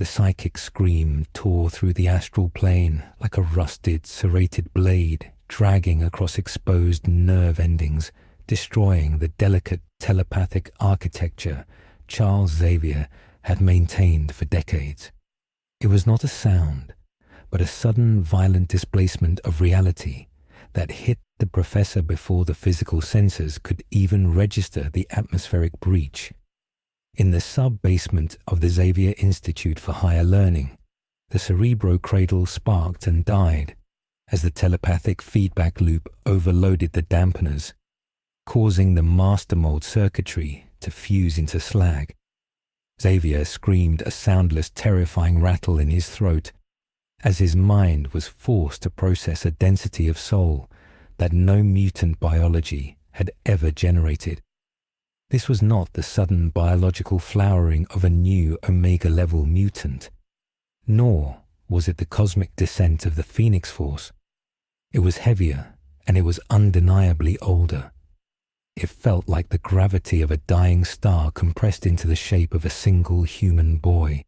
The psychic scream tore through the astral plane like a rusted, serrated blade, dragging across exposed nerve endings, destroying the delicate telepathic architecture Charles Xavier had maintained for decades. It was not a sound, but a sudden violent displacement of reality that hit the professor before the physical senses could even register the atmospheric breach. In the sub-basement of the Xavier Institute for Higher Learning, the cerebro cradle sparked and died as the telepathic feedback loop overloaded the dampeners, causing the master mold circuitry to fuse into slag. Xavier screamed a soundless, terrifying rattle in his throat as his mind was forced to process a density of soul that no mutant biology had ever generated. This was not the sudden biological flowering of a new Omega-level mutant, nor was it the cosmic descent of the Phoenix Force. It was heavier, and it was undeniably older. It felt like the gravity of a dying star compressed into the shape of a single human boy.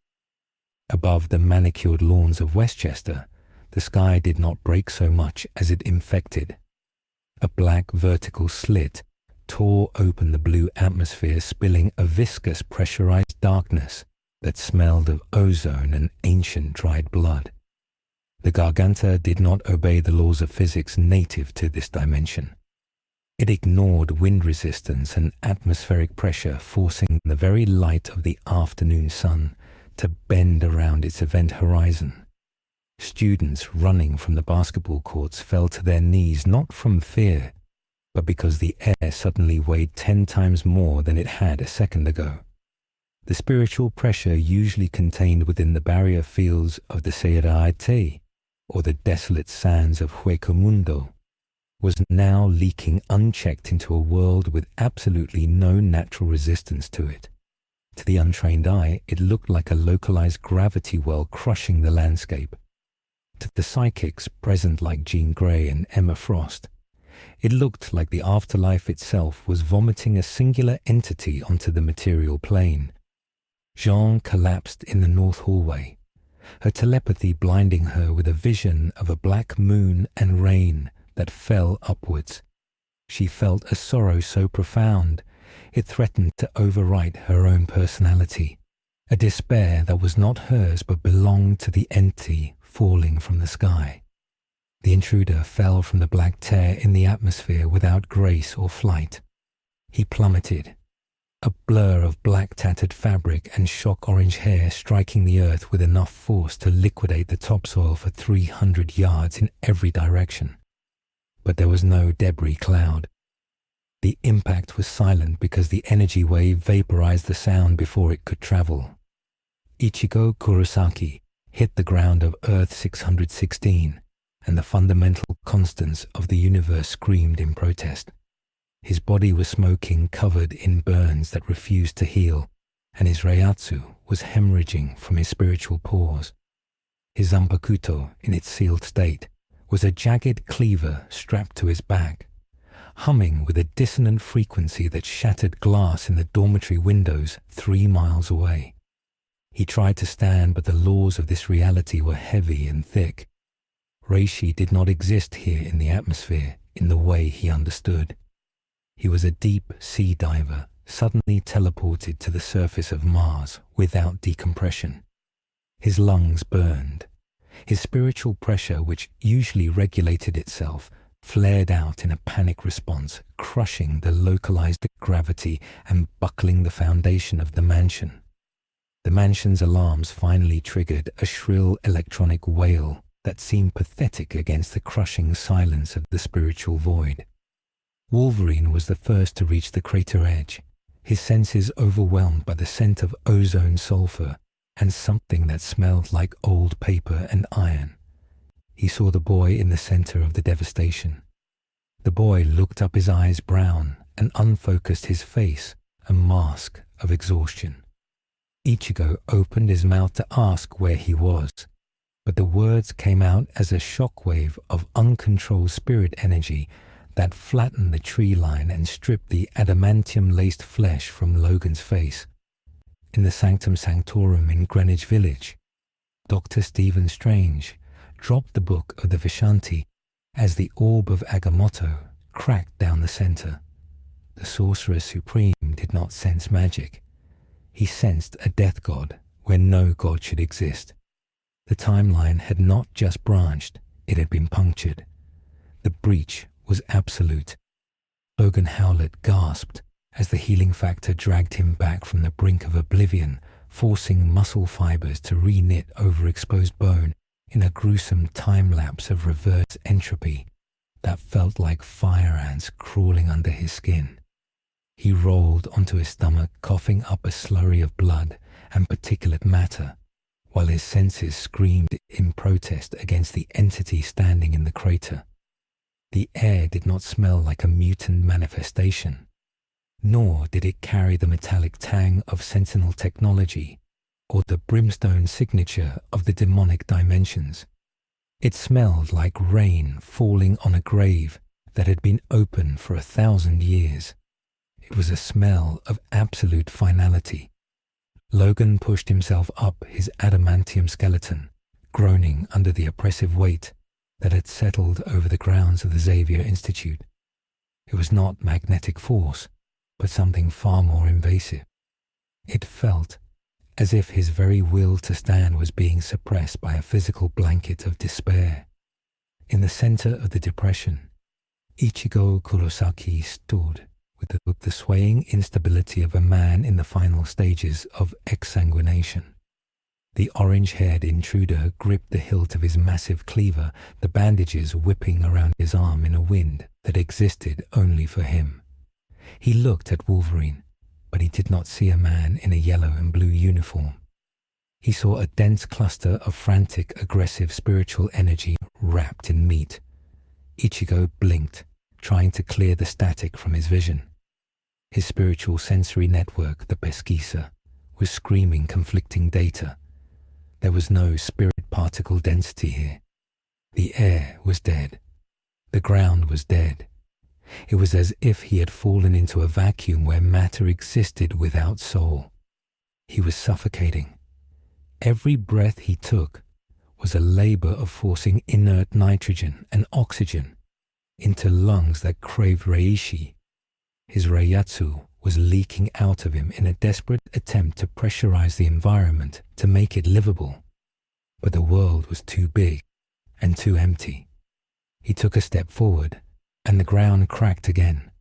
Above the manicured lawns of Westchester, the sky did not break so much as it infected. A black vertical slit tore open the blue atmosphere, spilling a viscous pressurized darkness that smelled of ozone and ancient dried blood. The Garganta did not obey the laws of physics native to this dimension. It ignored wind resistance and atmospheric pressure, forcing the very light of the afternoon sun to bend around its event horizon. Students running from the basketball courts fell to their knees not from fear, but because the air suddenly weighed 10 times more than it had a second ago. The spiritual pressure usually contained within the barrier fields of the Seiraete, or the desolate sands of Huecomundo, was now leaking unchecked into a world with absolutely no natural resistance to it. To the untrained eye, it looked like a localized gravity well crushing the landscape. To the psychics present like Jean Grey and Emma Frost, it looked like the afterlife itself was vomiting a singular entity onto the material plane. Jean collapsed in the north hallway, her telepathy blinding her with a vision of a black moon and rain that fell upwards. She felt a sorrow so profound, it threatened to overwrite her own personality, a despair that was not hers but belonged to the entity falling from the sky. The intruder fell from the black tear in the atmosphere without grace or flight. He plummeted, a blur of black tattered fabric and shock orange hair striking the earth with enough force to liquidate the topsoil for 300 yards in every direction. But there was no debris cloud. The impact was silent because the energy wave vaporized the sound before it could travel. Ichigo Kurosaki hit the ground of Earth 616, and the fundamental constants of the universe screamed in protest. His body was smoking, covered in burns that refused to heal, and his reiatsu was hemorrhaging from his spiritual pores. His zanpakuto, in its sealed state, was a jagged cleaver strapped to his back, humming with a dissonant frequency that shattered glass in the dormitory windows 3 miles away. He tried to stand, but the laws of this reality were heavy and thick. Reishi did not exist here in the atmosphere in the way he understood. He was a deep sea diver, suddenly teleported to the surface of Mars without decompression. His lungs burned. His spiritual pressure, which usually regulated itself, flared out in a panic response, crushing the localized gravity and buckling the foundation of the mansion. The mansion's alarms finally triggered a shrill electronic wail that seemed pathetic against the crushing silence of the spiritual void. Wolverine was the first to reach the crater edge, his senses overwhelmed by the scent of ozone sulfur and something that smelled like old paper and iron. He saw the boy in the center of the devastation. The boy looked up, his eyes brown, and unfocused, his face a mask of exhaustion. Ichigo opened his mouth to ask where he was, but the words came out as a shockwave of uncontrolled spirit energy that flattened the tree line and stripped the adamantium-laced flesh from Logan's face. In the Sanctum Sanctorum in Greenwich Village, Dr. Stephen Strange dropped the book of the Vishanti as the orb of Agamotto cracked down the center. The Sorcerer Supreme did not sense magic. He sensed a death god where no god should exist. The timeline had not just branched, it had been punctured. The breach was absolute. Logan Howlett gasped as the healing factor dragged him back from the brink of oblivion, forcing muscle fibers to re-knit over exposed bone in a gruesome time-lapse of reverse entropy that felt like fire ants crawling under his skin. He rolled onto his stomach, coughing up a slurry of blood and particulate matter, while his senses screamed in protest against the entity standing in the crater. The air did not smell like a mutant manifestation, nor did it carry the metallic tang of sentinel technology or the brimstone signature of the demonic dimensions. It smelled like rain falling on a grave that had been open for 1,000 years. It was a smell of absolute finality. Logan pushed himself up his adamantium skeleton, groaning under the oppressive weight that had settled over the grounds of the Xavier Institute. It was not magnetic force, but something far more invasive. It felt as if his very will to stand was being suppressed by a physical blanket of despair. In the center of the depression, Ichigo Kurosaki stood with the swaying instability of a man in the final stages of exsanguination. The orange-haired intruder gripped the hilt of his massive cleaver, the bandages whipping around his arm in a wind that existed only for him. He looked at Wolverine, but he did not see a man in a yellow and blue uniform. He saw a dense cluster of frantic, aggressive spiritual energy wrapped in meat. Ichigo blinked, trying to clear the static from his vision. His spiritual sensory network, the Pesquisa, was screaming conflicting data. There was no spirit particle density here. The air was dead. The ground was dead. It was as if he had fallen into a vacuum where matter existed without soul. He was suffocating. Every breath he took was a labor of forcing inert nitrogen and oxygen into lungs that craved reishi. His reiatsu was leaking out of him in a desperate attempt to pressurize the environment to make it livable. But the world was too big and too empty. He took a step forward, and the ground cracked again,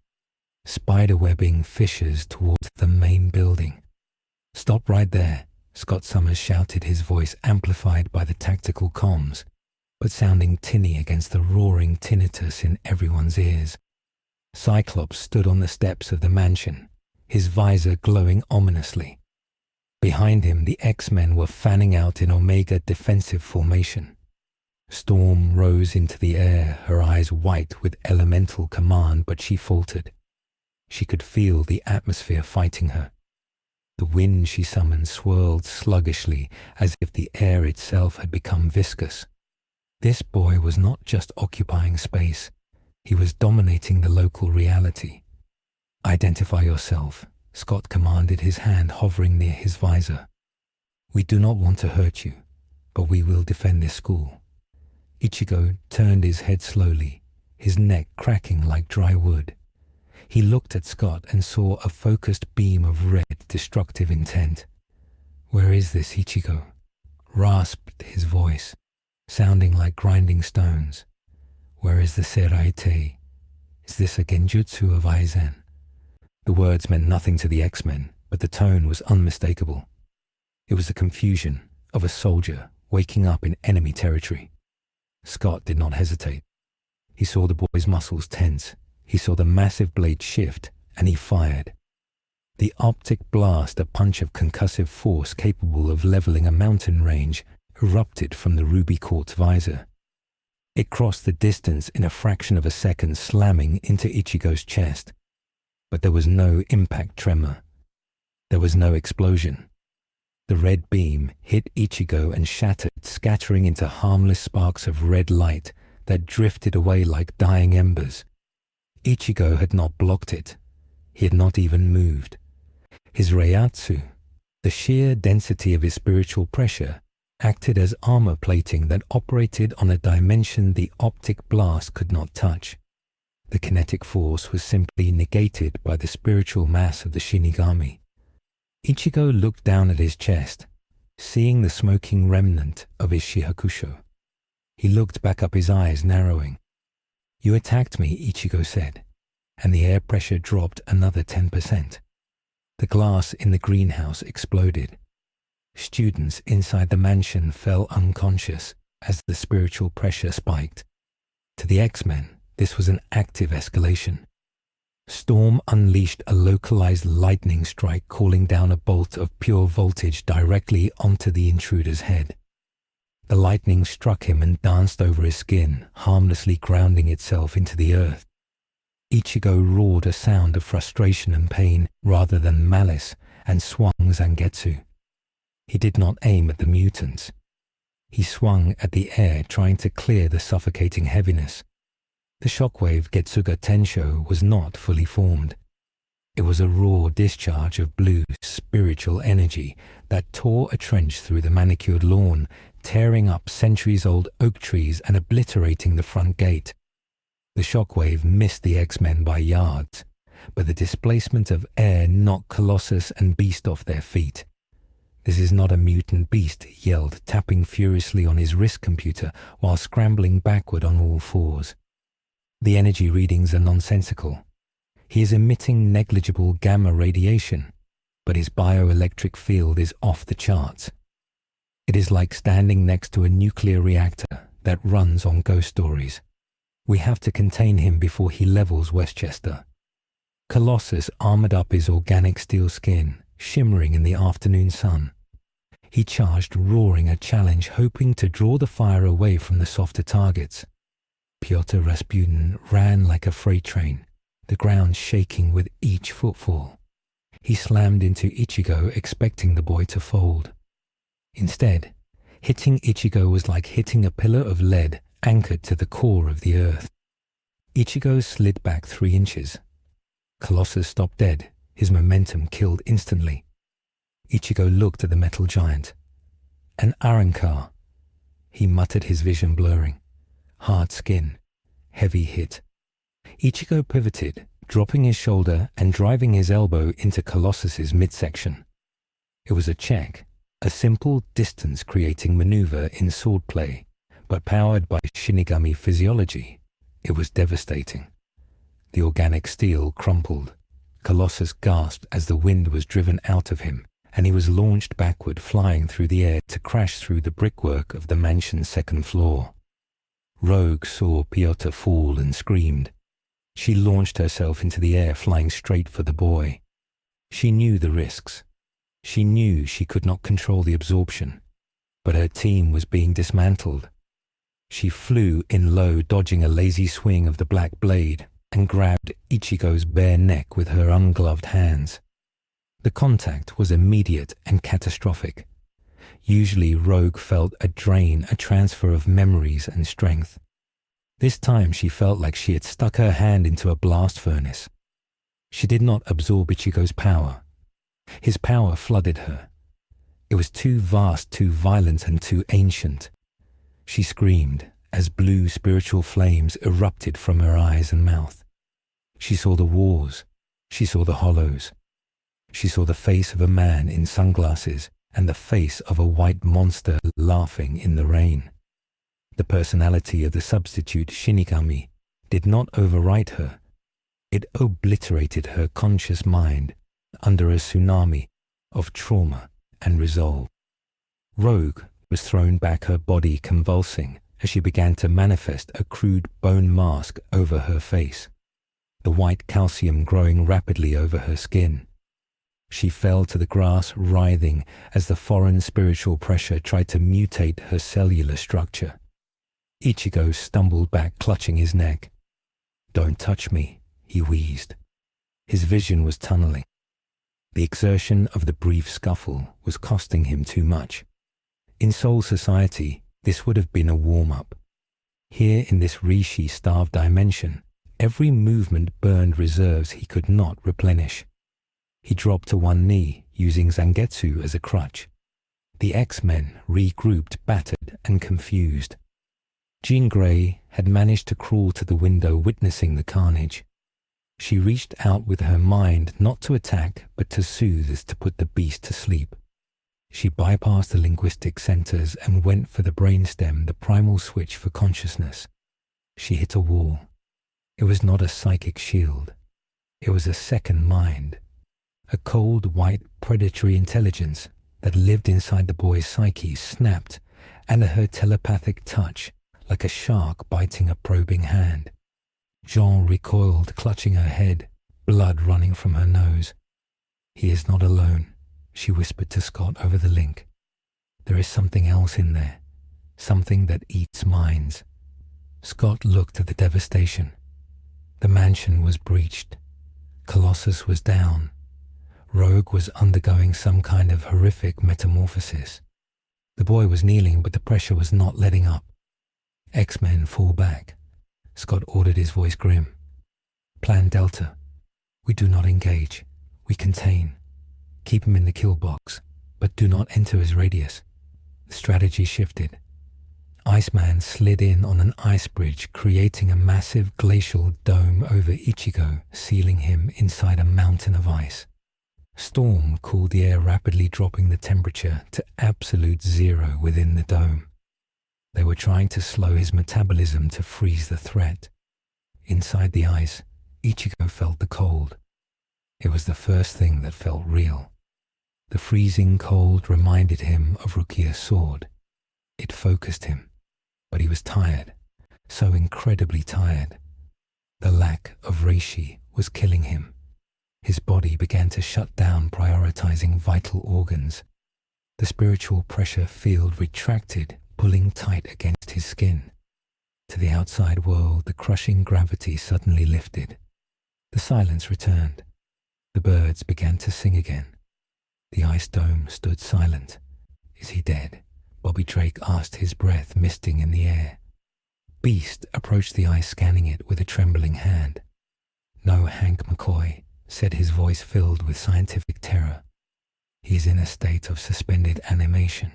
spider-webbing fissures towards the main building. "Stop right there," Scott Summers shouted, his voice amplified by the tactical comms, but sounding tinny against the roaring tinnitus in everyone's ears. Cyclops stood on the steps of the mansion, his visor glowing ominously. Behind him, the X-men were fanning out in Omega defensive formation. Storm rose into the air, her eyes white with elemental command, but she faltered. She could feel the atmosphere fighting her. The wind she summoned swirled sluggishly, as if the air itself had become viscous. This boy was not just occupying space, he was dominating the local reality. "Identify yourself," Scott commanded, his hand hovering near his visor. "We do not want to hurt you, but we will defend this school." Ichigo turned his head slowly, his neck cracking like dry wood. He looked at Scott and saw a focused beam of red, destructive intent. "Where is this, Ichigo?" rasped his voice, sounding like grinding stones. "Where is the Seraite? Is this a genjutsu of Aizen?" The words meant nothing to the X-Men, but the tone was unmistakable. It was the confusion of a soldier waking up in enemy territory. Scott did not hesitate. He saw the boy's muscles tense. He saw the massive blade shift, and he fired. The optic blast, a punch of concussive force capable of leveling a mountain range, erupted from the ruby quartz visor. It crossed the distance in a fraction of a second, slamming into Ichigo's chest. But there was no impact tremor. There was no explosion. The red beam hit Ichigo and shattered, scattering into harmless sparks of red light that drifted away like dying embers. Ichigo had not blocked it. He had not even moved. His reiatsu, the sheer density of his spiritual pressure, acted as armor plating that operated on a dimension the optic blast could not touch. The kinetic force was simply negated by the spiritual mass of the Shinigami. Ichigo looked down at his chest, seeing the smoking remnant of his Shihakusho. He looked back up, his eyes narrowing. "You attacked me," Ichigo said, and the air pressure dropped another 10%. The glass in the greenhouse exploded. Students inside the mansion fell unconscious as the spiritual pressure spiked. To the X-Men, this was an active escalation. Storm unleashed a localized lightning strike, calling down a bolt of pure voltage directly onto the intruder's head. The lightning struck him and danced over his skin, harmlessly grounding itself into the earth. Ichigo roared a sound of frustration and pain rather than malice and swung Zangetsu. He did not aim at the mutants. He swung at the air, trying to clear the suffocating heaviness. The shockwave Getsuga Tensho was not fully formed. It was a raw discharge of blue, spiritual energy that tore a trench through the manicured lawn, tearing up centuries-old oak trees and obliterating the front gate. The shockwave missed the X-Men by yards, but the displacement of air knocked Colossus and Beast off their feet. "This is not a mutant beast," he yelled, tapping furiously on his wrist computer while scrambling backward on all fours. "The energy readings are nonsensical. He is emitting negligible gamma radiation, but his bioelectric field is off the charts. It is like standing next to a nuclear reactor that runs on ghost stories. We have to contain him before he levels Westchester." Colossus armored up his organic steel skin, shimmering in the afternoon sun. He charged, roaring a challenge, hoping to draw the fire away from the softer targets. Pyotr Rasputin ran like a freight train, the ground shaking with each footfall. He slammed into Ichigo, expecting the boy to fold. Instead, hitting Ichigo was like hitting a pillar of lead anchored to the core of the earth. Ichigo slid back 3 inches. Colossus stopped dead, his momentum killed instantly. Ichigo looked at the metal giant. "An Arrancar," he muttered, his vision blurring. Hard skin, heavy hit. Ichigo pivoted, dropping his shoulder and driving his elbow into Colossus's midsection. It was a check, a simple distance-creating maneuver in swordplay, but powered by Shinigami physiology, it was devastating. The organic steel crumpled. Colossus gasped as the wind was driven out of him, and he was launched backward, flying through the air to crash through the brickwork of the mansion's second floor. Rogue saw Pyotr fall and screamed. She launched herself into the air, flying straight for the boy. She knew the risks. She knew she could not control the absorption, but her team was being dismantled. She flew in low, dodging a lazy swing of the black blade, and grabbed Ichigo's bare neck with her ungloved hands. The contact was immediate and catastrophic. Usually Rogue felt a drain, a transfer of memories and strength. This time she felt like she had stuck her hand into a blast furnace. She did not absorb Ichigo's power. His power flooded her. It was too vast, too violent, and too ancient. She screamed as blue spiritual flames erupted from her eyes and mouth. She saw the wars. She saw the hollows. She saw the face of a man in sunglasses and the face of a white monster laughing in the rain. The personality of the substitute Shinigami did not overwrite her. It obliterated her conscious mind under a tsunami of trauma and resolve. Rogue was thrown back, her body convulsing as she began to manifest a crude bone mask over her face, the white calcium growing rapidly over her skin. She fell to the grass, writhing as the foreign spiritual pressure tried to mutate her cellular structure. Ichigo stumbled back, clutching his neck. "Don't touch me," he wheezed. His vision was tunneling. The exertion of the brief scuffle was costing him too much. In Soul Society, this would have been a warm-up. Here in this Rishi-starved dimension, every movement burned reserves he could not replenish. He dropped to one knee, using Zangetsu as a crutch. The Xmen regrouped, battered and confused. Jean Grey had managed to crawl to the window, witnessing the carnage. She reached out with her mind, not to attack, but to soothe, as to put the beast to sleep. She bypassed the linguistic centers and went for the brainstem, the primal switch for consciousness. She hit a wall. It was not a psychic shield. It was a second mind. A cold, white, predatory intelligence that lived inside the boy's psyche snapped, and her telepathic touch, like a shark biting a probing hand. Jean recoiled, clutching her head, blood running from her nose. "He is not alone," she whispered to Scott over the link. "There is something else in there, something that eats minds." Scott looked at the devastation. The mansion was breached. Colossus was down. Rogue was undergoing some kind of horrific metamorphosis. The boy was kneeling, but the pressure was not letting up. "X-Men, fall back," Scott ordered, his voice grim. "Plan Delta. We do not engage. We contain. Keep him in the kill box, but do not enter his radius." The strategy shifted. Iceman slid in on an ice bridge, creating a massive glacial dome over Ichigo, sealing him inside a mountain of ice. Storm cooled the air, rapidly dropping the temperature to absolute zero within the dome. They were trying to slow his metabolism to freeze the threat. Inside the ice, Ichigo felt the cold. It was the first thing that felt real. The freezing cold reminded him of Rukia's sword. It focused him, but he was tired, so incredibly tired. The lack of reishi was killing him. His body began to shut down, prioritizing vital organs. The spiritual pressure field retracted, pulling tight against his skin. To the outside world, the crushing gravity suddenly lifted. The silence returned. The birds began to sing again. The ice dome stood silent. "Is he dead?" Bobby Drake asked, his breath misting in the air. Beast approached the ice, scanning it with a trembling hand. "No, Hank McCoy," said, his voice filled with scientific terror. "He is in a state of suspended animation.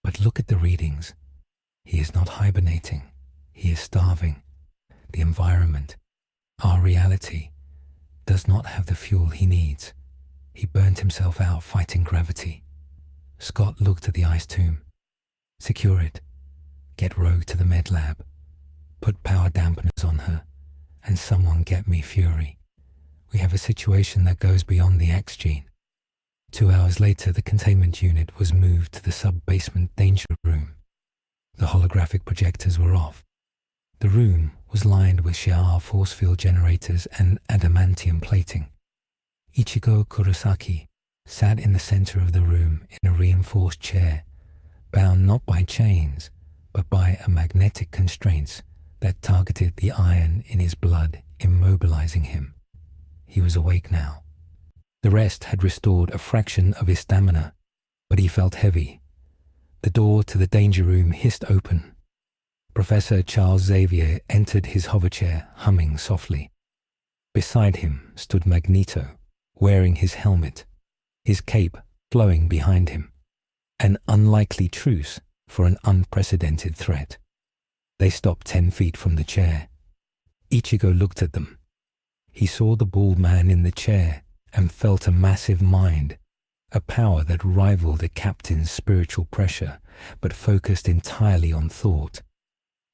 But look at the readings. He is not hibernating. He is starving. The environment, our reality, does not have the fuel he needs. He burnt himself out fighting gravity." Scott looked at the ice tomb. "Secure it. Get Rogue to the med lab. Put power dampeners on her. And someone get me Fury. We have a situation that goes beyond the X gene." 2 hours later, the containment unit was moved to the sub-basement danger room. The holographic projectors were off. The room was lined with Shi'ar force field generators and adamantium plating. Ichigo Kurosaki sat in the center of the room in a reinforced chair, bound not by chains, but by a magnetic constraints that targeted the iron in his blood, immobilizing him. He was awake now. The rest had restored a fraction of his stamina, but he felt heavy. The door to the danger room hissed open. Professor Charles Xavier entered his hoverchair, humming softly. Beside him stood Magneto, wearing his helmet, his cape flowing behind him. An unlikely truce for an unprecedented threat. They stopped 10 feet from the chair. Ichigo looked at them. He saw the bald man in the chair and felt a massive mind, a power that rivaled a captain's spiritual pressure, but focused entirely on thought.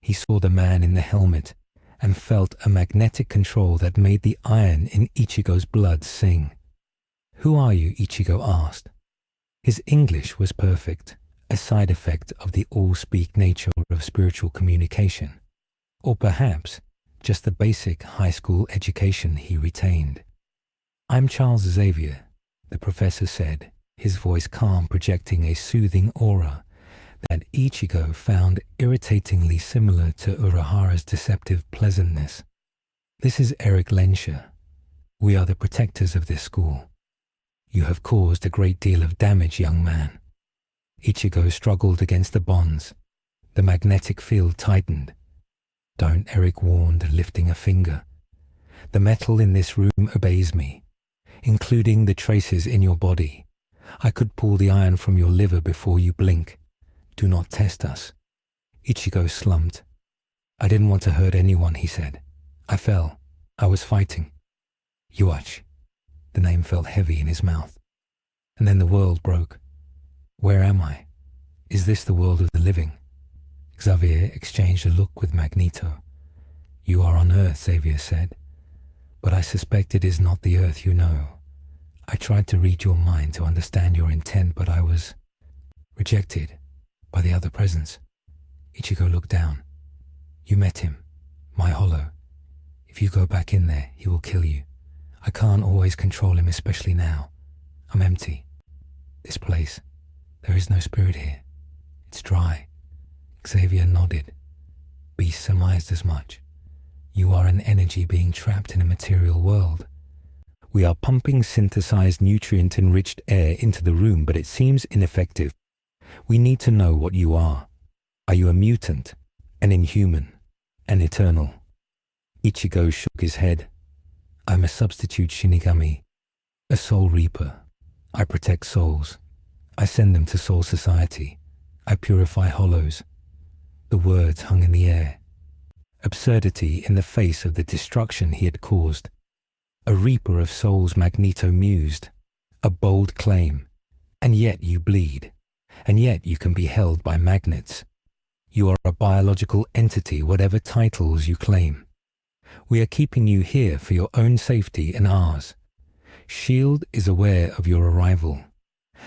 He saw the man in the helmet and felt a magnetic control that made the iron in Ichigo's blood sing. "Who are you?" Ichigo asked. His English was perfect, a side effect of the all-speak nature of spiritual communication, or perhaps just the basic high school education he retained. "I'm Charles Xavier," the professor said, his voice calm, projecting a soothing aura that Ichigo found irritatingly similar to Urahara's deceptive pleasantness. "This is Eric Lensher. We are the protectors of this school. You have caused a great deal of damage, young man." Ichigo struggled against the bonds. The magnetic field tightened. "Don't," Eric warned, lifting a finger. "The metal in this room obeys me, including the traces in your body. I could pull the iron from your liver before you blink. Do not test us." Ichigo slumped. "I didn't want to hurt anyone," he said. "I fell. I was fighting." Yuach. The name felt heavy in his mouth. And then the world broke. "Where am I? Is this the world of the living?" Xavier exchanged a look with Magneto. "You are on Earth," Xavier said. "But I suspect it is not the Earth you know. I tried to read your mind to understand your intent, but I was rejected by the other presence." Ichigo looked down. "You met him, my hollow. If you go back in there, he will kill you. I can't always control him, especially now. I'm empty. This place, there is no spirit here. It's dry." Xavier nodded. "Beast surmised as much. You are an energy being trapped in a material world. We are pumping synthesized nutrient-enriched air into the room, but it seems ineffective. We need to know what you are. Are you a mutant, an inhuman, an eternal?" Ichigo shook his head. "I'm a substitute Shinigami, a soul reaper. I protect souls. I send them to Soul Society. I purify hollows." The words hung in the air. Absurdity in the face of the destruction he had caused. A reaper of souls, Magneto mused. A bold claim. And yet you bleed. And yet you can be held by magnets. You are a biological entity, whatever titles you claim. We are keeping you here for your own safety and ours. S.H.I.E.L.D. is aware of your arrival.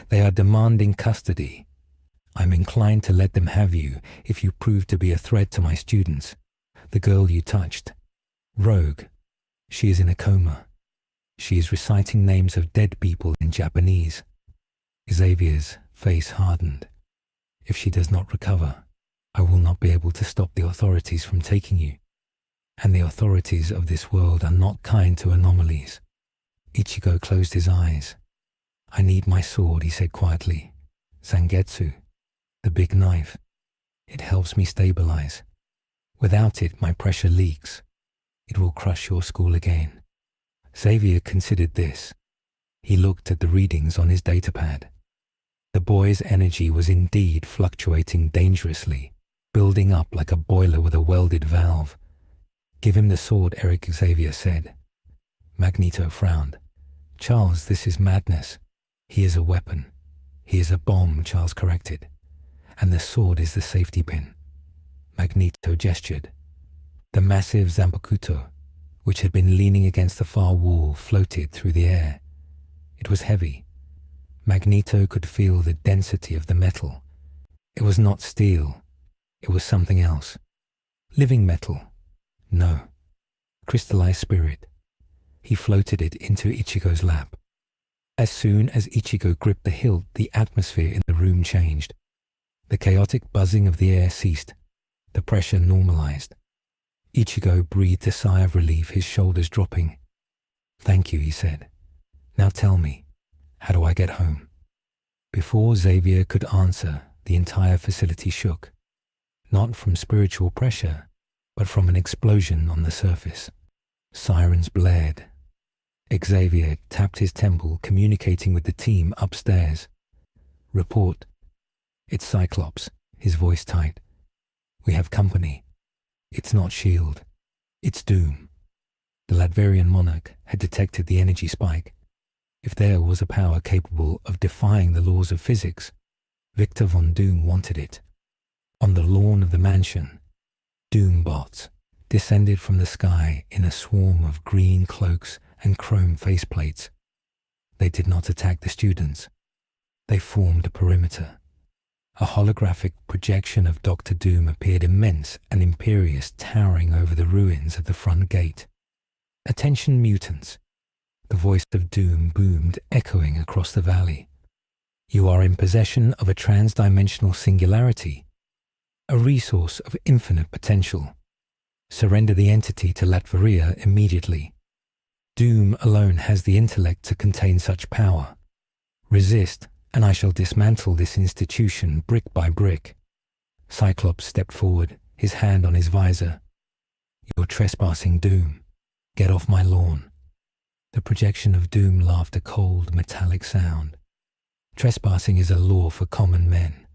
They are demanding custody. I'm inclined to let them have you if you prove to be a threat to my students. The girl you touched, Rogue, she is in a coma. She is reciting names of dead people in Japanese." Xavier's face hardened. "If she does not recover, I will not be able to stop the authorities from taking you. And the authorities of this world are not kind to anomalies." Ichigo closed his eyes. "I need my sword," he said quietly. "Zangetsu, the big knife. It helps me stabilize. Without it, my pressure leaks. It will crush your school again." Xavier considered this. He looked at the readings on his datapad. The boy's energy was indeed fluctuating dangerously, building up like a boiler with a welded valve. "Give him the sword," Xavier said. Magneto frowned. "Charles, this is madness. He is a weapon. He is a bomb," Charles corrected. "And the sword is the safety pin." Magneto gestured. The massive Zanpakuto, which had been leaning against the far wall, floated through the air. It was heavy. Magneto could feel the density of the metal. It was not steel. It was something else. Living metal. No. Crystallized spirit. He floated it into Ichigo's lap. As soon as Ichigo gripped the hilt, the atmosphere in the room changed. The chaotic buzzing of the air ceased. The pressure normalized. Ichigo breathed a sigh of relief, his shoulders dropping. "Thank you," he said. "Now tell me, how do I get home?" Before Xavier could answer, the entire facility shook. Not from spiritual pressure, but from an explosion on the surface. Sirens blared. Xavier tapped his temple, communicating with the team upstairs. "Report." "It's Cyclops," his voice tight. "We have company. It's not S.H.I.E.L.D. It's Doom." The Latverian monarch had detected the energy spike. If there was a power capable of defying the laws of physics, Victor von Doom wanted it. On the lawn of the mansion, Doom bots descended from the sky in a swarm of green cloaks and chrome faceplates. They did not attack the students. They formed a perimeter. A holographic projection of Dr. Doom appeared immense and imperious, towering over the ruins of the front gate. "Attention, mutants!" The voice of Doom boomed, echoing across the valley. "You are in possession of a trans-dimensional singularity, a resource of infinite potential. Surrender the entity to Latveria immediately. Doom alone has the intellect to contain such power. Resist, and I shall dismantle this institution brick by brick." Cyclops stepped forward, his hand on his visor. "You're trespassing, Doom. Get off my lawn." The projection of Doom laughed a cold, metallic sound. Trespassing is a law for common men.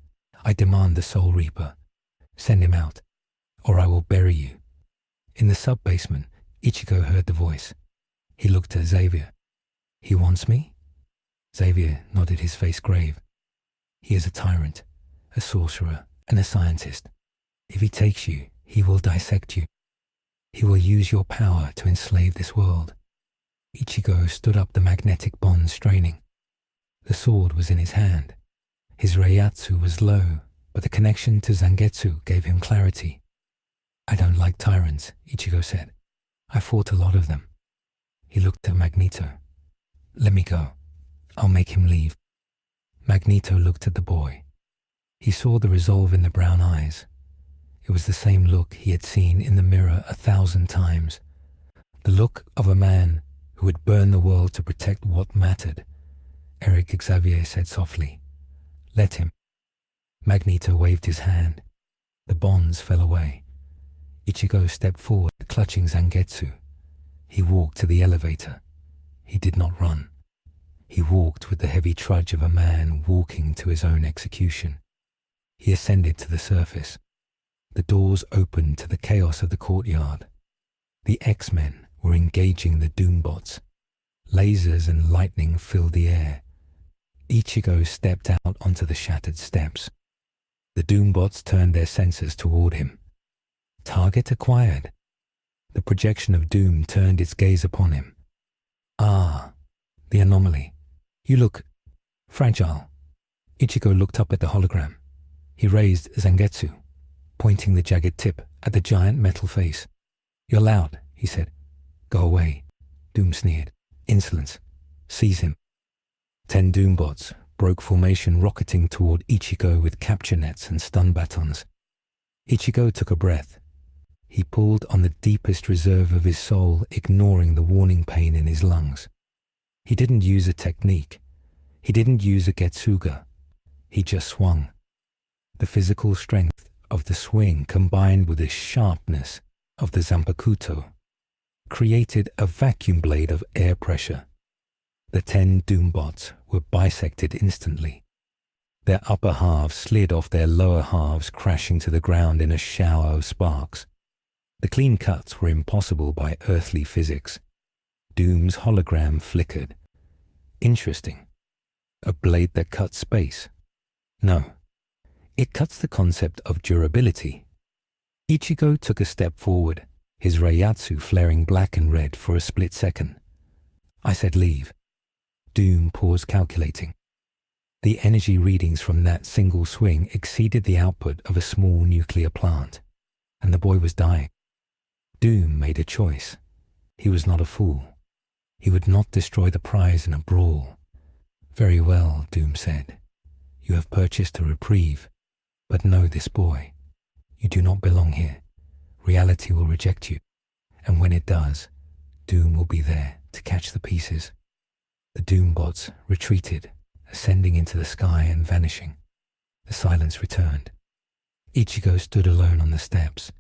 I demand the Soul Reaper. Send him out, or I will bury you." In the sub-basement, Ichigo heard the voice. He looked at Xavier. "He wants me?" Xavier nodded, his face grave. "He is a tyrant, a sorcerer, and a scientist. If he takes you, he will dissect you. He will use your power to enslave this world." Ichigo stood up, the magnetic bond straining. The sword was in his hand. His reiatsu was low, but the connection to Zangetsu gave him clarity. "I don't like tyrants," Ichigo said. "I fought a lot of them." He looked at Magneto. "Let me go. I'll make him leave." Magneto looked at the boy. He saw the resolve in the brown eyes. It was the same look he had seen in the mirror 1,000 times. The look of a man who would burn the world to protect what mattered. Eric Xavier said softly, "Let him." Magneto waved his hand. The bonds fell away. Ichigo stepped forward, clutching Zangetsu. He walked to the elevator. He did not run. He walked with the heavy trudge of a man walking to his own execution. He ascended to the surface. The doors opened to the chaos of the courtyard. The X-Men were engaging the Doombots. Lasers and lightning filled the air. Ichigo stepped out onto the shattered steps. The Doombots turned their sensors toward him. Target acquired. The projection of doom turned its gaze upon him. "Ah, the anomaly. You look fragile." Ichigo looked up at the hologram. He raised Zangetsu, pointing the jagged tip at the giant metal face. "You're loud," he said. "Go away." Doom sneered. "Insolence. Seize him." 10 Doombots broke formation, rocketing toward Ichigo with capture nets and stun batons. Ichigo took a breath. He pulled on the deepest reserve of his soul, ignoring the warning pain in his lungs. He didn't use a technique. He didn't use a Getsuga. He just swung. The physical strength of the swing combined with the sharpness of the Zanpakuto created a vacuum blade of air pressure. The 10 Doombots were bisected instantly. Their upper halves slid off their lower halves, crashing to the ground in a shower of sparks. The clean cuts were impossible by earthly physics. Doom's hologram flickered. Interesting. A blade that cuts space. No. It cuts the concept of durability. Ichigo took a step forward, his reiatsu flaring black and red for a split second. I said leave. Doom paused, calculating. The energy readings from that single swing exceeded the output of a small nuclear plant, and the boy was dying. Doom made a choice. He was not a fool. He would not destroy the prize in a brawl. Very well, Doom said. You have purchased a reprieve, but know this, boy. You do not belong here. Reality will reject you, and when it does, Doom will be there to catch the pieces. The Doombots retreated, ascending into the sky and vanishing. The silence returned. Ichigo stood alone on the steps.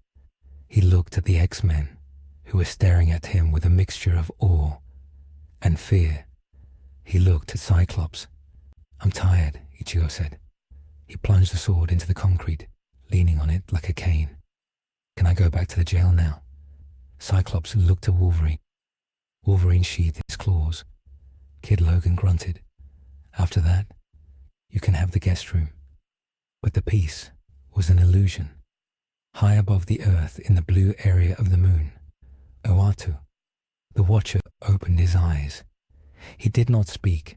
He looked at the X-Men, who were staring at him with a mixture of awe and fear. He looked at Cyclops. I'm tired, Ichigo said. He plunged the sword into the concrete, leaning on it like a cane. Can I go back to the jail now? Cyclops looked at Wolverine. Wolverine sheathed his claws. Kid Logan grunted. After that, you can have the guest room. But the peace was an illusion. High above the earth in the blue area of the moon, Oatu, the Watcher, opened his eyes. He did not speak,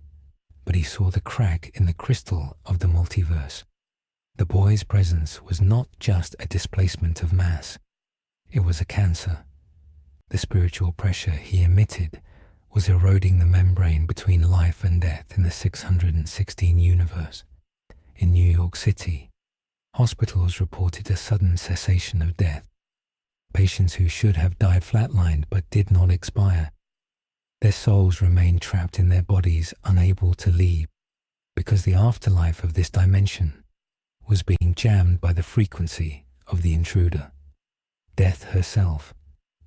but he saw the crack in the crystal of the multiverse. The boy's presence was not just a displacement of mass. It was a cancer. The spiritual pressure he emitted was eroding the membrane between life and death in the 616 universe. In New York City, hospitals reported a sudden cessation of death. Patients who should have died flatlined but did not expire. Their souls remained trapped in their bodies, unable to leave, because the afterlife of this dimension was being jammed by the frequency of the intruder. Death herself,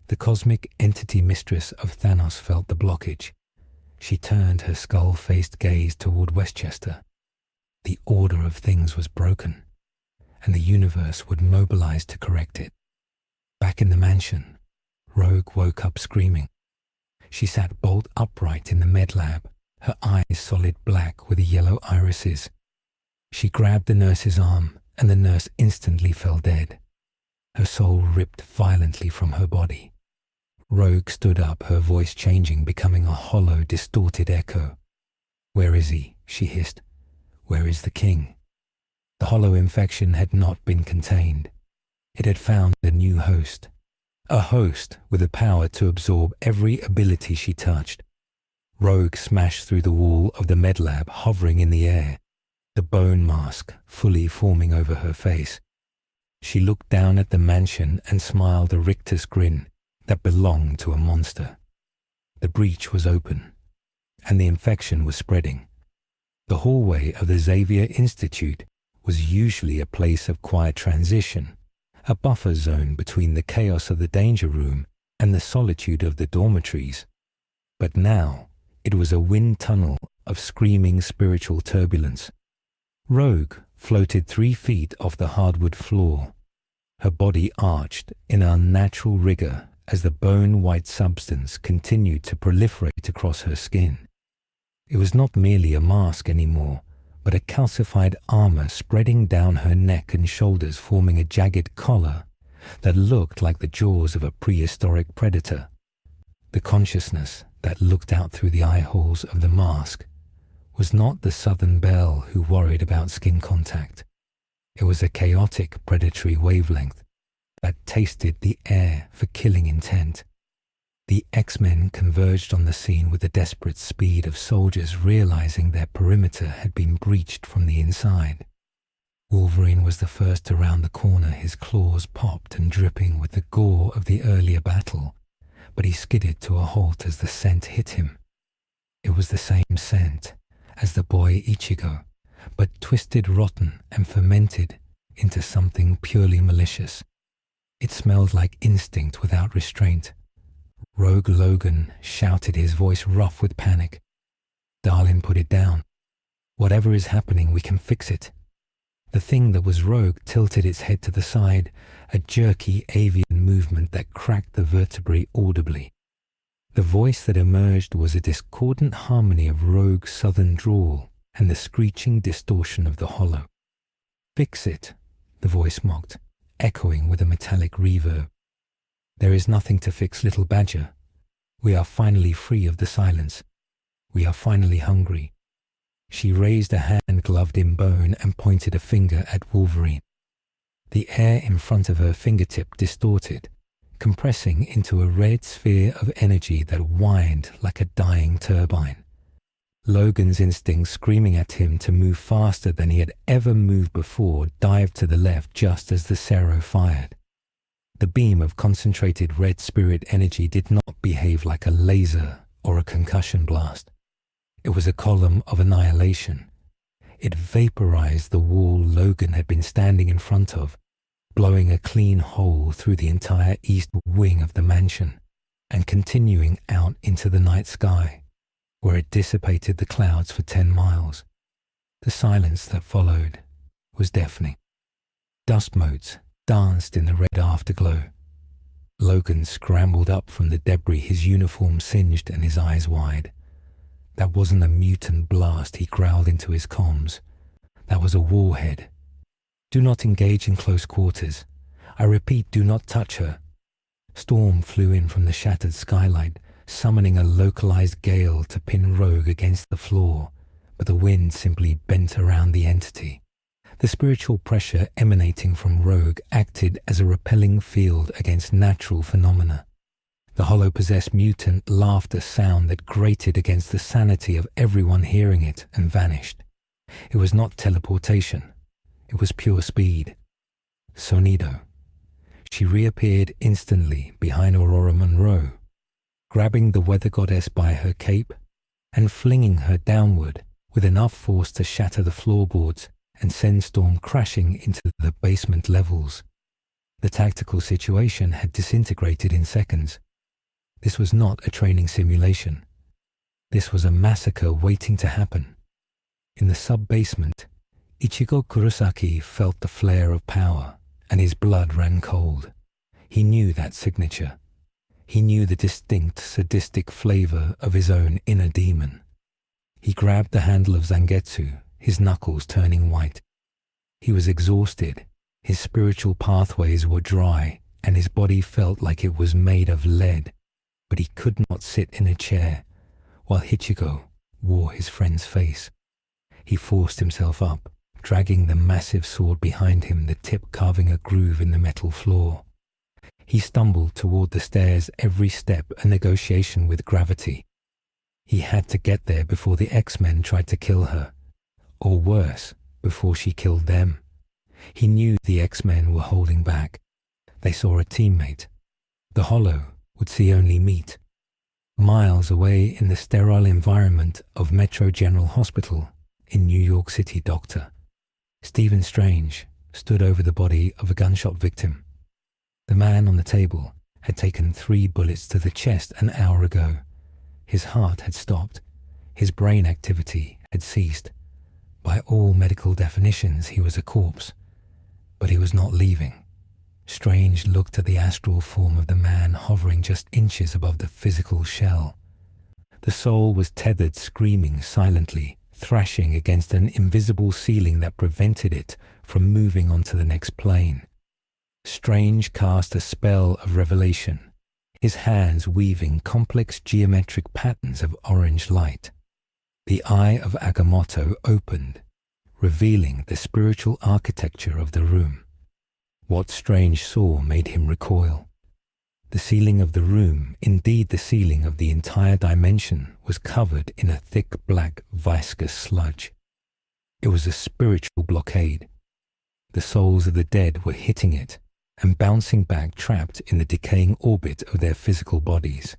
the cosmic entity mistress of Thanos, felt the blockage. She turned her skull-faced gaze toward Westchester, The order of things was broken, and the universe would mobilize to correct it. Back in the mansion, Rogue woke up screaming. She sat bolt upright in the med lab, her eyes solid black with yellow irises. She grabbed the nurse's arm, and the nurse instantly fell dead. Her soul ripped violently from her body. Rogue stood up, her voice changing, becoming a hollow, distorted echo. "Where is he?" she hissed. "Where is the king?" The hollow infection had not been contained. It had found a new host. A host with the power to absorb every ability she touched. Rogue smashed through the wall of the med lab, hovering in the air, the bone mask fully forming over her face. She looked down at the mansion and smiled a rictus grin that belonged to a monster. The breach was open, and the infection was spreading. The hallway of the Xavier Institute was usually a place of quiet transition, a buffer zone between the chaos of the danger room and the solitude of the dormitories. But now it was a wind tunnel of screaming spiritual turbulence. Rogue floated 3 feet off the hardwood floor. Her body arched in unnatural rigor as the bone-white substance continued to proliferate across her skin. It was not merely a mask anymore, but a calcified armor spreading down her neck and shoulders, forming a jagged collar that looked like the jaws of a prehistoric predator. The consciousness that looked out through the eye holes of the mask was not the Southern Belle who worried about skin contact. It was a chaotic predatory wavelength that tasted the air for killing intent. The Xmen converged on the scene with the desperate speed of soldiers realizing their perimeter had been breached from the inside. Wolverine was the first around the corner, his claws popped and dripping with the gore of the earlier battle, but he skidded to a halt as the scent hit him. It was the same scent as the boy Ichigo, but twisted rotten and fermented into something purely malicious. It smelled like instinct without restraint. Rogue Logan shouted, his voice rough with panic. "Darling, put it down. Whatever is happening, we can fix it." The thing that was Rogue tilted its head to the side, a jerky avian movement that cracked the vertebrae audibly. The voice that emerged was a discordant harmony of Rogue's southern drawl and the screeching distortion of the hollow. "Fix it," the voice mocked, echoing with a metallic reverb. "There is nothing to fix, little badger. We are finally free of the silence. We are finally hungry." She raised a hand gloved in bone and pointed a finger at Wolverine. The air in front of her fingertip distorted, compressing into a red sphere of energy that whined like a dying turbine. Logan's instinct screaming at him to move faster than he had ever moved before dived to the left just as the Cero fired. The beam of concentrated red spirit energy did not behave like a laser or a concussion blast. It was a column of annihilation. It vaporized the wall Logan had been standing in front of, blowing a clean hole through the entire east wing of the mansion and continuing out into the night sky, where it dissipated the clouds for 10 miles. The silence that followed was deafening. Dust motes danced in the red afterglow. Logan scrambled up from the debris, his uniform singed and his eyes wide. "That wasn't a mutant blast," he growled into his comms. "That was a warhead. Do not engage in close quarters. I repeat, do not touch her." Storm flew in from the shattered skylight, summoning a localized gale to pin Rogue against the floor, but the wind simply bent around the entity. The spiritual pressure emanating from Rogue acted as a repelling field against natural phenomena. The hollow-possessed mutant laughed a sound that grated against the sanity of everyone hearing it and vanished. It was not teleportation. It was pure speed. Sonido. She reappeared instantly behind Aurora Monroe, grabbing the weather goddess by her cape and flinging her downward with enough force to shatter the floorboards and send Storm crashing into the basement levels. The tactical situation had disintegrated in seconds. This was not a training simulation. This was a massacre waiting to happen. In the sub-basement, Ichigo Kurosaki felt the flare of power, and his blood ran cold. He knew that signature. He knew the distinct, sadistic flavor of his own inner demon. He grabbed the handle of Zangetsu, his knuckles turning white. He was exhausted. His spiritual pathways were dry, and his body felt like it was made of lead. But he could not sit in a chair, while Ichigo wore his friend's face. He forced himself up, dragging the massive sword behind him, the tip carving a groove in the metal floor. He stumbled toward the stairs, every step a negotiation with gravity. He had to get there before the X-Men tried to kill her, or worse, before she killed them. He knew the X-Men were holding back. They saw a teammate. The Hollow would see only meat. Miles away in the sterile environment of Metro General Hospital in New York City, Dr. Stephen Strange stood over the body of a gunshot victim. The man on the table had taken 3 bullets to the chest an hour ago. His heart had stopped. His brain activity had ceased. By all medical definitions, he was a corpse. But he was not leaving. Strange looked at the astral form of the man hovering just inches above the physical shell. The soul was tethered, screaming silently, thrashing against an invisible ceiling that prevented it from moving on to the next plane. Strange cast a spell of revelation, his hands weaving complex geometric patterns of orange light. The eye of Agamotto opened, revealing the spiritual architecture of the room. What Strange saw made him recoil. The ceiling of the room, indeed the ceiling of the entire dimension, was covered in a thick black viscous sludge. It was a spiritual blockade. The souls of the dead were hitting it and bouncing back, trapped in the decaying orbit of their physical bodies.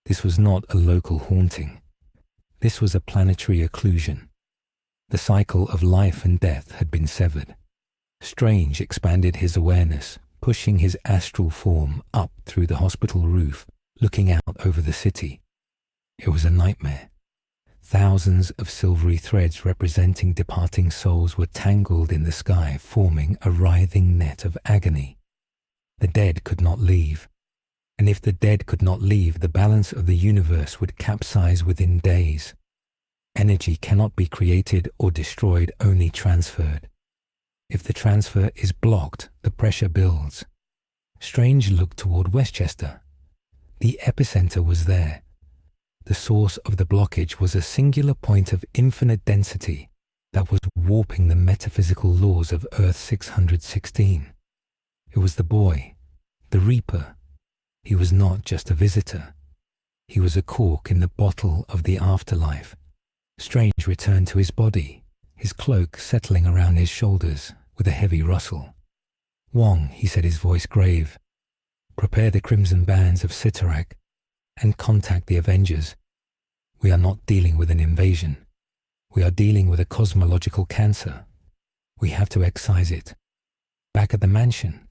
This was not a local haunting. This was a planetary occlusion. The cycle of life and death had been severed. Strange expanded his awareness, pushing his astral form up through the hospital roof, looking out over the city. It was a nightmare. Thousands of silvery threads representing departing souls were tangled in the sky, forming a writhing net of agony. The dead could not leave. And if the dead could not leave, the balance of the universe would capsize within days. Energy cannot be created or destroyed, only transferred. If the transfer is blocked, the pressure builds. Strange looked toward Westchester. The epicenter was there. The source of the blockage was a singular point of infinite density that was warping the metaphysical laws of Earth 616. It was the boy, the Reaper. He was not just a visitor. He was a cork in the bottle of the afterlife. Strange returned to his body, his cloak settling around his shoulders with a heavy rustle. "Wong," he said, his voice grave, "prepare the crimson bands of Sitarak and contact the Avengers. We are not dealing with an invasion. We are dealing with a cosmological cancer. We have to excise it." Back at the mansion,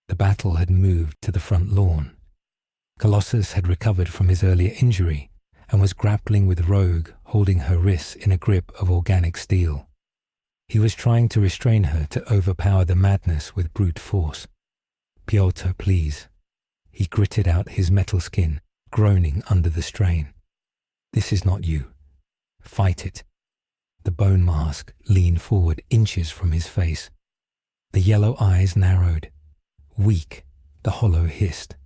the battle had moved to the front lawn. Colossus had recovered from his earlier injury and was grappling with Rogue, holding her wrists in a grip of organic steel. He was trying to restrain her, to overpower the madness with brute force. "Piotr, please." He gritted out his metal skin, groaning under the strain. "This is not you. Fight it." The bone mask leaned forward inches from his face. The yellow eyes narrowed. "Weak," the Hollow hissed.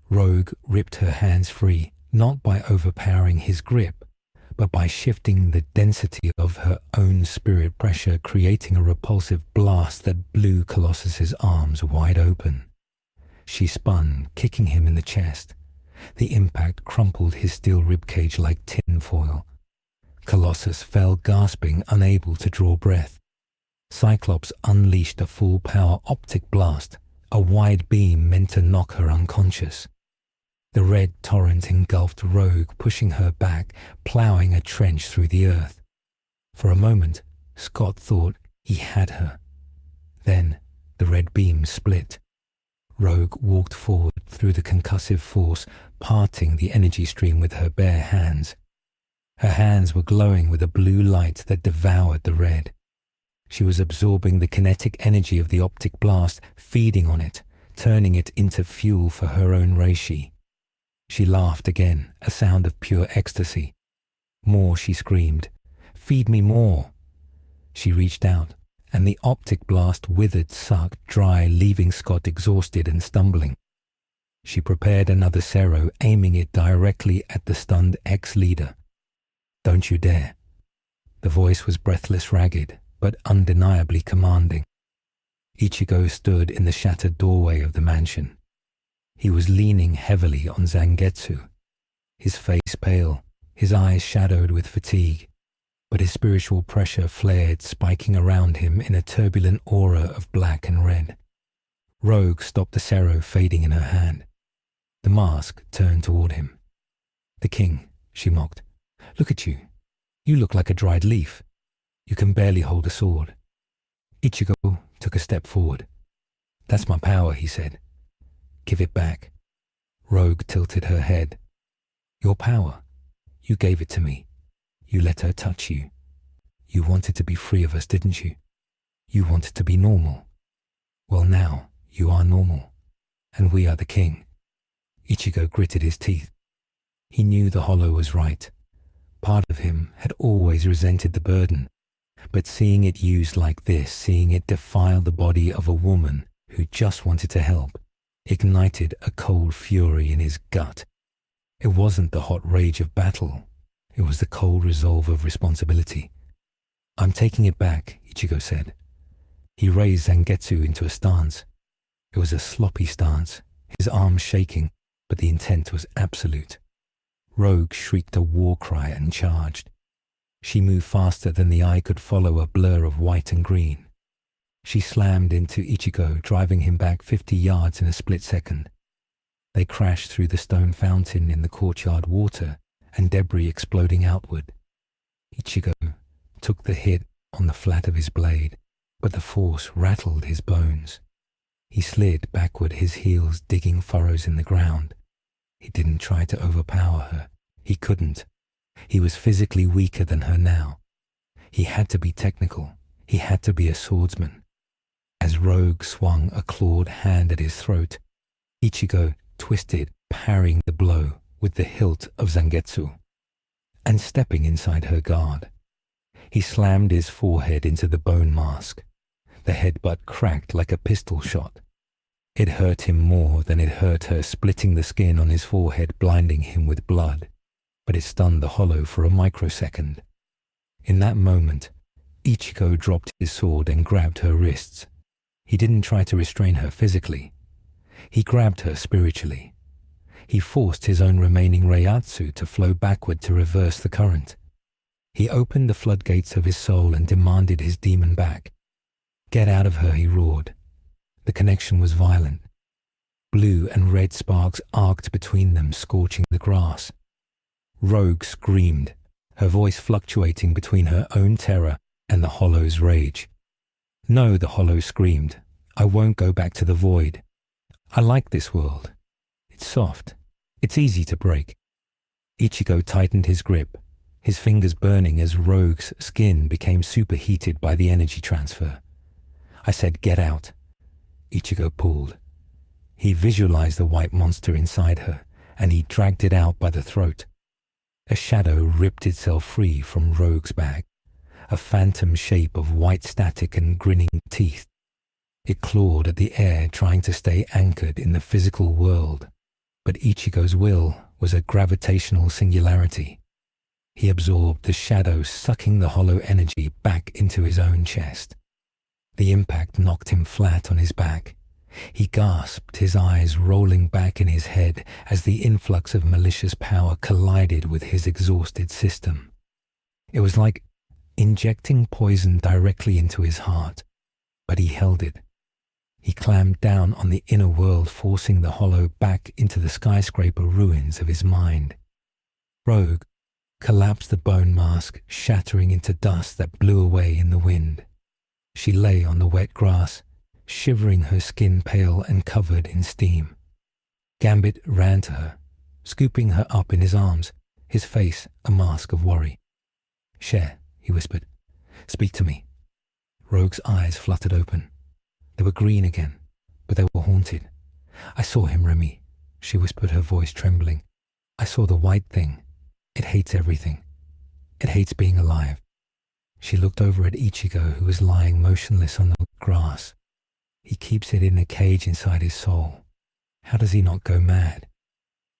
Rogue ripped her hands free, not by overpowering his grip, but by shifting the density of her own spirit pressure, creating a repulsive blast that blew Colossus's arms wide open. She spun, kicking him in the chest. The impact crumpled his steel ribcage like tin foil. Colossus fell gasping, unable to draw breath. Cyclops unleashed a full-power optic blast, a wide beam meant to knock her unconscious. The red torrent engulfed Rogue, pushing her back, ploughing a trench through the earth. For a moment, Scott thought he had her. Then the red beam split. Rogue walked forward through the concussive force, parting the energy stream with her bare hands. Her hands were glowing with a blue light that devoured the red. She was absorbing the kinetic energy of the optic blast, feeding on it, turning it into fuel for her own reishi. She laughed again, a sound of pure ecstasy. More, she screamed. Feed me more. She reached out, and the optic blast withered, sucked dry, leaving Scott exhausted and stumbling. She prepared another Cero, aiming it directly at the stunned ex-leader. Don't you dare. The voice was breathless, ragged, but undeniably commanding. Ichigo stood in the shattered doorway of the mansion. He was leaning heavily on Zangetsu, his face pale, his eyes shadowed with fatigue, but his spiritual pressure flared, spiking around him in a turbulent aura of black and red. Rogue stopped the Cero fading in her hand. The mask turned toward him. The king, she mocked. Look at you. You look like a dried leaf. You can barely hold a sword. Ichigo took a step forward. That's my power, he said. Give it back. Rogue tilted her head. Your power. You gave it to me. You let her touch you. You wanted to be free of us, didn't you? You wanted to be normal. Well, now you are normal, and we are the king. Ichigo gritted his teeth. He knew the hollow was right. Part of him had always resented the burden, but seeing it used like this, seeing it defile the body of a woman who just wanted to help, ignited a cold fury in his gut. It wasn't the hot rage of battle. It was the cold resolve of responsibility. I'm taking it back, Ichigo said. He raised Zangetsu into a stance. It was a sloppy stance, his arms shaking, but the intent was absolute. Rogue shrieked a war cry and charged. She moved faster than the eye could follow, a blur of white and green. She slammed into Ichigo, driving him back 50 yards in a split second. They crashed through the stone fountain in the courtyard water and debris exploding outward. Ichigo took the hit on the flat of his blade, but the force rattled his bones. He slid backward, his heels digging furrows in the ground. He didn't try to overpower her. He couldn't. He was physically weaker than her now. He had to be technical. He had to be a swordsman. As Rogue swung a clawed hand at his throat, Ichigo twisted, parrying the blow with the hilt of Zangetsu. And stepping inside her guard, he slammed his forehead into the bone mask. The headbutt cracked like a pistol shot. It hurt him more than it hurt her, splitting the skin on his forehead, blinding him with blood. But it stunned the hollow for a microsecond. In that moment, Ichigo dropped his sword and grabbed her wrists. He didn't try to restrain her physically. He grabbed her spiritually. He forced his own remaining reiatsu to flow backward to reverse the current. He opened the floodgates of his soul and demanded his demon back. Get out of her, he roared. The connection was violent. Blue and red sparks arced between them, scorching the grass. Rogue screamed, her voice fluctuating between her own terror and the hollow's rage. No, the hollow screamed. I won't go back to the void. I like this world. It's soft. It's easy to break. Ichigo tightened his grip, his fingers burning as Rogue's skin became superheated by the energy transfer. I said, get out. Ichigo pulled. He visualized the white monster inside her, and he dragged it out by the throat. A shadow ripped itself free from Rogue's back, a phantom shape of white static and grinning teeth. It clawed at the air, trying to stay anchored in the physical world, but Ichigo's will was a gravitational singularity. He absorbed the shadow, sucking the hollow energy back into his own chest. The impact knocked him flat on his back. He gasped, his eyes rolling back in his head as the influx of malicious power collided with his exhausted system. It was like injecting poison directly into his heart, but he held it. He clamped down on the inner world, forcing the hollow back into the skyscraper ruins of his mind. Rogue collapsed the bone mask, shattering into dust that blew away in the wind. She lay on the wet grass, shivering, her skin pale and covered in steam. Gambit ran to her, scooping her up in his arms, his face a mask of worry. Cher, he whispered. Speak to me. Rogue's eyes fluttered open. They were green again, but they were haunted. "I saw him, Remy," she whispered, her voice trembling. "I saw the white thing. It hates everything. It hates being alive." She looked over at Ichigo, who was lying motionless on the grass. "He keeps it in a cage inside his soul. How does he not go mad?"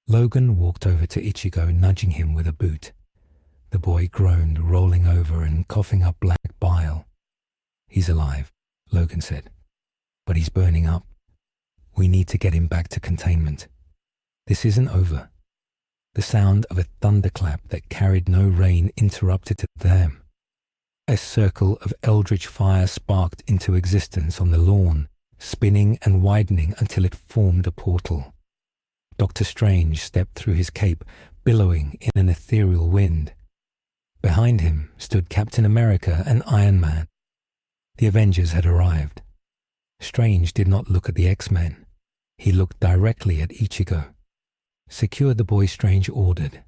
Logan walked over to Ichigo, nudging him with a boot. The boy groaned, rolling over and coughing up black bile. "He's alive," Logan said, "but he's burning up. We need to get him back to containment. This isn't over." The sound of a thunderclap that carried no rain interrupted them. A circle of eldritch fire sparked into existence on the lawn, spinning and widening until it formed a portal. Dr. Strange stepped through his cape, billowing in an ethereal wind. Behind him stood Captain America and Iron Man. The Avengers had arrived. Strange did not look at the X-Men. He looked directly at Ichigo. "Secure the boy," Strange ordered.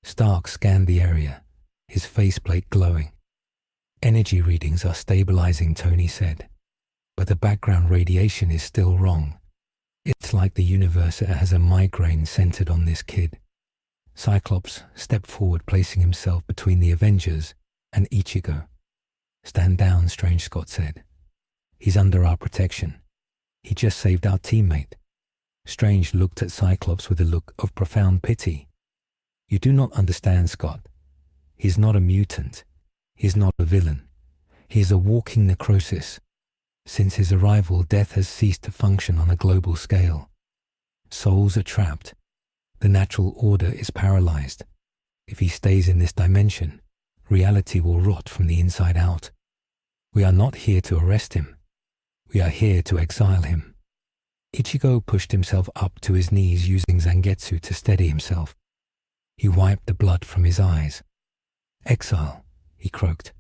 Stark scanned the area, his faceplate glowing. "Energy readings are stabilizing," Tony said, "but the background radiation is still wrong. It's like the universe has a migraine centered on this kid." Cyclops stepped forward, placing himself between the Avengers and Ichigo. "Stand down," Strange Scott said. "He's under our protection. He just saved our teammate." Strange looked at Cyclops with a look of profound pity. "You do not understand, Scott. He's not a mutant. He's not a villain. He is a walking necrosis. Since his arrival, death has ceased to function on a global scale. Souls are trapped. The natural order is paralyzed. If he stays in this dimension, reality will rot from the inside out. We are not here to arrest him. We are here to exile him." Ichigo pushed himself up to his knees using Zangetsu to steady himself. He wiped the blood from his eyes. "Exile," he croaked.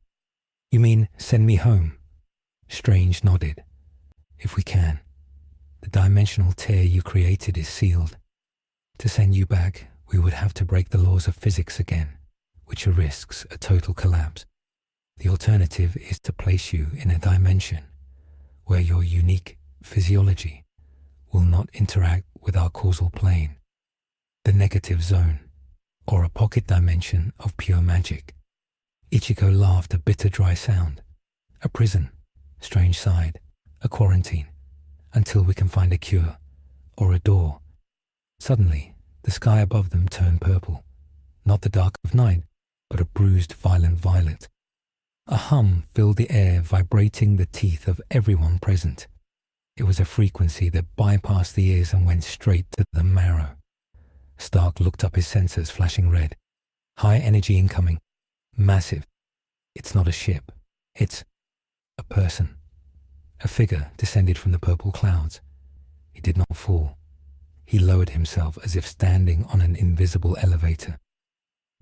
"You mean send me home?" Strange nodded. "If we can. The dimensional tear you created is sealed. To send you back, we would have to break the laws of physics again, which risks a total collapse. The alternative is to place you in a dimension where your unique physiology will not interact with our causal plane, the negative zone, or a pocket dimension of pure magic." Ichigo laughed, a bitter, dry sound. "A prison," Strange sighed. "A quarantine, until we can find a cure, or a door." Suddenly, the sky above them turned purple, not the dark of night, but a bruised, violent violet. A hum filled the air, vibrating the teeth of everyone present. It was a frequency that bypassed the ears and went straight to the marrow. Stark looked up, his sensors flashing red. "High energy incoming. Massive. It's not a ship. It's a person." A figure descended from the purple clouds. He did not fall. He lowered himself as if standing on an invisible elevator.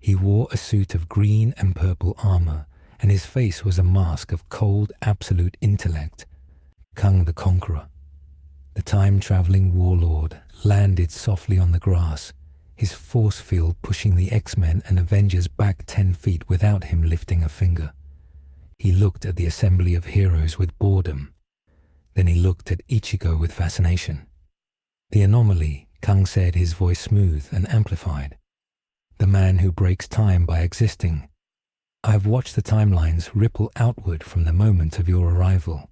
He wore a suit of green and purple armor, and his face was a mask of cold, absolute intellect. Kang the Conqueror, the time-traveling warlord, landed softly on the grass, his force field pushing the X-Men and Avengers back 10 feet without him lifting a finger. He looked at the assembly of heroes with boredom. Then he looked at Ichigo with fascination. "The anomaly," Kang said, his voice smooth and amplified. "The man who breaks time by existing. I have watched the timelines ripple outward from the moment of your arrival.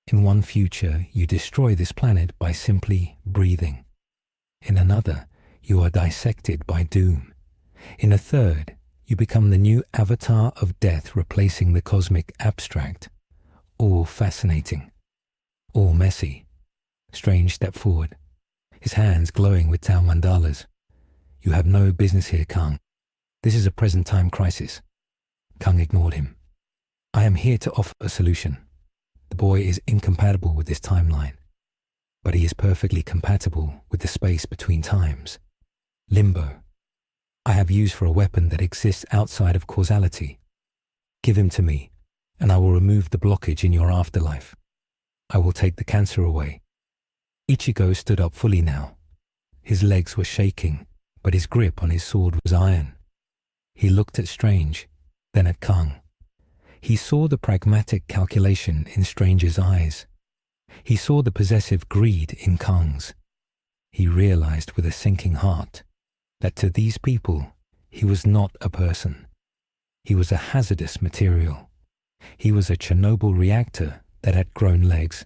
In one future, you destroy this planet by simply breathing. In another, you are dissected by doom. In a third, you become the new avatar of death, replacing the cosmic abstract. All fascinating. All messy." Strange stepped forward, his hands glowing with Tau mandalas. "You have no business here, Kang. This is a present-time crisis." Kang ignored him. "I am here to offer a solution. The boy is incompatible with this timeline, but he is perfectly compatible with the space between times. Limbo. I have used for a weapon that exists outside of causality. Give him to me, and I will remove the blockage in your afterlife. I will take the cancer away." Ichigo stood up fully now. His legs were shaking, but his grip on his sword was iron. He looked at Strange, then at Kang. He saw the pragmatic calculation in Stranger's eyes. He saw the possessive greed in Kang's. He realized with a sinking heart that to these people, he was not a person. He was a hazardous material. He was a Chernobyl reactor that had grown legs.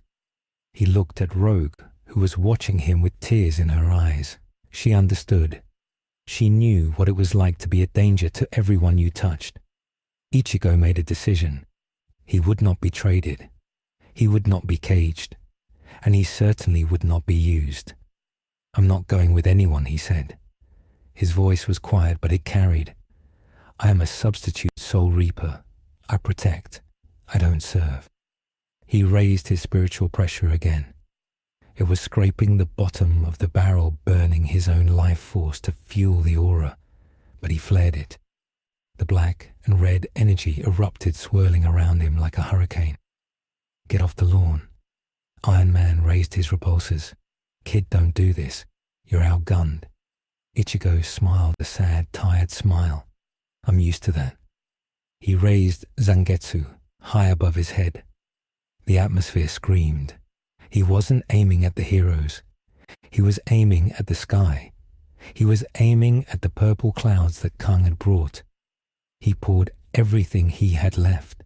He looked at Rogue, who was watching him with tears in her eyes. She understood. She knew what it was like to be a danger to everyone you touched. Ichigo made a decision. He would not be traded. He would not be caged. And he certainly would not be used. "I'm not going with anyone," he said. His voice was quiet, but it carried. "I am a substitute soul reaper. I protect. I don't serve." He raised his spiritual pressure again. It was scraping the bottom of the barrel, burning his own life force to fuel the aura, but he flared it. The black and red energy erupted, swirling around him like a hurricane. "Get off the lawn." Iron Man raised his repulsors. "Kid, don't do this. You're outgunned." Ichigo smiled a sad, tired smile. "I'm used to that." He raised Zangetsu high above his head. The atmosphere screamed. He wasn't aiming at the heroes. He was aiming at the sky. He was aiming at the purple clouds that Kang had brought. He poured everything he had left,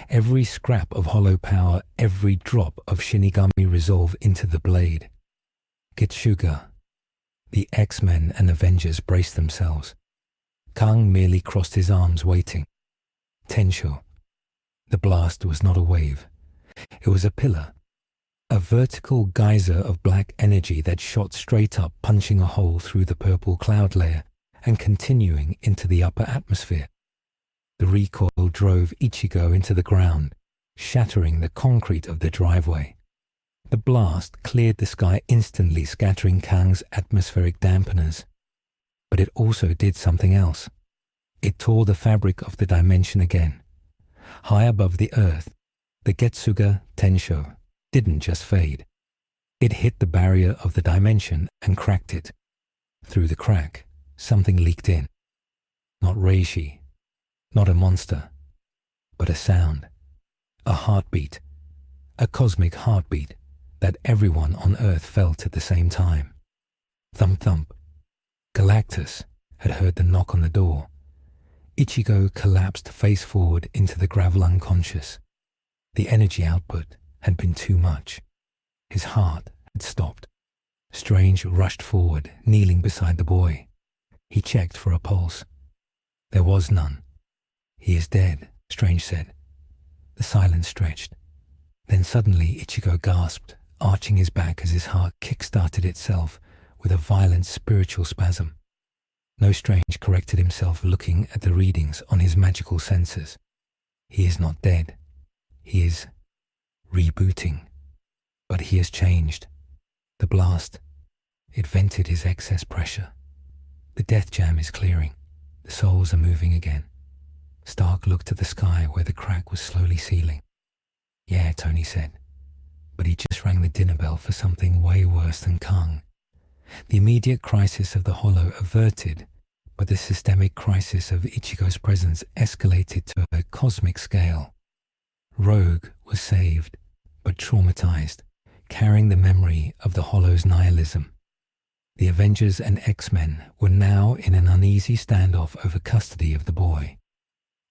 every scrap of hollow power, every drop of Shinigami resolve into the blade. Getsuga. The X-Men and Avengers braced themselves. Kang merely crossed his arms, waiting. Tensho. The blast was not a wave. It was a pillar. A vertical geyser of black energy that shot straight up, punching a hole through the purple cloud layer and continuing into the upper atmosphere. The recoil drove Ichigo into the ground, shattering the concrete of the driveway. The blast cleared the sky instantly, scattering Kang's atmospheric dampeners. But it also did something else. It tore the fabric of the dimension again. High above the earth, the Getsuga Tensho didn't just fade. It hit the barrier of the dimension and cracked it. Through the crack, something leaked in. Not Reishi, not a monster, but a sound, a heartbeat, a cosmic heartbeat that everyone on Earth felt at the same time. Thump thump. Galactus had heard the knock on the door. Ichigo collapsed face forward into the gravel unconscious. The energy output had been too much. His heart had stopped. Strange rushed forward, kneeling beside the boy. He checked for a pulse. There was none. "He is dead," Strange said. The silence stretched. Then suddenly Ichigo gasped, arching his back as his heart kick-started itself with a violent spiritual spasm. No, Strange corrected himself, looking at the readings on his magical sensors. He is not dead. He is rebooting. But he has changed. The blast, it vented his excess pressure. The death jam is clearing. The souls are moving again. Stark looked at the sky where the crack was slowly sealing. "Yeah," Tony said. But he just rang the dinner bell for something way worse than Kang. The immediate crisis of the Hollow averted, but the systemic crisis of Ichigo's presence escalated to a cosmic scale. Rogue was saved, but traumatized, carrying the memory of the Hollow's nihilism. The Avengers and X-Men were now in an uneasy standoff over custody of the boy.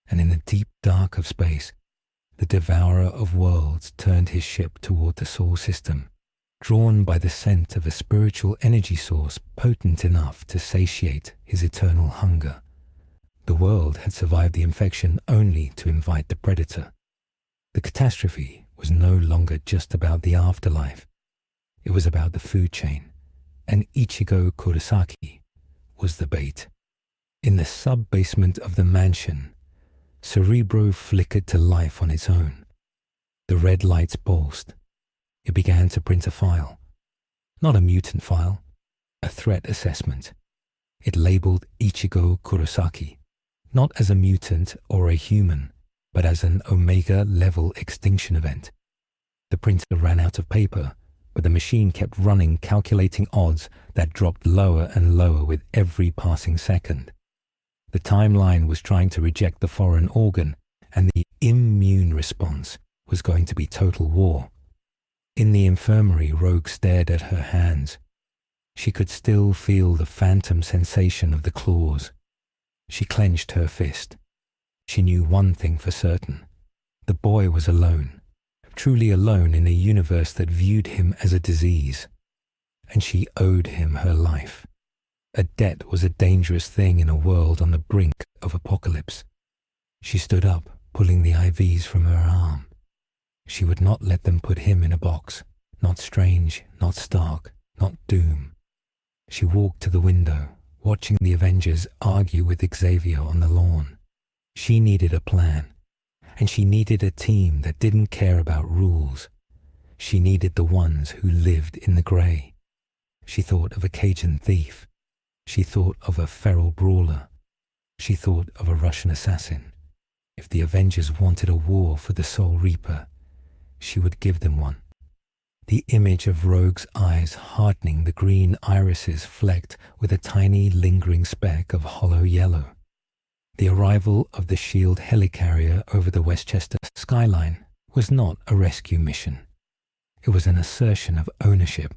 And in the deep dark of space, the Devourer of Worlds turned his ship toward the Sol system, drawn by the scent of a spiritual energy source potent enough to satiate his eternal hunger. The world had survived the infection only to invite the predator. The catastrophe was no longer just about the afterlife. It was about the food chain, and Ichigo Kurosaki was the bait. In the sub-basement of the mansion, Cerebro flickered to life on its own. The red lights pulsed. It began to print a file. Not a mutant file, a threat assessment. It labeled Ichigo Kurosaki, not as a mutant or a human, but as an Omega-level extinction event. The printer ran out of paper, but the machine kept running, calculating odds that dropped lower and lower with every passing second. The timeline was trying to reject the foreign organ and the immune response was going to be total war. In the infirmary, Rogue stared at her hands. She could still feel the phantom sensation of the claws. She clenched her fist. She knew one thing for certain. The boy was alone, truly alone in a universe that viewed him as a disease. And she owed him her life. A debt was a dangerous thing in a world on the brink of apocalypse. She stood up, pulling the IVs from her arm. She would not let them put him in a box. Not Strange, not Stark, not Doom. She walked to the window, watching the Avengers argue with Xavier on the lawn. She needed a plan, and she needed a team that didn't care about rules. She needed the ones who lived in the grey. She thought of a Cajun thief. She thought of a feral brawler. She thought of a Russian assassin. If the Avengers wanted a war for the Soul Reaper, she would give them one. The image of Rogue's eyes hardening, the green irises flecked with a tiny lingering speck of hollow yellow. The arrival of the SHIELD helicarrier over the Westchester skyline was not a rescue mission. It was an assertion of ownership.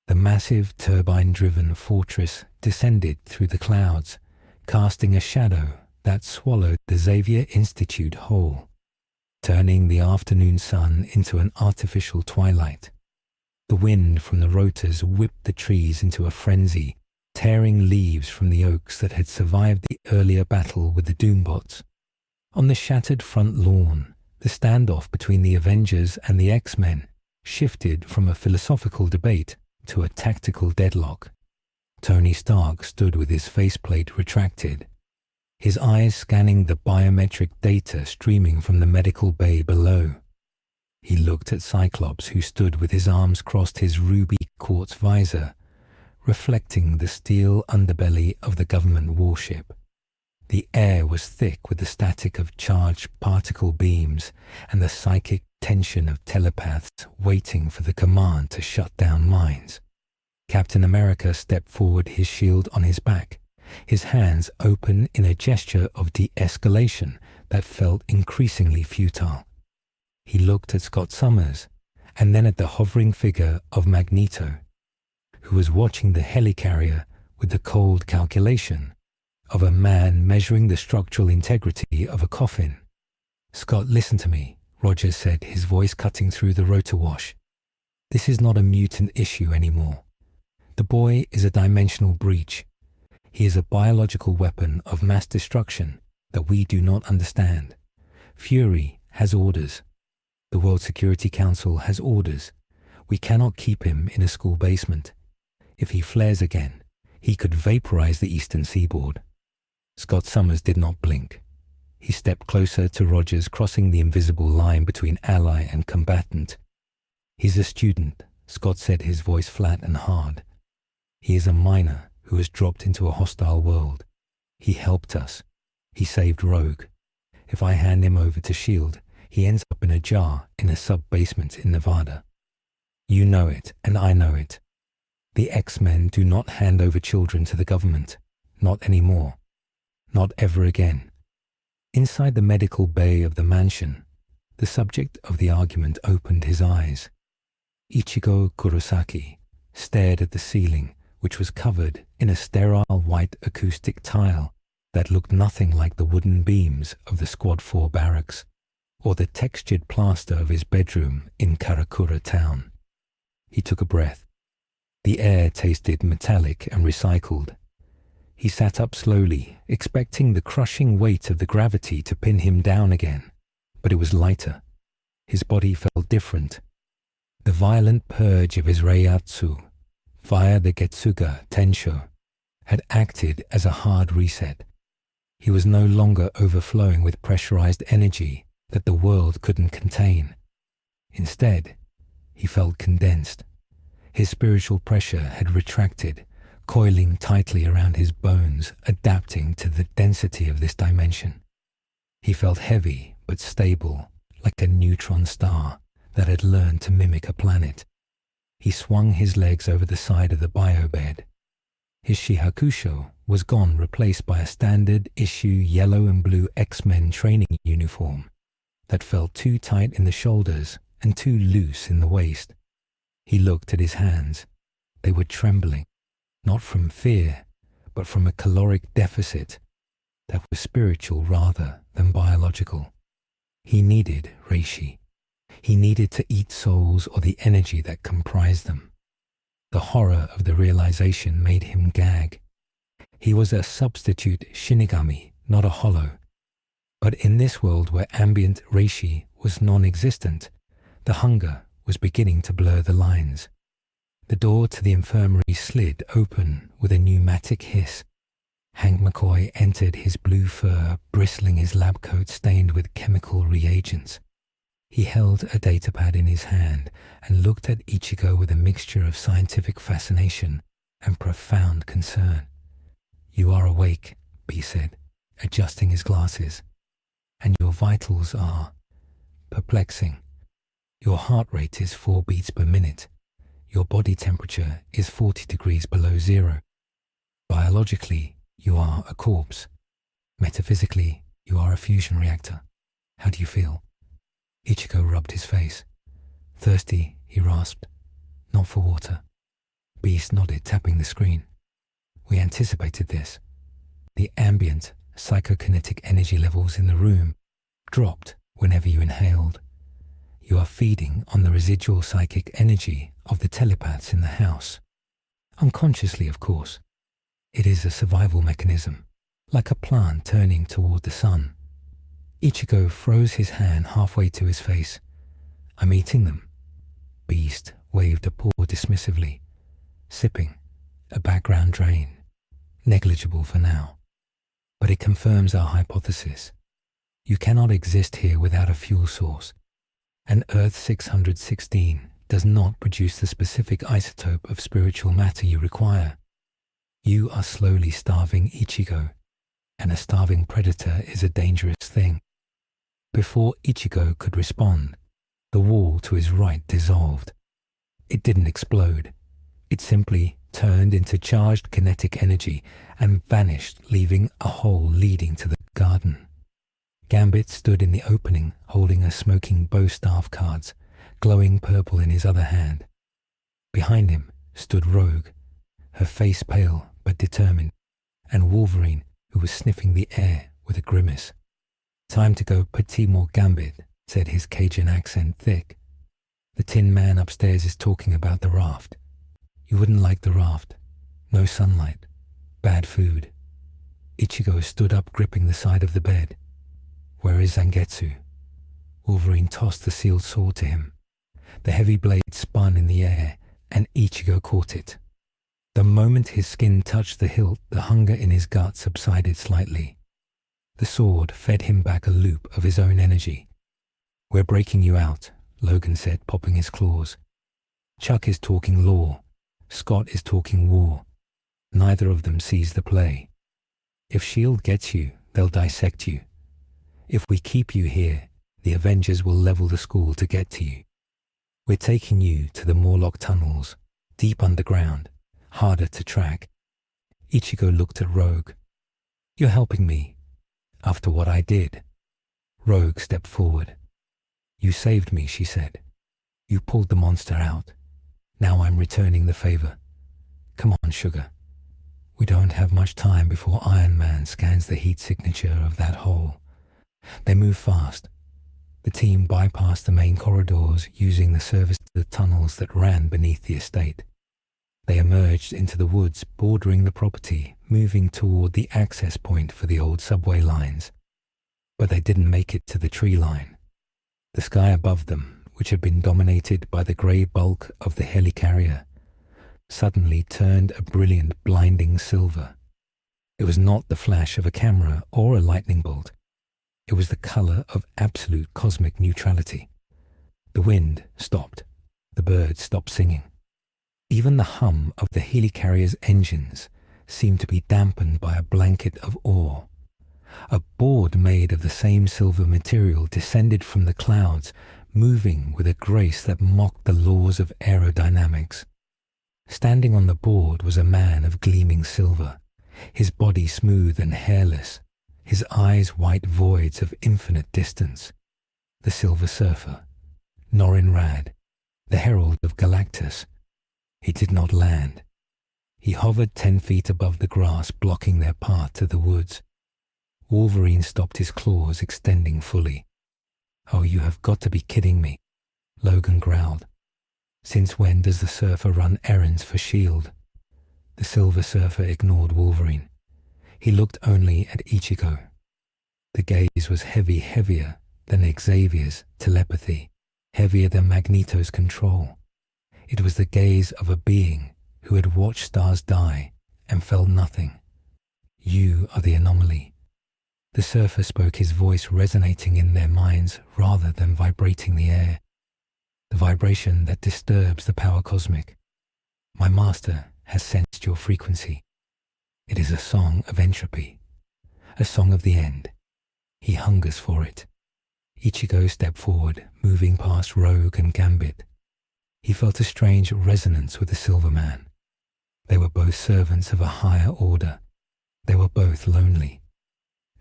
The massive turbine-driven fortress descended through the clouds, casting a shadow that swallowed the Xavier Institute whole, turning the afternoon sun into an artificial twilight. The wind from the rotors whipped the trees into a frenzy, tearing leaves from the oaks that had survived the earlier battle with the Doombots. On the shattered front lawn, the standoff between the Avengers and the X-Men shifted from a philosophical debate to a tactical deadlock. Tony Stark stood with his faceplate retracted, his eyes scanning the biometric data streaming from the medical bay below. He looked at Cyclops, who stood with his arms crossed, his ruby quartz visor reflecting the steel underbelly of the government warship. The air was thick with the static of charged particle beams and the psychic tension of telepaths waiting for the command to shut down mines. Captain America stepped forward, his shield on his back, his hands open in a gesture of de-escalation that felt increasingly futile. He looked at Scott Summers and then at the hovering figure of Magneto, who was watching the helicarrier with the cold calculation of a man measuring the structural integrity of a coffin. "Scott, listen to me," Rogers said, his voice cutting through the rotor wash. "This is not a mutant issue anymore. The boy is a dimensional breach. He is a biological weapon of mass destruction that we do not understand. Fury has orders. The World Security Council has orders. We cannot keep him in a school basement. If he flares again, he could vaporize the eastern seaboard." Scott Summers did not blink. He stepped closer to Rogers, crossing the invisible line between ally and combatant. "He's a student," Scott said, his voice flat and hard. "He is a minor who has dropped into a hostile world. He helped us. He saved Rogue. If I hand him over to SHIELD, he ends up in a jar in a sub-basement in Nevada. You know it, and I know it. The X-Men do not hand over children to the government. Not anymore. Not ever again." Inside the medical bay of the mansion, the subject of the argument opened his eyes. Ichigo Kurosaki stared at the ceiling, which was covered in a sterile white acoustic tile that looked nothing like the wooden beams of the Squad 4 barracks or the textured plaster of his bedroom in Karakura town. He took a breath. The air tasted metallic and recycled. He sat up slowly, expecting the crushing weight of the gravity to pin him down again, but it was lighter. His body felt different. The violent purge of his reiatsu, via the Getsuga Tensho, had acted as a hard reset. He was no longer overflowing with pressurized energy that the world couldn't contain. Instead, he felt condensed. His spiritual pressure had retracted, coiling tightly around his bones, adapting to the density of this dimension. He felt heavy but stable, like a neutron star that had learned to mimic a planet. He swung his legs over the side of the biobed. His shihakusho was gone, replaced by a standard issue yellow and blue X-Men training uniform that felt too tight in the shoulders and too loose in the waist. He looked at his hands. They were trembling, not from fear, but from a caloric deficit that was spiritual rather than biological. He needed reishi. He needed to eat souls or the energy that comprised them. The horror of the realization made him gag. He was a substitute shinigami, not a hollow. But in this world where ambient reishi was non-existent, the hunger was beginning to blur the lines. The door to the infirmary slid open with a pneumatic hiss. Hank McCoy entered, his blue fur bristling, his lab coat stained with chemical reagents. He held a datapad in his hand and looked at Ichigo with a mixture of scientific fascination and profound concern. "You are awake," B said, adjusting his glasses. "And your vitals are perplexing. Your heart rate is 4 beats per minute. Your body temperature is 40 degrees below zero. Biologically, you are a corpse. Metaphysically, you are a fusion reactor. How do you feel?" Ichigo rubbed his face. "Thirsty," he rasped. "Not for water." Beast nodded, tapping the screen. "We anticipated this." The ambient, psychokinetic energy levels in the room dropped whenever you inhaled. You are feeding on the residual psychic energy of the telepaths in the house. Unconsciously, of course. It is a survival mechanism, like a plant turning toward the sun. Ichigo froze his hand halfway to his face. "I'm eating them." Beast waved a paw dismissively. "Sipping. A background drain. Negligible for now. But it confirms our hypothesis. You cannot exist here without a fuel source. And Earth 616 does not produce the specific isotope of spiritual matter you require. You are slowly starving, Ichigo, and a starving predator is a dangerous thing." Before Ichigo could respond, the wall to his right dissolved. It didn't explode. It simply turned into charged kinetic energy and vanished, leaving a hole leading to the garden. Gambit stood in the opening, holding a smoking bow staff cards, glowing purple in his other hand. Behind him stood Rogue, her face pale but determined, and Wolverine, who was sniffing the air with a grimace. "Time to go petit more Gambit," said his Cajun accent thick. "The Tin Man upstairs is talking about the raft. You wouldn't like the raft. No sunlight. Bad food." Ichigo stood up, gripping the side of the bed. "Where is Zangetsu?" Wolverine tossed the sealed sword to him. The heavy blade spun in the air, and Ichigo caught it. The moment his skin touched the hilt, the hunger in his gut subsided slightly. The sword fed him back a loop of his own energy. "We're breaking you out," Logan said, popping his claws. "Chuck is talking law. Scott is talking war. Neither of them sees the play. If S.H.I.E.L.D. gets you, they'll dissect you. If we keep you here, the Avengers will level the school to get to you. We're taking you to the Morlock tunnels, deep underground, harder to track." Ichigo looked at Rogue. "You're helping me. After what I did." Rogue stepped forward. "You saved me," she said. "You pulled the monster out. Now I'm returning the favor. Come on, sugar. We don't have much time before Iron Man scans the heat signature of that hole." They moved fast. The team bypassed the main corridors, using the service to the tunnels that ran beneath the estate. They emerged into the woods bordering the property, moving toward the access point for the old subway lines. But they didn't make it to the tree line. The sky above them, which had been dominated by the grey bulk of the helicarrier, suddenly turned a brilliant, blinding silver. It was not the flash of a camera or a lightning bolt. It was the color of absolute cosmic neutrality. The wind stopped. The birds stopped singing. Even the hum of the helicarrier's engines seemed to be dampened by a blanket of awe. A board made of the same silver material descended from the clouds, moving with a grace that mocked the laws of aerodynamics. Standing on the board was a man of gleaming silver, his body smooth and hairless, his eyes white voids of infinite distance. The Silver Surfer, Norrin Radd, the herald of Galactus. He did not land. He hovered 10 feet above the grass, blocking their path to the woods. Wolverine stopped, his claws extending fully. "Oh, you have got to be kidding me," Logan growled. "Since when does the Surfer run errands for S.H.I.E.L.D.? The Silver Surfer ignored Wolverine. He looked only at Ichigo. The gaze was heavier than Xavier's telepathy, heavier than Magneto's control. It was the gaze of a being who had watched stars die and felt nothing. "You are the anomaly." The Surfer spoke, his voice resonating in their minds rather than vibrating the air. "The vibration that disturbs the power cosmic. My master has sensed your frequency. It is a song of entropy, a song of the end. He hungers for it." Ichigo stepped forward, moving past Rogue and Gambit. He felt a strange resonance with the Silver Man. They were both servants of a higher order. They were both lonely.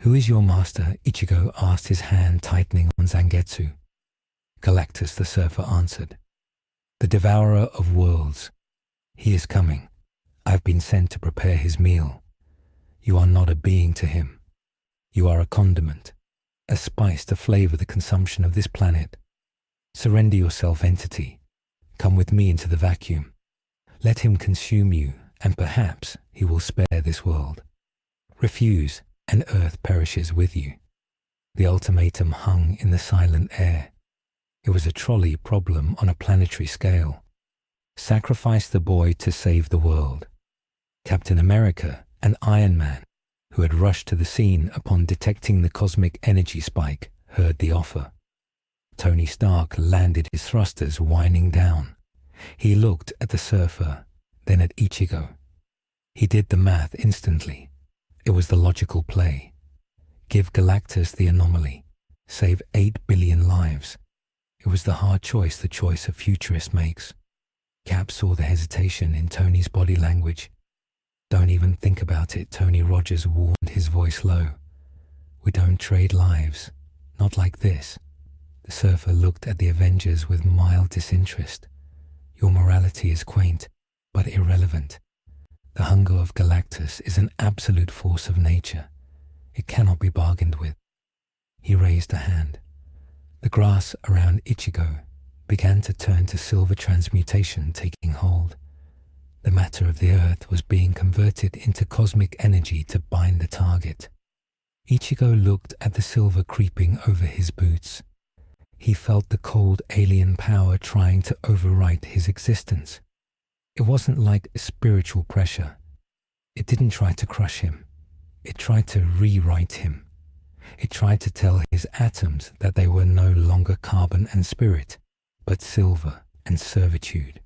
"Who is your master?" Ichigo asked, his hand tightening on Zangetsu. "Galactus," the Surfer answered. "The Devourer of Worlds. He is coming. I have been sent to prepare his meal. You are not a being to him. You are a condiment, a spice to flavor the consumption of this planet. Surrender yourself, entity. Come with me into the vacuum. Let him consume you, and perhaps he will spare this world. Refuse, and Earth perishes with you." The ultimatum hung in the silent air. It was a trolley problem on a planetary scale. Sacrifice the boy to save the world. Captain America and Iron Man, who had rushed to the scene upon detecting the cosmic energy spike, heard the offer. Tony Stark landed his thrusters, winding down. He looked at the Surfer, then at Ichigo. He did the math instantly. It was the logical play. Give Galactus the anomaly. Save 8 billion lives. It was the hard choice the choice a futurist makes. Cap saw the hesitation in Tony's body language. "Don't even think about it," Tony Rogers warned, his voice low. "We don't trade lives. Not like this." The Surfer looked at the Avengers with mild disinterest. "Your morality is quaint, but irrelevant. The hunger of Galactus is an absolute force of nature. It cannot be bargained with." He raised a hand. The grass around Ichigo began to turn to silver transmutation taking hold. The matter of the earth was being converted into cosmic energy to bind the target. Ichigo looked at the silver creeping over his boots. He felt the cold alien power trying to overwrite his existence. It wasn't like spiritual pressure. It didn't try to crush him. It tried to rewrite him. It tried to tell his atoms that they were no longer carbon and spirit, but silver and servitude.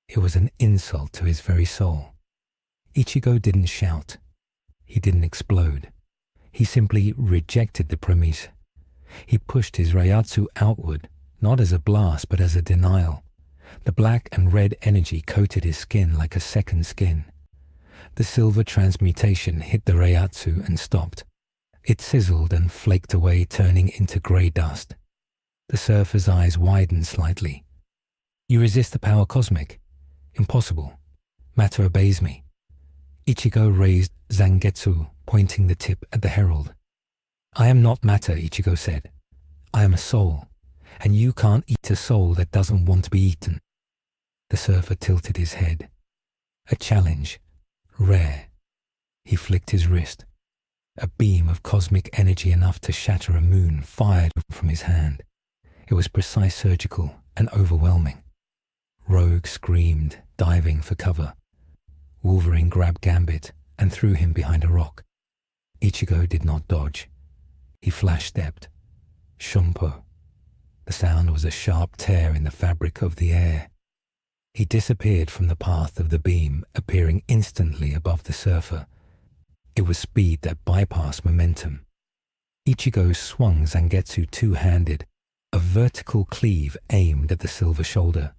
It was an insult to his very soul. Ichigo didn't shout. He didn't explode. He simply rejected the premise. He pushed his reiatsu outward, not as a blast but as a denial. The black and red energy coated his skin like a second skin. The silver transmutation hit the reiatsu and stopped. It sizzled and flaked away, turning into grey dust. The Surfer's eyes widened slightly. "You resist the power cosmic? Impossible. Matter obeys me." Ichigo raised Zangetsu, pointing the tip at the herald. "I am not matter," Ichigo said. "I am a soul, and you can't eat a soul that doesn't want to be eaten." The Surfer tilted his head. A challenge. Rare. He flicked his wrist. A beam of cosmic energy enough to shatter a moon fired from his hand. It was precise, surgical, and overwhelming. Rogue screamed, diving for cover. Wolverine grabbed Gambit and threw him behind a rock. Ichigo did not dodge. He flash-stepped. Shumpo. The sound was a sharp tear in the fabric of the air. He disappeared from the path of the beam, appearing instantly above the Surfer. It was speed that bypassed momentum. Ichigo swung Zangetsu two-handed, a vertical cleave aimed at the silver shoulder.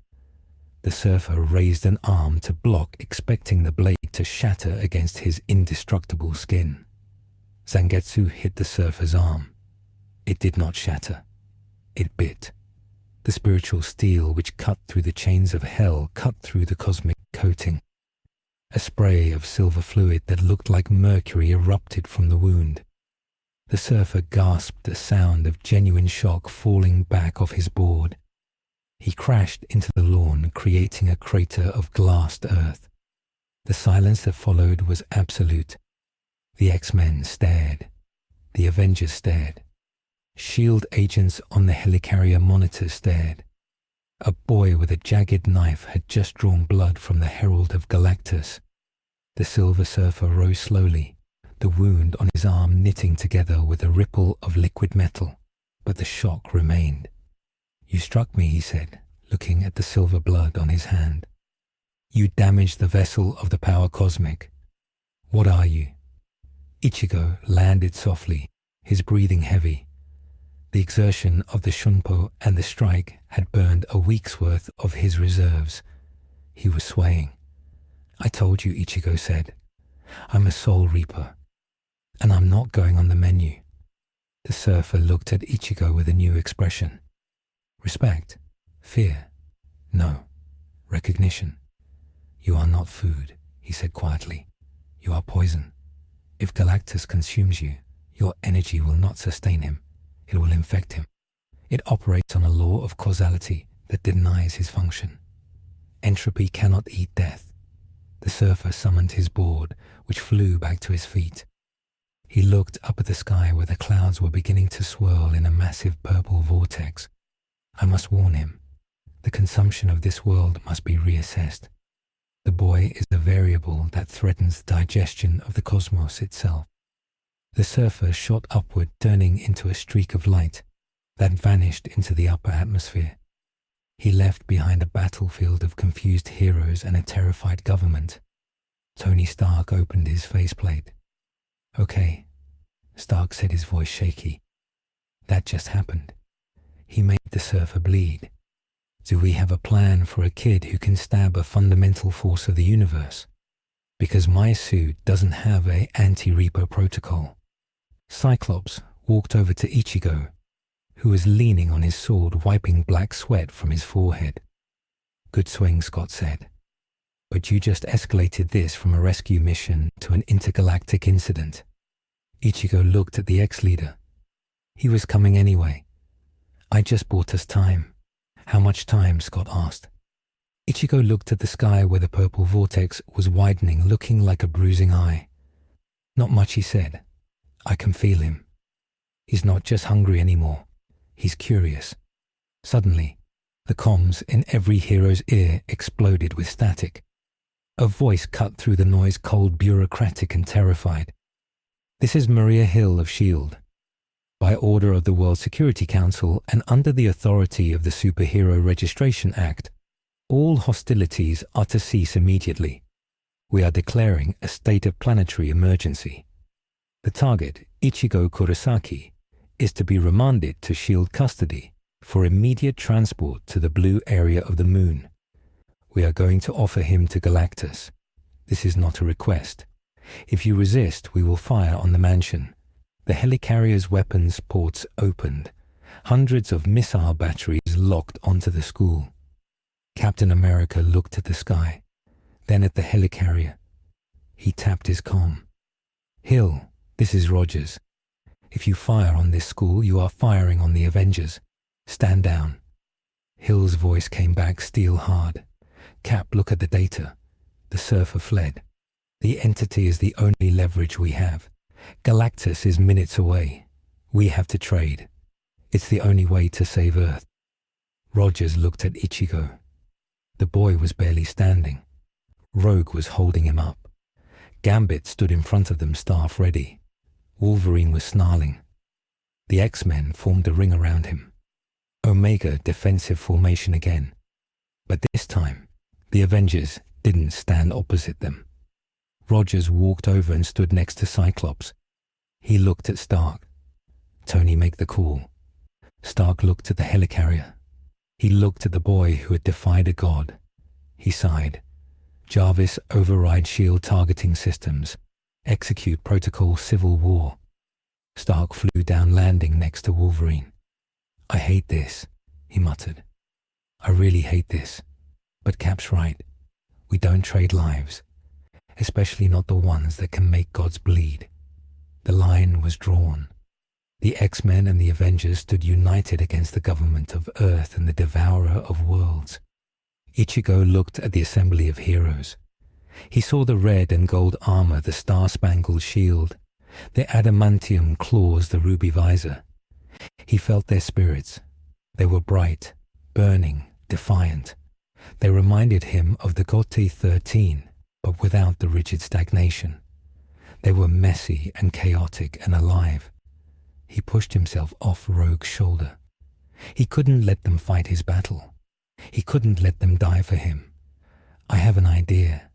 The surfer raised an arm to block, expecting the blade to shatter against his indestructible skin. Zangetsu hit the surfer's arm. It did not shatter. It bit. The spiritual steel which cut through the chains of hell cut through the cosmic coating. A spray of silver fluid that looked like mercury erupted from the wound. The surfer gasped a sound of genuine shock, falling back off his board. He crashed into the lawn, creating a crater of glassed earth. The silence that followed was absolute. The Xmen stared. The Avengers stared. SHIELD agents on the helicarrier monitor stared. A boy with a jagged knife had just drawn blood from the herald of Galactus. The Silver Surfer rose slowly, the wound on his arm knitting together with a ripple of liquid metal, but the shock remained. "You struck me," he said, looking at the silver blood on his hand. "You damaged the vessel of the power cosmic. What are you?" Ichigo landed softly, his breathing heavy. The exertion of the shunpo and the strike had burned a week's worth of his reserves. He was swaying. "I told you," Ichigo said. "I'm a soul reaper, and I'm not going on the menu." The surfer looked at Ichigo with a new expression. Respect? Fear? No. Recognition. "You are not food," he said quietly. "You are poison. If Galactus consumes you, your energy will not sustain him. It will infect him. It operates on a law of causality that denies his function. Entropy cannot eat death." The surfer summoned his board, which flew back to his feet. He looked up at the sky where the clouds were beginning to swirl in a massive purple vortex. "I must warn him. The consumption of this world must be reassessed. The boy is a variable that threatens the digestion of the cosmos itself." The surfer shot upward, turning into a streak of light that vanished into the upper atmosphere. He left behind a battlefield of confused heroes and a terrified government. Tony Stark opened his faceplate. "Okay," Stark said, his voice shaky. "That just happened. He made the surfer bleed. Do we have a plan for a kid who can stab a fundamental force of the universe? Because my suit doesn't have a anti-reaper protocol." Cyclops walked over to Ichigo, who was leaning on his sword, wiping black sweat from his forehead. "Good swing," Scott said. "But you just escalated this from a rescue mission to an intergalactic incident." Ichigo looked at the ex-leader. "He was coming anyway. I just bought us time." "How much time?" Scott asked. Ichigo looked at the sky where the purple vortex was widening, looking like a bruising eye. "Not much," he said. "I can feel him. He's not just hungry anymore. He's curious." Suddenly, the comms in every hero's ear exploded with static. A voice cut through the noise, cold, bureaucratic, and terrified. "This is Maria Hill of S.H.I.E.L.D. By order of the World Security Council and under the authority of the Superhero Registration Act, all hostilities are to cease immediately. We are declaring a state of planetary emergency. The target, Ichigo Kurosaki, is to be remanded to S.H.I.E.L.D. custody for immediate transport to the blue area of the moon. We are going to offer him to Galactus. This is not a request. If you resist, we will fire on the mansion." The helicarrier's weapons ports opened. Hundreds of missile batteries locked onto the school. Captain America looked at the sky, then at the helicarrier. He tapped his comm. "Hill, this is Rogers. If you fire on this school, you are firing on the Avengers. Stand down." Hill's voice came back steel hard. "Cap, look at the data." The surfer fled. "The entity is the only leverage we have. Galactus is minutes away. We have to trade. It's the only way to save Earth." Rogers looked at Ichigo. The boy was barely standing. Rogue was holding him up. Gambit stood in front of them, staff ready. Wolverine was snarling. The X-Men formed a ring around him. Omega defensive formation again. But this time, the Avengers didn't stand opposite them. Rogers walked over and stood next to Cyclops. He looked at Stark. "Tony, make the call." Stark looked at the helicarrier. He looked at the boy who had defied a god. He sighed. Jarvis override shield targeting systems. Execute protocol civil war. Stark flew down landing next to Wolverine. I hate this, he muttered. I really hate this. But Cap's right. We don't trade lives. Especially not the ones that can make gods bleed. The line was drawn. The X-Men and the Avengers stood united against the government of Earth and the Devourer of Worlds. Ichigo looked at the assembly of heroes. He saw the red and gold armor, the star-spangled shield, the adamantium claws, the ruby visor. He felt their spirits. They were bright, burning, defiant. They reminded him of the Gote 13, but without the rigid stagnation. They were messy and chaotic and alive. He pushed himself off Rogue's shoulder. He couldn't let them fight his battle. He couldn't let them die for him. I have an idea,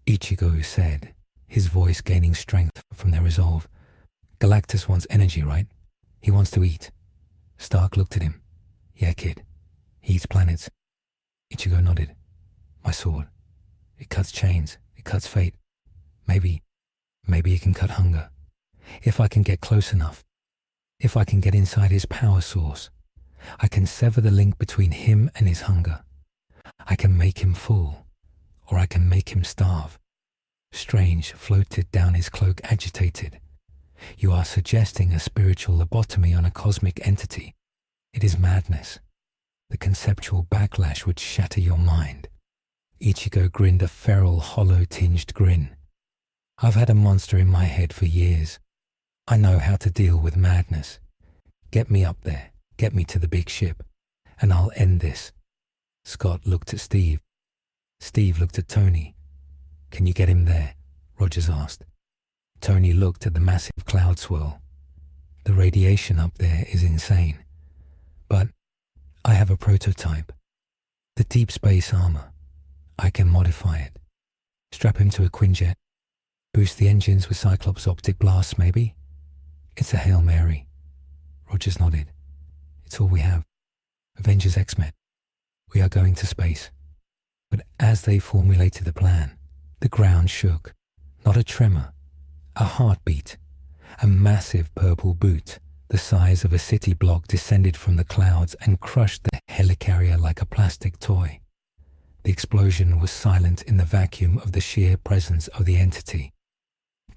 Ichigo said, his voice gaining strength from their resolve. Galactus wants energy, right? He wants to eat. Stark looked at him. Yeah, kid. He eats planets. Ichigo nodded. My sword. It cuts chains. It cuts fate. Maybe it can cut hunger. If I can get close enough. If I can get inside his power source. I can sever the link between him and his hunger. I can make him full. Or I can make him starve. Strange floated down his cloak, agitated. You are suggesting a spiritual lobotomy on a cosmic entity. It is madness. The conceptual backlash would shatter your mind. Ichigo grinned a feral, hollow-tinged grin. I've had a monster in my head for years. I know how to deal with madness. Get me up there. Get me to the big ship. And I'll end this. Scott looked at Steve. Steve looked at Tony. Can you get him there? Rogers asked. Tony looked at the massive cloud swirl. The radiation up there is insane. But I have a prototype. The deep space armor. I can modify it. Strap him to a Quinjet. Boost the engines with Cyclops optic blasts, maybe? It's a Hail Mary. Rogers nodded. It's all we have. Avengers X-Men. We are going to space. But as they formulated the plan, the ground shook. Not a tremor. A heartbeat. A massive purple boot, the size of a city block, descended from the clouds and crushed the helicarrier like a plastic toy. The explosion was silent in the vacuum of the sheer presence of the entity.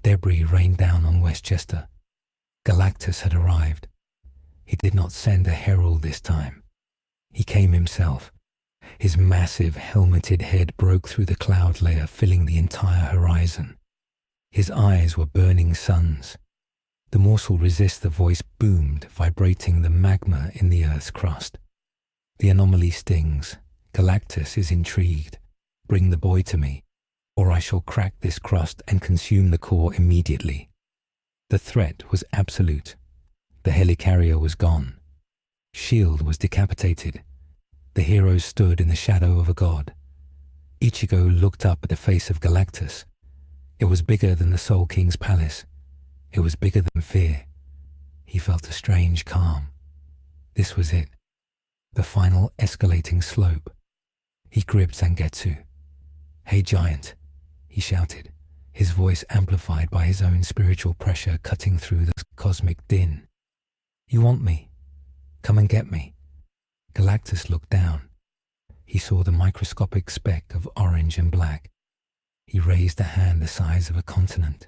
Debris rained down on Westchester. Galactus had arrived. He did not send a herald this time. He came himself. His massive helmeted head broke through the cloud layer, filling the entire horizon. His eyes were burning suns. The morsel resist the voice boomed, vibrating the magma in the Earth's crust. The anomaly stings. Galactus is intrigued. Bring the boy to me, or I shall crack this crust and consume the core immediately. The threat was absolute. The helicarrier was gone. S.H.I.E.L.D. was decapitated. The heroes stood in the shadow of a god. Ichigo looked up at the face of Galactus. It was bigger than the Soul King's palace. It was bigger than fear. He felt a strange calm. This was it. The final escalating slope. He gripped Zangetsu. Hey, giant, he shouted, his voice amplified by his own spiritual pressure cutting through the cosmic din. You want me? Come and get me. Galactus looked down. He saw the microscopic speck of orange and black. He raised a hand the size of a continent.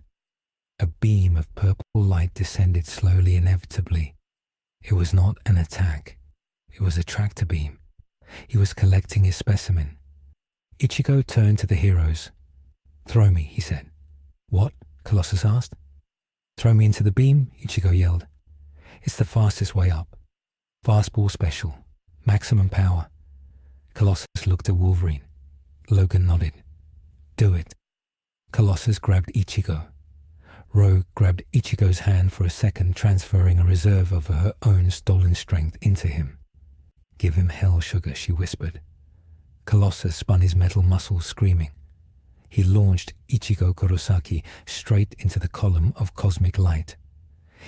A beam of purple light descended slowly, inevitably. It was not an attack. It was a tractor beam. He was collecting his specimen. Ichigo turned to the heroes. Throw me, he said. What? Colossus asked. Throw me into the beam, Ichigo yelled. It's the fastest way up. Fastball special. Maximum power. Colossus looked at Wolverine. Logan nodded. Do it. Colossus grabbed Ichigo. Rogue grabbed Ichigo's hand for a second, transferring a reserve of her own stolen strength into him. Give him hell, sugar, she whispered. Colossus spun his metal muscles, screaming. He launched Ichigo Kurosaki straight into the column of cosmic light.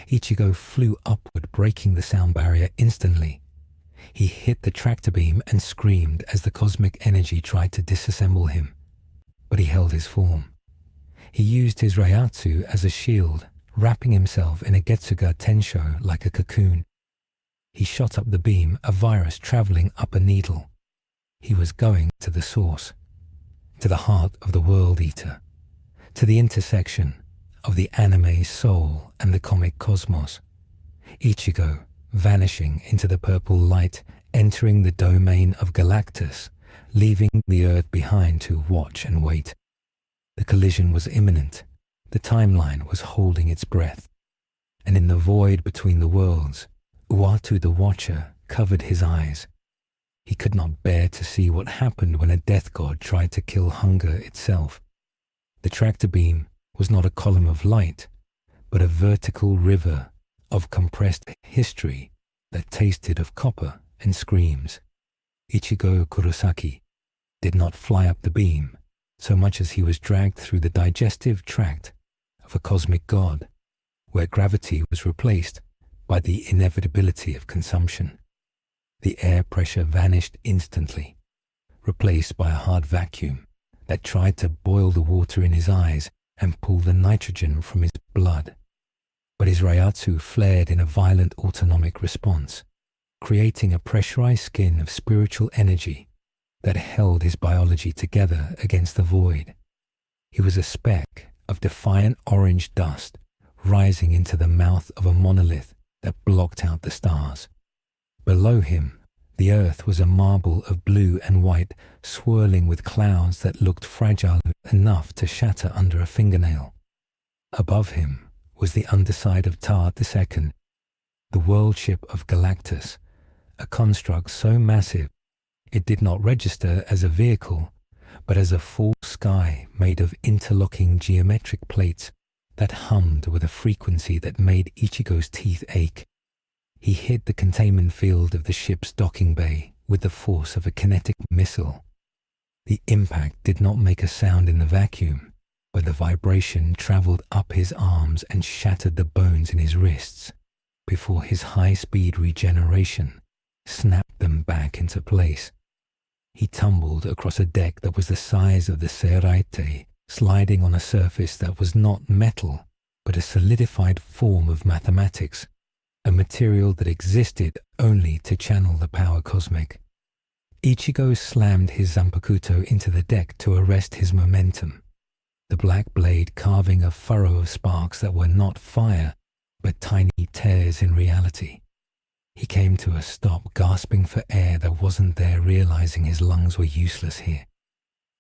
Ichigo flew upward, breaking the sound barrier instantly. He hit the tractor beam and screamed as the cosmic energy tried to disassemble him. But he held his form. He used his reiatsu as a shield, wrapping himself in a Getsuga Tensho like a cocoon. He shot up the beam, a virus traveling up a needle. He was going to the source, to the heart of the World Eater, to the intersection of the anime soul and the comic cosmos. Ichigo, vanishing into the purple light, entering the domain of Galactus, leaving the Earth behind to watch and wait. The collision was imminent. The timeline was holding its breath. And in the void between the worlds, Uatu the Watcher covered his eyes. He could not bear to see what happened when a death god tried to kill hunger itself. The tractor beam was not a column of light, but a vertical river of compressed history that tasted of copper and screams. Ichigo Kurosaki did not fly up the beam so much as he was dragged through the digestive tract of a cosmic god, where gravity was replaced by the inevitability of consumption. The air pressure vanished instantly, replaced by a hard vacuum that tried to boil the water in his eyes and pull the nitrogen from his blood. But his reiatsu flared in a violent autonomic response, creating a pressurized skin of spiritual energy that held his biology together against the void. He was a speck of defiant orange dust rising into the mouth of a monolith that blocked out the stars. Below him, the earth was a marble of blue and white, swirling with clouds that looked fragile enough to shatter under a fingernail. Above him was the underside of Tard II, the worldship of Galactus, a construct so massive it did not register as a vehicle, but as a full sky made of interlocking geometric plates that hummed with a frequency that made Ichigo's teeth ache. He hit the containment field of the ship's docking bay with the force of a kinetic missile. The impact did not make a sound in the vacuum, but the vibration traveled up his arms and shattered the bones in his wrists before his high-speed regeneration snapped them back into place. He tumbled across a deck that was the size of the Seraite, sliding on a surface that was not metal, but a solidified form of mathematics, a material that existed only to channel the power cosmic. Ichigo slammed his Zanpakuto into the deck to arrest his momentum, the black blade carving a furrow of sparks that were not fire, but tiny tears in reality. He came to a stop, gasping for air that wasn't there, realizing his lungs were useless here.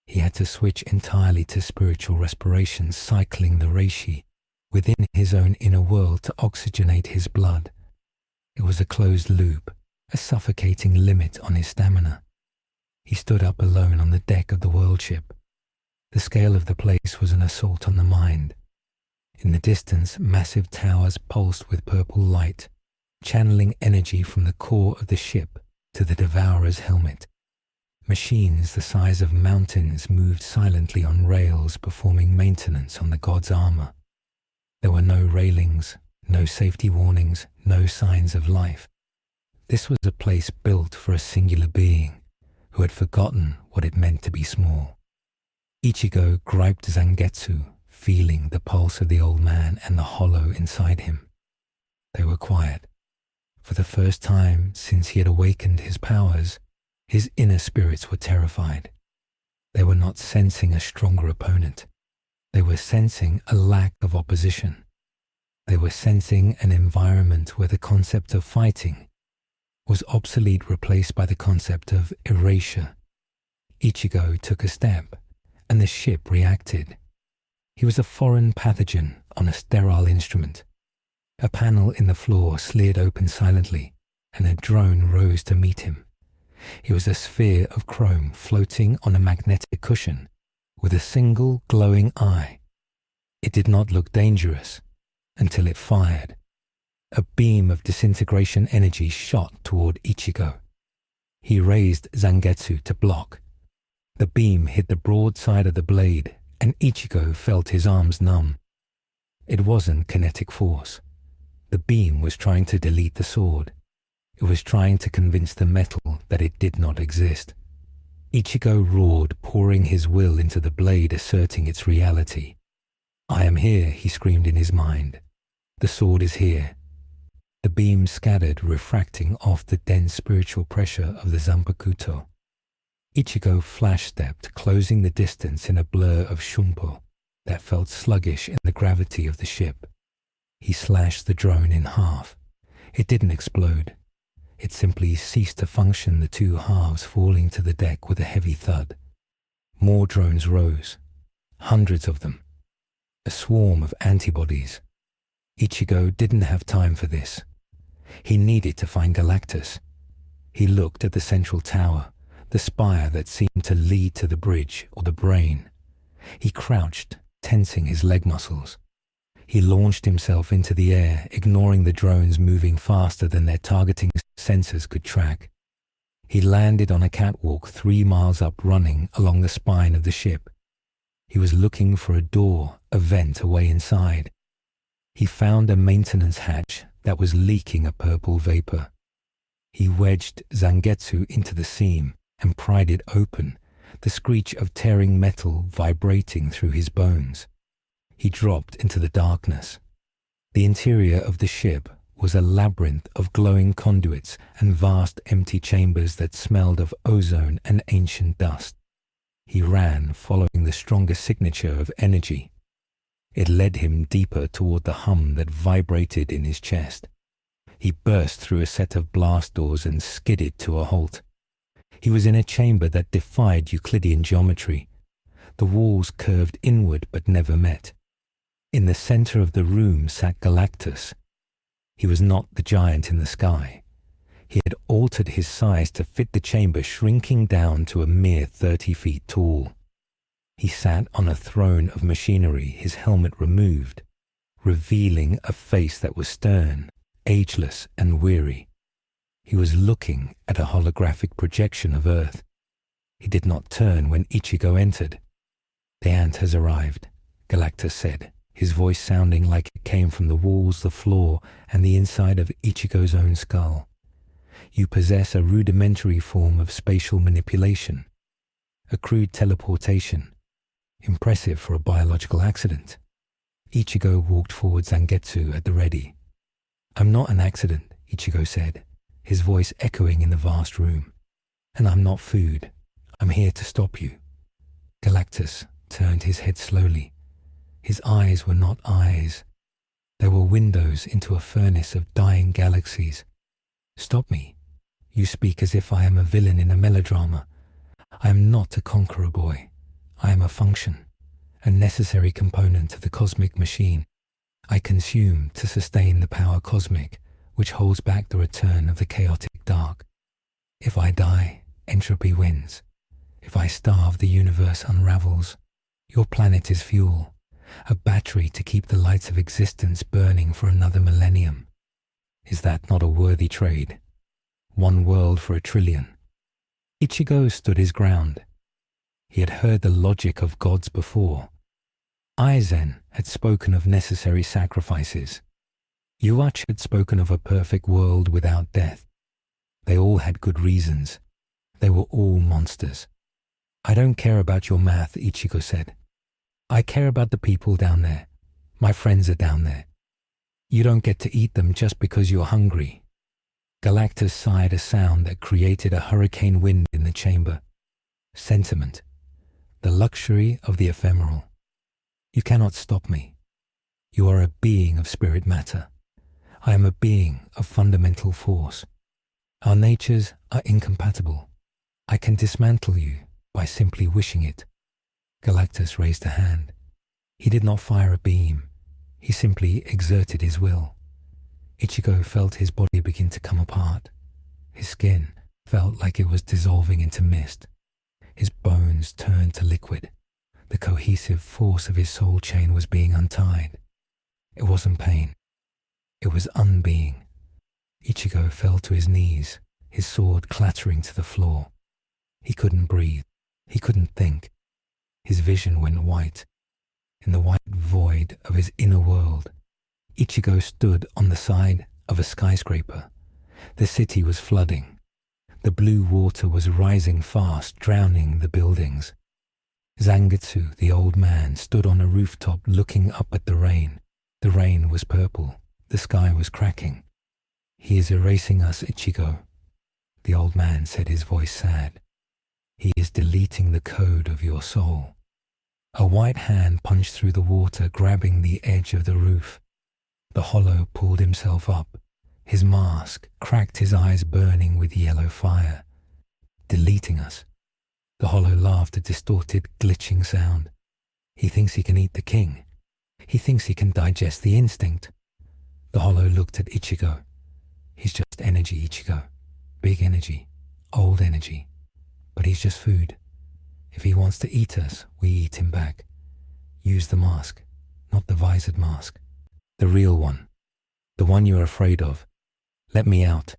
He had to switch entirely to spiritual respiration, cycling the reishi within his own inner world to oxygenate his blood. It was a closed loop, a suffocating limit on his stamina. He stood up alone on the deck of the worldship. The scale of the place was an assault on the mind. In the distance, massive towers pulsed with purple light, channeling energy from the core of the ship to the Devourer's helmet. Machines the size of mountains moved silently on rails, performing maintenance on the god's armor. There were no railings, no safety warnings, no signs of life. This was a place built for a singular being who had forgotten what it meant to be small. Ichigo griped Zangetsu, feeling the pulse of the old man and the hollow inside him. They were quiet. For the first time since he had awakened his powers, his inner spirits were terrified. They were not sensing a stronger opponent. They were sensing a lack of opposition. They were sensing an environment where the concept of fighting was obsolete, replaced by the concept of erasure. Ichigo took a step, and the ship reacted. He was a foreign pathogen on a sterile instrument. A panel in the floor slid open silently, and a drone rose to meet him. He was a sphere of chrome floating on a magnetic cushion, with a single glowing eye. It did not look dangerous until it fired. A beam of disintegration energy shot toward Ichigo. He raised Zangetsu to block. The beam hit the broad side of the blade, and Ichigo felt his arms numb. It wasn't kinetic force. The beam was trying to delete the sword. It was trying to convince the metal that it did not exist. Ichigo roared, pouring his will into the blade, asserting its reality. "I am here," he screamed in his mind. "The sword is here." The beam scattered, refracting off the dense spiritual pressure of the Zanpakuto. Ichigo flash-stepped, closing the distance in a blur of shunpo that felt sluggish in the gravity of the ship. He slashed the drone in half. It didn't explode. It simply ceased to function, the two halves falling to the deck with a heavy thud. More drones rose. Hundreds of them. A swarm of antibodies. Ichigo didn't have time for this. He needed to find Galactus. He looked at the central tower, the spire that seemed to lead to the bridge or the brain. He crouched, tensing his leg muscles. He launched himself into the air, ignoring the drones moving faster than their targeting sensors could track. He landed on a catwalk 3 miles up, running along the spine of the ship. He was looking for a door, a vent away inside. He found a maintenance hatch that was leaking a purple vapor. He wedged Zangetsu into the seam and pried it open, the screech of tearing metal vibrating through his bones. He dropped into the darkness. The interior of the ship was a labyrinth of glowing conduits and vast empty chambers that smelled of ozone and ancient dust. He ran, following the stronger signature of energy. It led him deeper toward the hum that vibrated in his chest. He burst through a set of blast doors and skidded to a halt. He was in a chamber that defied Euclidean geometry. The walls curved inward but never met. In the center of the room sat Galactus. He was not the giant in the sky. He had altered his size to fit the chamber, shrinking down to a mere 30 feet tall. He sat on a throne of machinery, his helmet removed, revealing a face that was stern, ageless, and weary. He was looking at a holographic projection of Earth. He did not turn when Ichigo entered. "The ant has arrived," Galactus said, his voice sounding like it came from the walls, the floor, and the inside of Ichigo's own skull. "You possess a rudimentary form of spatial manipulation, a crude teleportation. Impressive for a biological accident." Ichigo walked forward, Zangetsu at the ready. "I'm not an accident," Ichigo said, his voice echoing in the vast room. "And I'm not food. I'm here to stop you." Galactus turned his head slowly. His eyes were not eyes. They were windows into a furnace of dying galaxies. "Stop me. You speak as if I am a villain in a melodrama. I am not a conqueror boy. I am a function, a necessary component of the cosmic machine. I consume to sustain the power cosmic, which holds back the return of the chaotic dark. If I die, entropy wins. If I starve, the universe unravels. Your planet is fuel, a battery to keep the lights of existence burning for another millennium. Is that not a worthy trade? 1 world for 1,000,000,000. Ichigo stood his ground. He had heard the logic of gods before. Aizen had spoken of necessary sacrifices. Yuach had spoken of a perfect world without death. They all had good reasons. They were all monsters. "I don't care about your math," Ichigo said. "I care about the people down there. My friends are down there. You don't get to eat them just because you're hungry." Galactus sighed, a sound that created a hurricane wind in the chamber. Sentiment. The luxury of the ephemeral. "You cannot stop me. You are a being of spirit matter. I am a being of fundamental force. Our natures are incompatible. I can dismantle you by simply wishing it." Galactus raised a hand. He did not fire a beam. He simply exerted his will. Ichigo felt his body begin to come apart. His skin felt like it was dissolving into mist. His bones turned to liquid. The cohesive force of his soul chain was being untied. It wasn't pain. It was unbeing. Ichigo fell to his knees, his sword clattering to the floor. He couldn't breathe. He couldn't think. His vision went white. In the white void of his inner world, Ichigo stood on the side of a skyscraper, The city was flooding. The blue water was rising fast, drowning the buildings. Zangetsu, the old man, stood on a rooftop looking up at the rain. The rain was purple. The sky was cracking. "He is erasing us, Ichigo," the old man said, his voice sad. "He is deleting the code of your soul." A white hand punched through the water, grabbing the edge of the roof. The hollow pulled himself up. His mask cracked, his eyes burning with yellow fire. "Deleting us." The hollow laughed, a distorted, glitching sound. "He thinks he can eat the king. He thinks he can digest the instinct." The hollow looked at Ichigo. "He's just energy, Ichigo. Big energy. Old energy. But he's just food. If he wants to eat us, we eat him back. Use the mask, not the visored mask. The real one. The one you're afraid of. Let me out."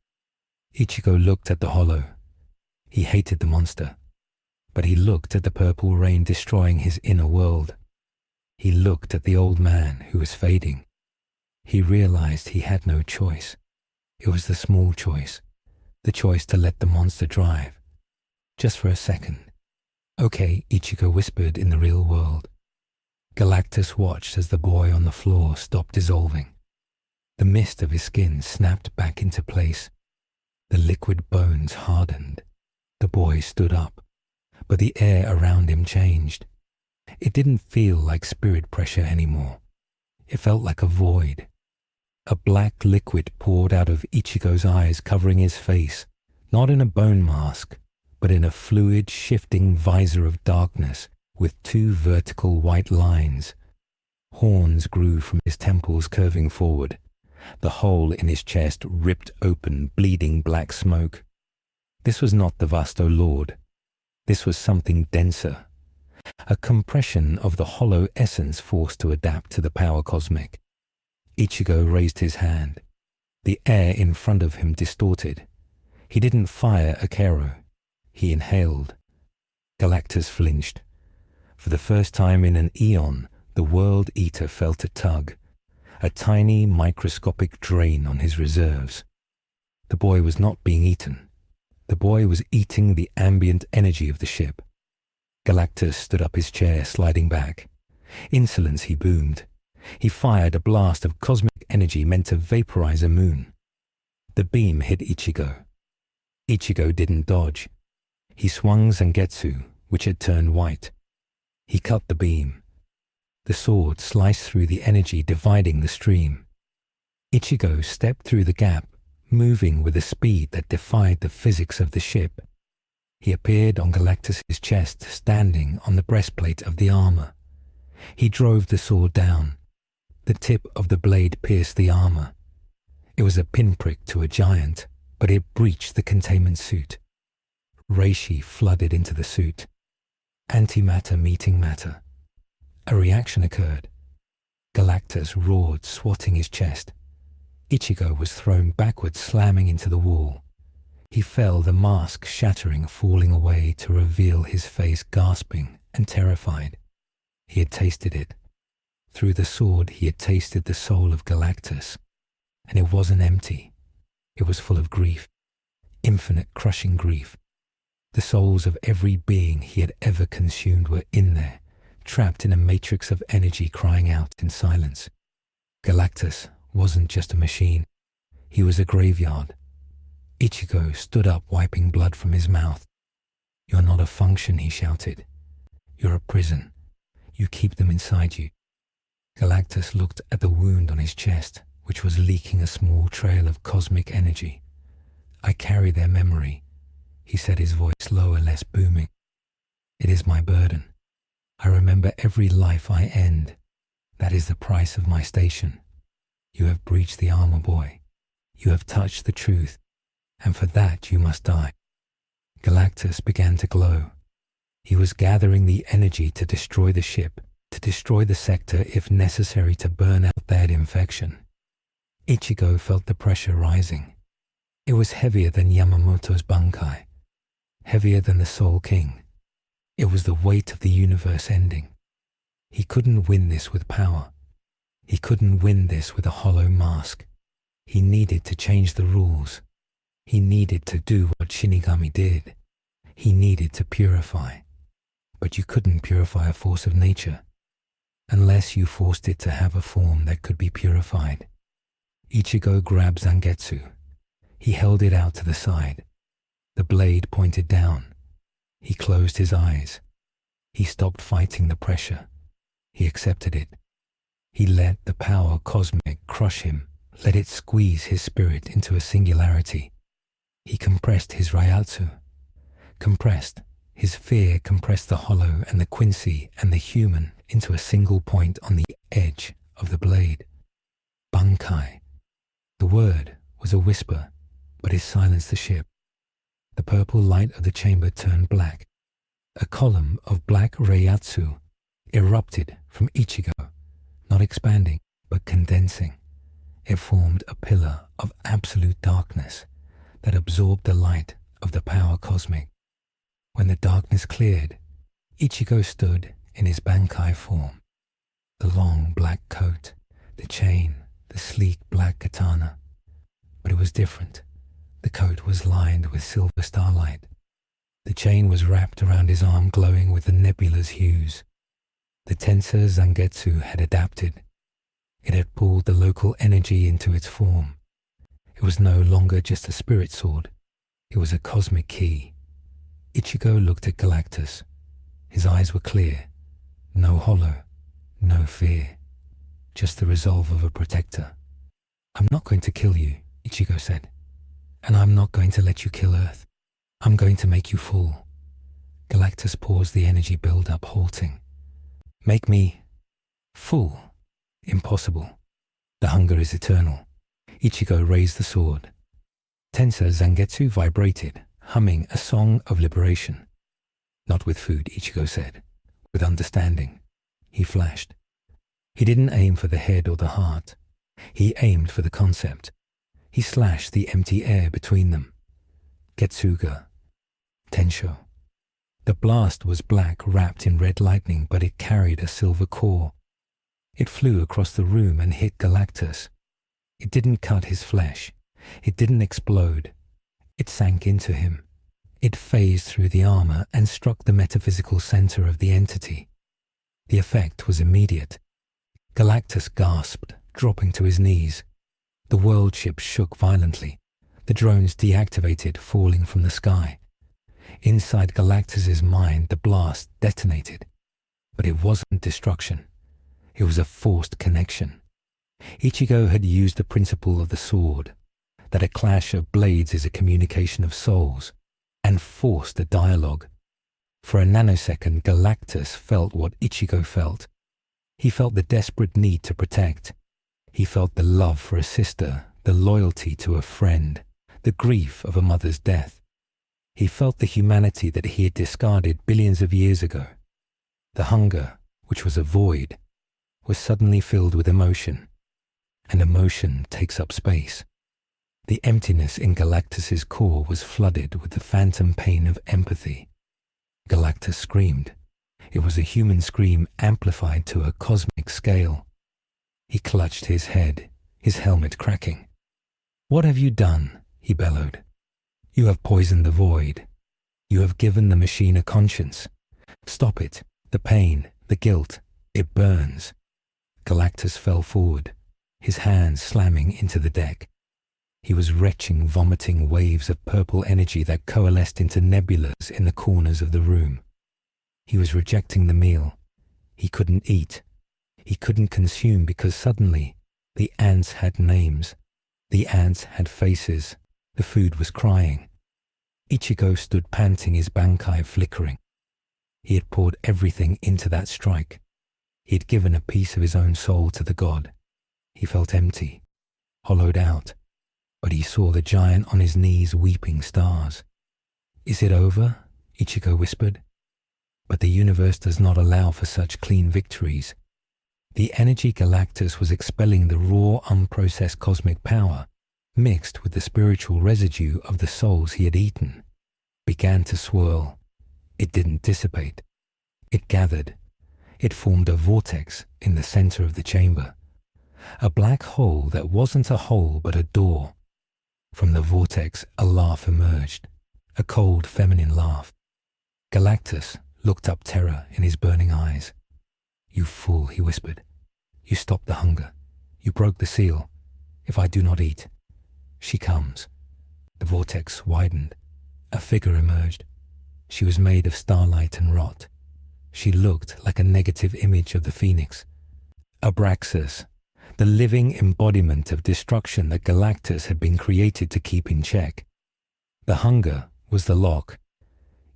Ichigo looked at the hollow. He hated the monster. But he looked at the purple rain destroying his inner world. He looked at the old man who was fading. He realized he had no choice. It was the small choice. The choice to let the monster drive. Just for a second. "Okay," Ichigo whispered in the real world. Galactus watched as the boy on the floor stopped dissolving. The mist of his skin snapped back into place. The liquid bones hardened. The boy stood up. But the air around him changed. It didn't feel like spirit pressure anymore. It felt like a void. A black liquid poured out of Ichigo's eyes, covering his face, not in a bone mask, but in a fluid, shifting visor of darkness with two vertical white lines. Horns grew from his temples, curving forward. The hole in his chest ripped open, bleeding black smoke. This was not the Vasto Lord. This was something denser, a compression of the hollow essence forced to adapt to the power cosmic. Ichigo raised his hand. The air in front of him distorted. He didn't fire a Kero. He inhaled. Galactus flinched. For the first time in an eon, the World Eater felt a tug, a tiny microscopic drain on his reserves. The boy was not being eaten. The boy was eating the ambient energy of the ship. Galactus stood up his chair, sliding back. Insolence, he boomed. He fired a blast of cosmic energy meant to vaporize a moon. The beam hit Ichigo. Ichigo didn't dodge. He swung Zangetsu, which had turned white. He cut the beam. The sword sliced through the energy, dividing the stream. Ichigo stepped through the gap, moving with a speed that defied the physics of the ship. He appeared on Galactus's chest, standing on the breastplate of the armor. He drove the sword down. The tip of the blade pierced the armor. It was a pinprick to a giant, but it breached the containment suit. Reishi flooded into the suit. Antimatter meeting matter. A reaction occurred. Galactus roared, swatting his chest. Ichigo was thrown backwards, slamming into the wall. He fell, the mask shattering, falling away to reveal his face, gasping and terrified. He had tasted it. Through the sword, he had tasted the soul of Galactus. And it wasn't empty. It was full of grief. Infinite, crushing grief. The souls of every being he had ever consumed were in there, trapped in a matrix of energy, crying out in silence. Galactus wasn't just a machine. He was a graveyard. Ichigo stood up, wiping blood from his mouth. "You're not a function," he shouted. "You're a prison. You keep them inside you." Galactus looked at the wound on his chest, which was leaking a small trail of cosmic energy. "I carry their memory," he said, his voice lower, less booming. "It is my burden. I remember every life I end. That is the price of my station. You have breached the armor, boy. You have touched the truth, and for that you must die." Galactus began to glow. He was gathering the energy to destroy the ship, to destroy the sector if necessary, to burn out that infection. Ichigo felt the pressure rising. It was heavier than Yamamoto's Bankai, heavier than the Soul King. It was the weight of the universe ending. He couldn't win this with power. He couldn't win this with a hollow mask. He needed to change the rules. He needed to do what Shinigami did. He needed to purify. But you couldn't purify a force of nature unless you forced it to have a form that could be purified. Ichigo grabbed Zangetsu. He held it out to the side. The blade pointed down. He closed his eyes. He stopped fighting the pressure. He accepted it. He let the power cosmic crush him, let it squeeze his spirit into a singularity. He compressed his reiatsu. Compressed. His fear compressed the hollow and the quincy and the human into a single point on the edge of the blade. Bankai. The word was a whisper, but it silenced the ship. The purple light of the chamber turned black. A column of black reiatsu erupted from Ichigo, not expanding, but condensing. It formed a pillar of absolute darkness that absorbed the light of the power cosmic. When the darkness cleared, Ichigo stood in his Bankai form. The long black coat, the chain, the sleek black katana. But it was different. The coat was lined with silver starlight. The chain was wrapped around his arm, glowing with the nebula's hues. The Tensho Zangetsu had adapted. It had pulled the local energy into its form. It was no longer just a spirit sword. It was a cosmic key. Ichigo looked at Galactus. His eyes were clear. No hollow, no fear. Just the resolve of a protector. "I'm not going to kill you," Ichigo said. "And I'm not going to let you kill Earth. I'm going to make you full." Galactus paused, the energy build-up, halting. "Make me full? Impossible. The hunger is eternal." Ichigo raised the sword. Tensho Zangetsu vibrated, humming a song of liberation. "Not with food," Ichigo said. "With understanding." He flashed. He didn't aim for the head or the heart. He aimed for the concept. He slashed the empty air between them. Getsuga. Tensho. The blast was black, wrapped in red lightning, but it carried a silver core. It flew across the room and hit Galactus. It didn't cut his flesh. It didn't explode. It sank into him. It phased through the armor and struck the metaphysical center of the entity. The effect was immediate. Galactus gasped, dropping to his knees. The world ship shook violently. The drones deactivated, falling from the sky. Inside Galactus's mind, the blast detonated. But it wasn't destruction. It was a forced connection. Ichigo had used the principle of the sword, that a clash of blades is a communication of souls, and forced a dialogue. For a nanosecond, Galactus felt what Ichigo felt. He felt the desperate need to protect. He felt the love for a sister, the loyalty to a friend, the grief of a mother's death. He felt the humanity that he had discarded billions of years ago. The hunger, which was a void, was suddenly filled with emotion, and emotion takes up space. The emptiness in Galactus's core was flooded with the phantom pain of empathy. Galactus screamed. It was a human scream amplified to a cosmic scale. He clutched his head, his helmet cracking. "What have you done?" he bellowed. "You have poisoned the void. You have given the machine a conscience. Stop it. The pain, the guilt, it burns." Galactus fell forward, his hands slamming into the deck. He was retching, vomiting waves of purple energy that coalesced into nebulas in the corners of the room. He was rejecting the meal. He couldn't eat. He couldn't consume because suddenly the ants had names. The ants had faces. The food was crying. Ichigo stood panting, his Bankai flickering. He had poured everything into that strike. He had given a piece of his own soul to the god. He felt empty, hollowed out. But he saw the giant on his knees weeping stars. "Is it over?" Ichigo whispered. But the universe does not allow for such clean victories. The energy Galactus was expelling, the raw, unprocessed cosmic power, mixed with the spiritual residue of the souls he had eaten, began to swirl. It didn't dissipate. It gathered. It formed a vortex in the center of the chamber. A black hole that wasn't a hole but a door. From the vortex, a laugh emerged, a cold feminine laugh. Galactus looked up terror in his burning eyes. "You fool," he whispered. "You stopped the hunger. You broke the seal. If I do not eat." "She comes." The vortex widened. A figure emerged. She was made of starlight and rot. She looked like a negative image of the phoenix. Abraxus, the living embodiment of destruction that Galactus had been created to keep in check. The hunger was the lock.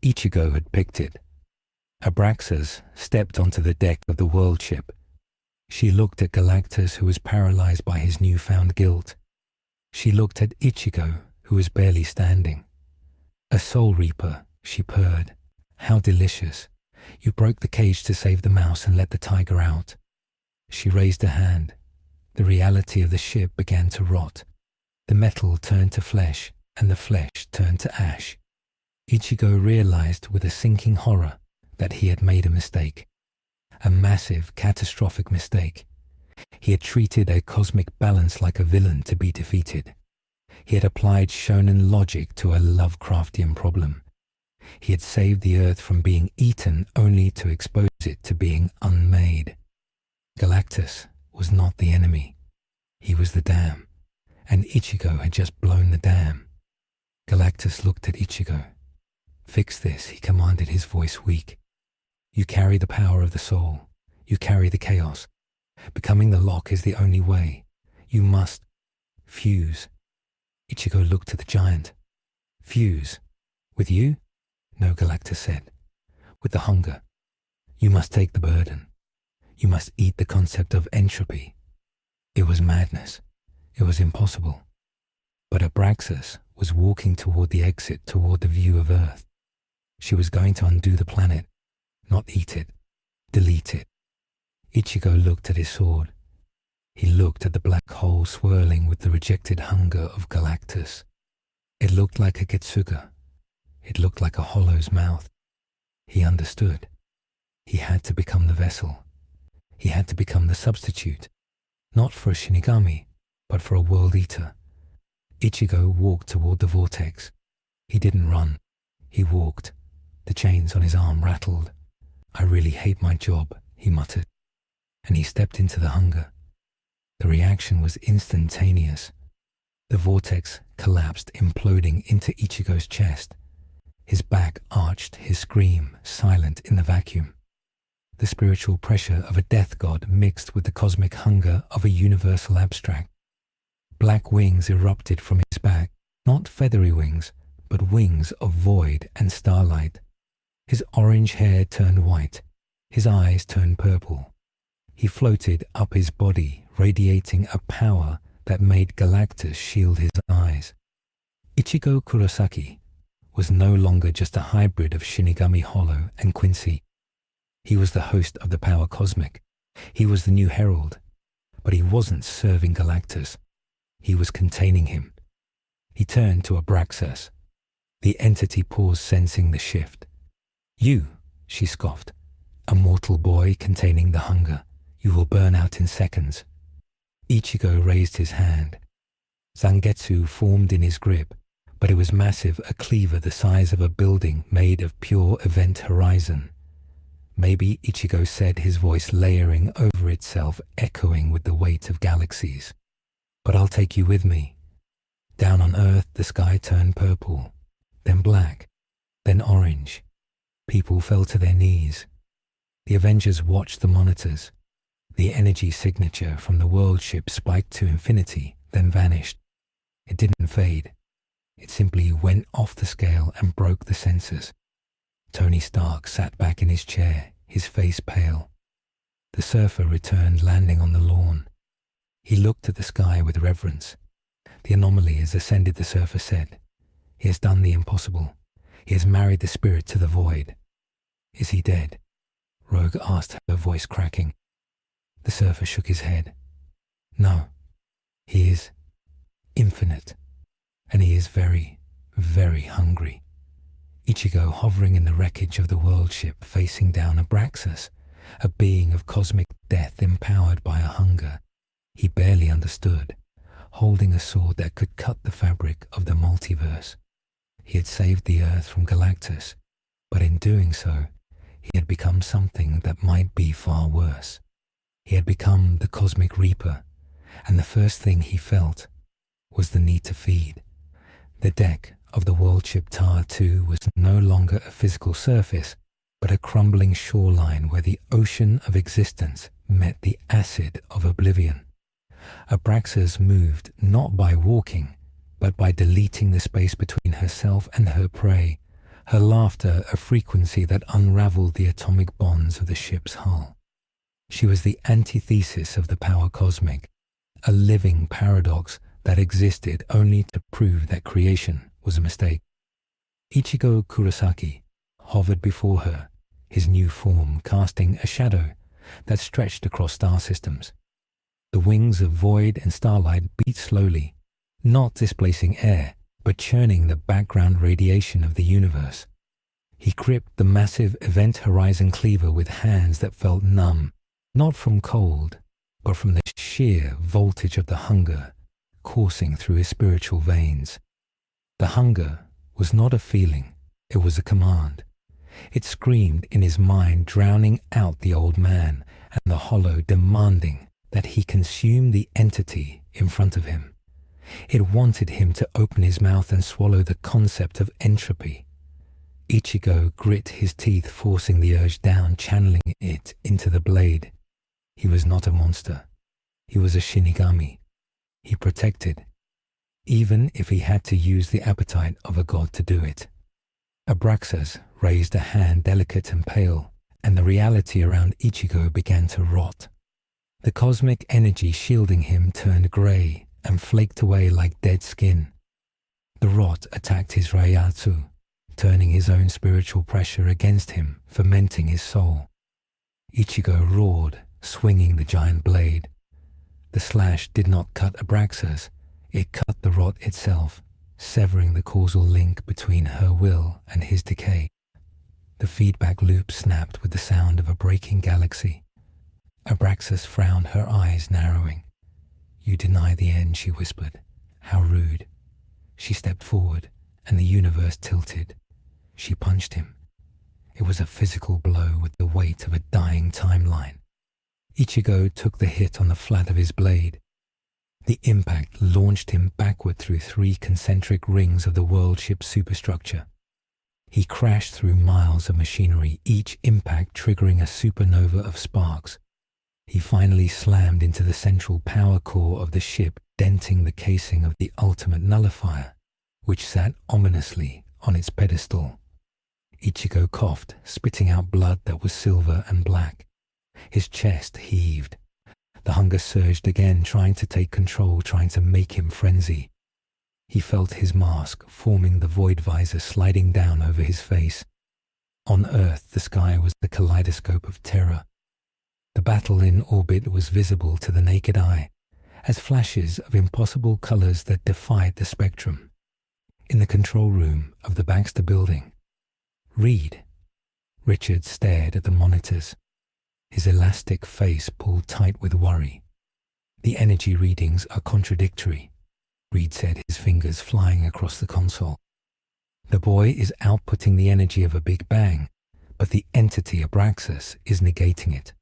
Ichigo had picked it. Abraxus stepped onto the deck of the world ship. She looked at Galactus, who was paralyzed by his newfound guilt. She looked at Ichigo, who was barely standing. "A soul reaper," she purred. "How delicious. You broke the cage to save the mouse and let the tiger out." She raised a hand. The reality of the ship began to rot. The metal turned to flesh, and the flesh turned to ash. Ichigo realized with a sinking horror that he had made a mistake. A massive, catastrophic mistake. He had treated a cosmic balance like a villain to be defeated. He had applied shonen logic to a Lovecraftian problem. He had saved the earth from being eaten only to expose it to being unmade. Galactus was not the enemy. He was the dam, and Ichigo had just blown the dam. Galactus looked at Ichigo. "Fix this," he commanded, his voice weak. "You carry the power of the soul. You carry the chaos. Becoming the lock is the only way. You must fuse." Ichigo looked at the giant. "Fuse? With you?" "No," Galactus said. "With the hunger. You must take the burden. You must eat the concept of entropy." It was madness. It was impossible. But Abraxas was walking toward the exit, toward the view of Earth. She was going to undo the planet, not eat it, delete it. Ichigo looked at his sword. He looked at the black hole swirling with the rejected hunger of Galactus. It looked like a Getsuga. It looked like a hollow's mouth. He understood. He had to become the vessel. He had to become the substitute, not for a Shinigami, but for a world eater. Ichigo walked toward the vortex. He didn't run. He walked. The chains on his arm rattled. "I really hate my job," he muttered. And he stepped into the hunger. The reaction was instantaneous. The vortex collapsed, imploding into Ichigo's chest. His back arched, his scream silent in the vacuum. The spiritual pressure of a death god mixed with the cosmic hunger of a universal abstract. Black wings erupted from his back, not feathery wings, but wings of void and starlight. His orange hair turned white. His eyes turned purple. He floated up his body, radiating a power that made Galactus shield his eyes. Ichigo Kurosaki was no longer just a hybrid of Shinigami Hollow and Quincy. He was the host of the power cosmic. He was the new herald. But he wasn't serving Galactus. He was containing him. He turned to Abraxas. The entity paused, sensing the shift. "You," she scoffed, "a mortal boy containing the hunger. You will burn out in seconds." Ichigo raised his hand. Zangetsu formed in his grip, but it was massive, a cleaver the size of a building made of pure event horizon. Maybe, Ichigo said, his voice layering over itself, echoing with the weight of galaxies. "But I'll take you with me." Down on Earth, the sky turned purple, then black, then orange. People fell to their knees. The Avengers watched the monitors. The energy signature from the world ship spiked to infinity, then vanished. It didn't fade. It simply went off the scale and broke the sensors. Tony Stark sat back in his chair, his face pale. The surfer returned, landing on the lawn. He looked at the sky with reverence. The anomaly has ascended, the surfer said. He has done the impossible. He has married the spirit to the void. "Is he dead?" Rogue asked, her voice cracking. The surfer shook his head. "No. He is infinite. And he is very, very hungry." Ichigo, hovering in the wreckage of the world ship, facing down Abraxus, a being of cosmic death empowered by a hunger he barely understood, holding a sword that could cut the fabric of the multiverse. He had saved the Earth from Galactus, but in doing so, he had become something that might be far worse. He had become the Cosmic Reaper, and the first thing he felt was the need to feed. The deck of the Worldship Tar 2 was no longer a physical surface, but a crumbling shoreline where the ocean of existence met the acid of oblivion. Abraxus moved not by walking, but by deleting the space between herself and her prey, her laughter a frequency that unraveled the atomic bonds of the ship's hull. She was the antithesis of the power cosmic, a living paradox that existed only to prove that creation was a mistake. Ichigo Kurosaki hovered before her, his new form casting a shadow that stretched across star systems. The wings of void and starlight beat slowly, not displacing air, but churning the background radiation of the universe. He gripped the massive event horizon cleaver with hands that felt numb, not from cold, but from the sheer voltage of the hunger coursing through his spiritual veins. The hunger was not a feeling, it was a command. It screamed in his mind, drowning out the old man, and the hollow demanding that he consume the entity in front of him. It wanted him to open his mouth and swallow the concept of entropy. Ichigo grit his teeth, forcing the urge down, channeling it into the blade. He was not a monster. He was a Shinigami. He protected, even if he had to use the appetite of a god to do it. Abraxus raised a hand, delicate and pale, and the reality around Ichigo began to rot. The cosmic energy shielding him turned grey and flaked away like dead skin. The rot attacked his reiatsu, turning his own spiritual pressure against him, fermenting his soul. Ichigo roared, swinging the giant blade. The slash did not cut Abraxus, it cut the rot itself, severing the causal link between her will and his decay. The feedback loop snapped with the sound of a breaking galaxy. Abraxus frowned, her eyes narrowing. "You deny the end," she whispered. "How rude." She stepped forward, and the universe tilted. She punched him. It was a physical blow with the weight of a dying timeline. Ichigo took the hit on the flat of his blade. The impact launched him backward through 3 concentric rings of the worldship superstructure. He crashed through miles of machinery, each impact triggering a supernova of sparks. He finally slammed into the central power core of the ship, denting the casing of the ultimate nullifier, which sat ominously on its pedestal. Ichigo coughed, spitting out blood that was silver and black. His chest heaved. The hunger surged again, trying to take control, trying to make him frenzy. He felt his mask, forming the void visor, sliding down over his face. On Earth, the sky was the kaleidoscope of terror. The battle in orbit was visible to the naked eye, as flashes of impossible colors that defied the spectrum. In the control room of the Baxter building, "Read." Richard stared at the monitors, his elastic face pulled tight with worry. "The energy readings are contradictory," Reed said, his fingers flying across the console. "The boy is outputting the energy of a Big Bang, but the entity Abraxus is negating it.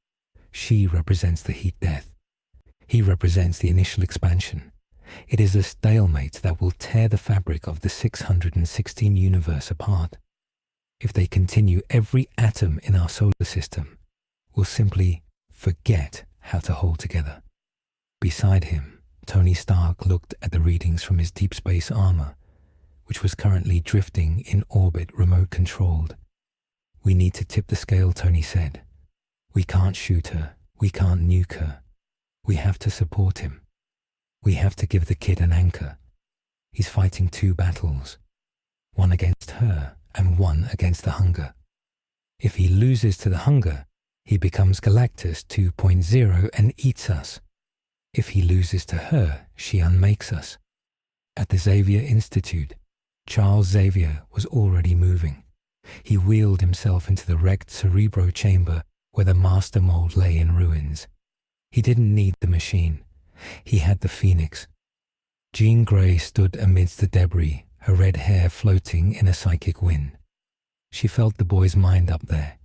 She represents the heat death. He represents the initial expansion. It is a stalemate that will tear the fabric of the 616 universe apart. If they continue, every atom in our solar system will simply forget how to hold together." Beside him, Tony Stark looked at the readings from his deep space armor, which was currently drifting in orbit, remote controlled. "We need to tip the scale," Tony said. "We can't shoot her. We can't nuke her. We have to support him. We have to give the kid an anchor. He's fighting 2 battles, one against her and one against the hunger. If he loses to the hunger, he becomes Galactus 2.0 and eats us. If he loses to her, she unmakes us." At the Xavier Institute, Charles Xavier was already moving. He wheeled himself into the wrecked Cerebro chamber where the master mold lay in ruins. He didn't need the machine. He had the Phoenix. Jean Grey stood amidst the debris, her red hair floating in a psychic wind. She felt the boy's mind up there.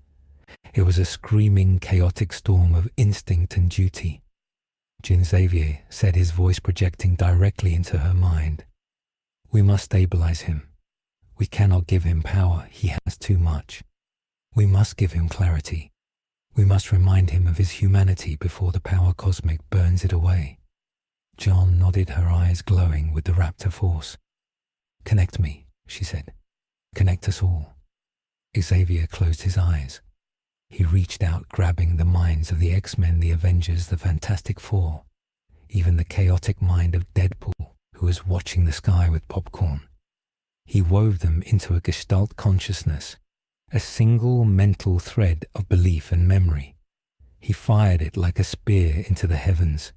It was a screaming, chaotic storm of instinct and duty. Xavier said, his voice projecting directly into her mind. "We must stabilize him. We cannot give him power. He has too much. We must give him clarity. We must remind him of his humanity before the power cosmic burns it away." John nodded, her eyes glowing with the raptor force. "Connect me," she said. "Connect us all." Xavier closed his eyes. He reached out, grabbing the minds of the X-Men, the Avengers, the Fantastic Four, even the chaotic mind of Deadpool, who was watching the sky with popcorn. He wove them into a gestalt consciousness, a single mental thread of belief and memory. He fired it like a spear into the heavens.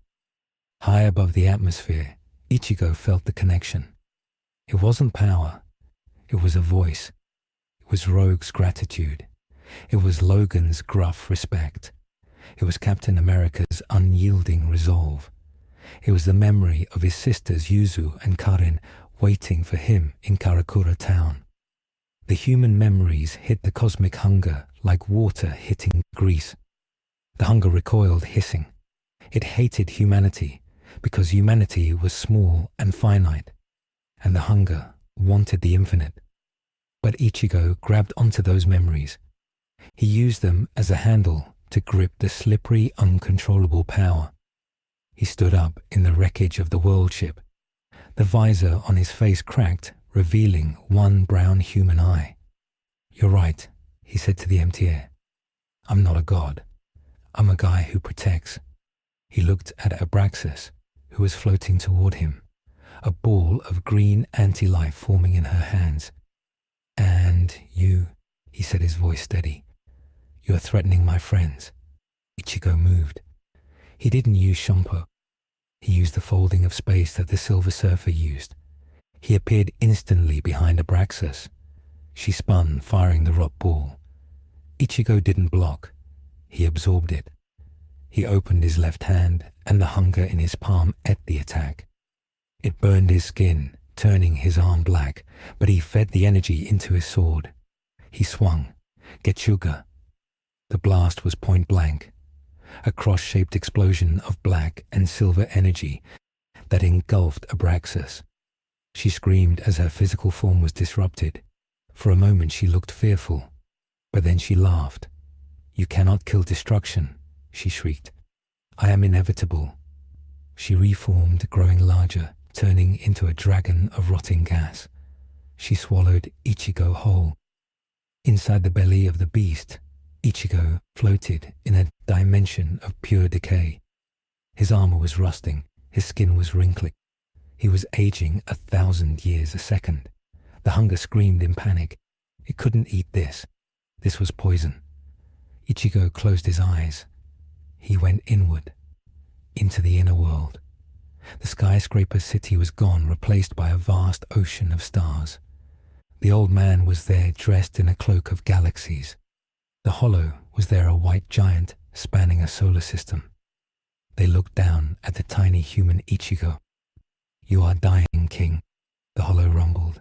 High above the atmosphere, Ichigo felt the connection. It wasn't power. It was a voice. It was Rogue's gratitude. It was Logan's gruff respect. It was Captain America's unyielding resolve. It was the memory of his sisters Yuzu and Karin waiting for him in Karakura town. The human memories hit the cosmic hunger like water hitting grease. The hunger recoiled, hissing. It hated humanity because humanity was small and finite, and the hunger wanted the infinite. But Ichigo grabbed onto those memories. He used them as a handle to grip the slippery, uncontrollable power. He stood up in the wreckage of the worldship. The visor on his face cracked, revealing one brown human eye. "You're right," he said to the empty air. "I'm not a god. I'm a guy who protects." He looked at Abraxus, who was floating toward him, a ball of green anti-life forming in her hands. "And you," he said, his voice steady. "You are threatening my friends." Ichigo moved. He didn't use Shompo. He used the folding of space that the Silver Surfer used. He appeared instantly behind Abraxus. She spun, firing the rock ball. Ichigo didn't block. He absorbed it. He opened his left hand, and the hunger in his palm ate the attack. It burned his skin, turning his arm black, but he fed the energy into his sword. He swung. Getsuga. The blast was point blank. A cross-shaped explosion of black and silver energy that engulfed Abraxus. She screamed as her physical form was disrupted. For a moment she looked fearful, but then she laughed. "You cannot kill destruction," she shrieked. "I am inevitable." She reformed, growing larger, turning into a dragon of rotting gas. She swallowed Ichigo whole. Inside the belly of the beast, Ichigo floated in a dimension of pure decay. His armor was rusting, his skin was wrinkling. He was aging 1,000 years a second. The hunger screamed in panic. It couldn't eat this. This was poison. Ichigo closed his eyes. He went inward, into the inner world. The skyscraper city was gone, replaced by a vast ocean of stars. The old man was there, dressed in a cloak of galaxies. The hollow was there, a white giant spanning a solar system. They looked down at the tiny human Ichigo. "You are dying, King," the hollow rumbled.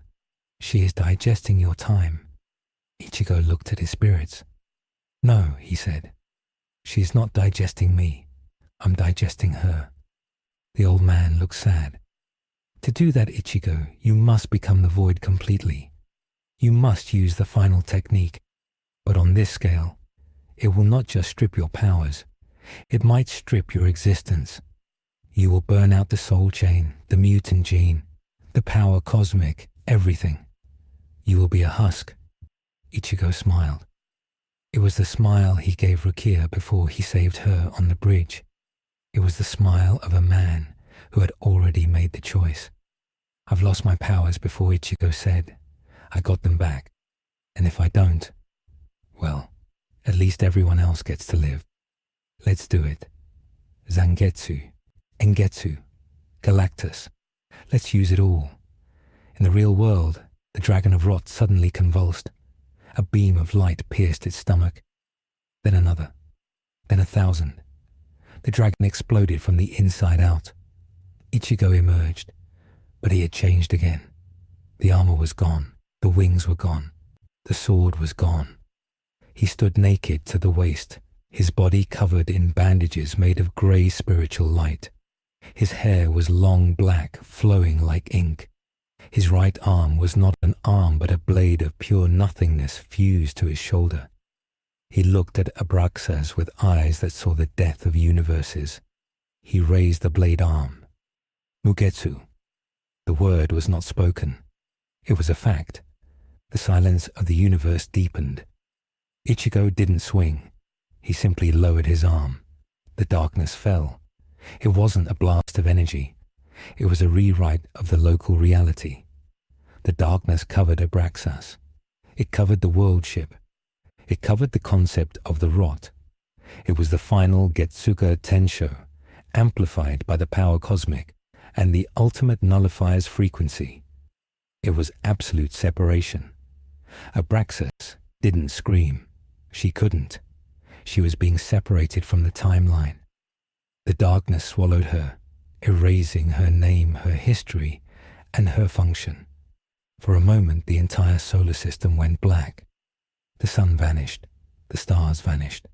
"She is digesting your time." Ichigo looked at his spirits. "No," he said. "She is not digesting me. I'm digesting her." The old man looked sad. "To do that, Ichigo, you must become the void completely. You must use the final technique. But on this scale, it will not just strip your powers. It might strip your existence. You will burn out the soul chain, the mutant gene, the power cosmic, everything. You will be a husk." Ichigo smiled. It was the smile he gave Rukia before he saved her on the bridge. It was the smile of a man who had already made the choice. "I've lost my powers before," Ichigo said. "I got them back. And if I don't, well, at least everyone else gets to live. Let's do it. Zangetsu, Engetsu, Galactus. Let's use it all." In the real world, the dragon of rot suddenly convulsed. A beam of light pierced its stomach. Then another. Then 1,000. The dragon exploded from the inside out. Ichigo emerged. But he had changed again. The armor was gone. The wings were gone. The sword was gone. He stood naked to the waist, his body covered in bandages made of grey spiritual light. His hair was long black, flowing like ink. His right arm was not an arm but a blade of pure nothingness fused to his shoulder. He looked at Abraxus with eyes that saw the death of universes. He raised the blade arm. Mugetsu. The word was not spoken. It was a fact. The silence of the universe deepened. Ichigo didn't swing. He simply lowered his arm. The darkness fell. It wasn't a blast of energy. It was a rewrite of the local reality. The darkness covered Abraxas. It covered the worldship. It covered the concept of the rot. It was the final Getsuga Tensho, amplified by the power cosmic, and the ultimate nullifier's frequency. It was absolute separation. Abraxas didn't scream. She couldn't. She was being separated from the timeline. The darkness swallowed her, erasing her name, her history, and her function. For a moment, the entire solar system went black. The sun vanished. The stars vanished.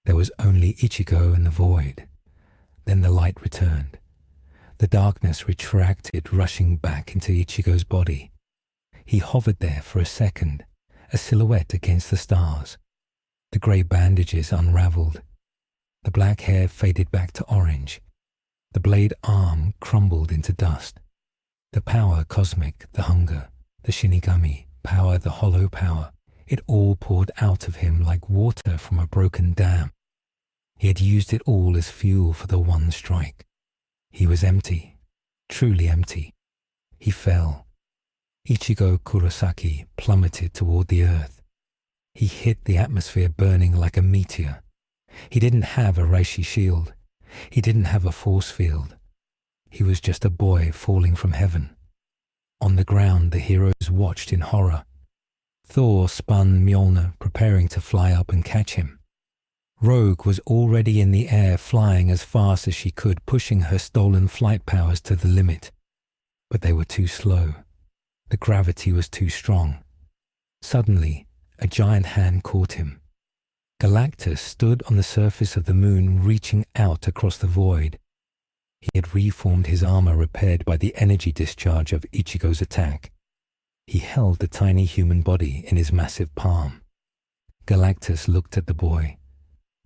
There was only Ichigo and the void. Then the light returned. The darkness retracted, rushing back into Ichigo's body. He hovered there for a second, a silhouette against the stars. The grey bandages unraveled. The black hair faded back to orange. The blade arm crumbled into dust. The power cosmic, the hunger, the Shinigami power, the hollow power, it all poured out of him like water from a broken dam. He had used it all as fuel for the one strike. He was empty, truly empty. He fell. Ichigo Kurosaki plummeted toward the earth. He hit the atmosphere burning like a meteor. He didn't have a Reishi shield. He didn't have a force field. He was just a boy falling from heaven. On the ground, the heroes watched in horror. Thor spun Mjolnir, preparing to fly up and catch him. Rogue was already in the air, flying as fast as she could, pushing her stolen flight powers to the limit. But they were too slow. The gravity was too strong. Suddenly, a giant hand caught him. Galactus stood on the surface of the moon, reaching out across the void. He had reformed his armor, repaired by the energy discharge of Ichigo's attack. He held the tiny human body in his massive palm. Galactus looked at the boy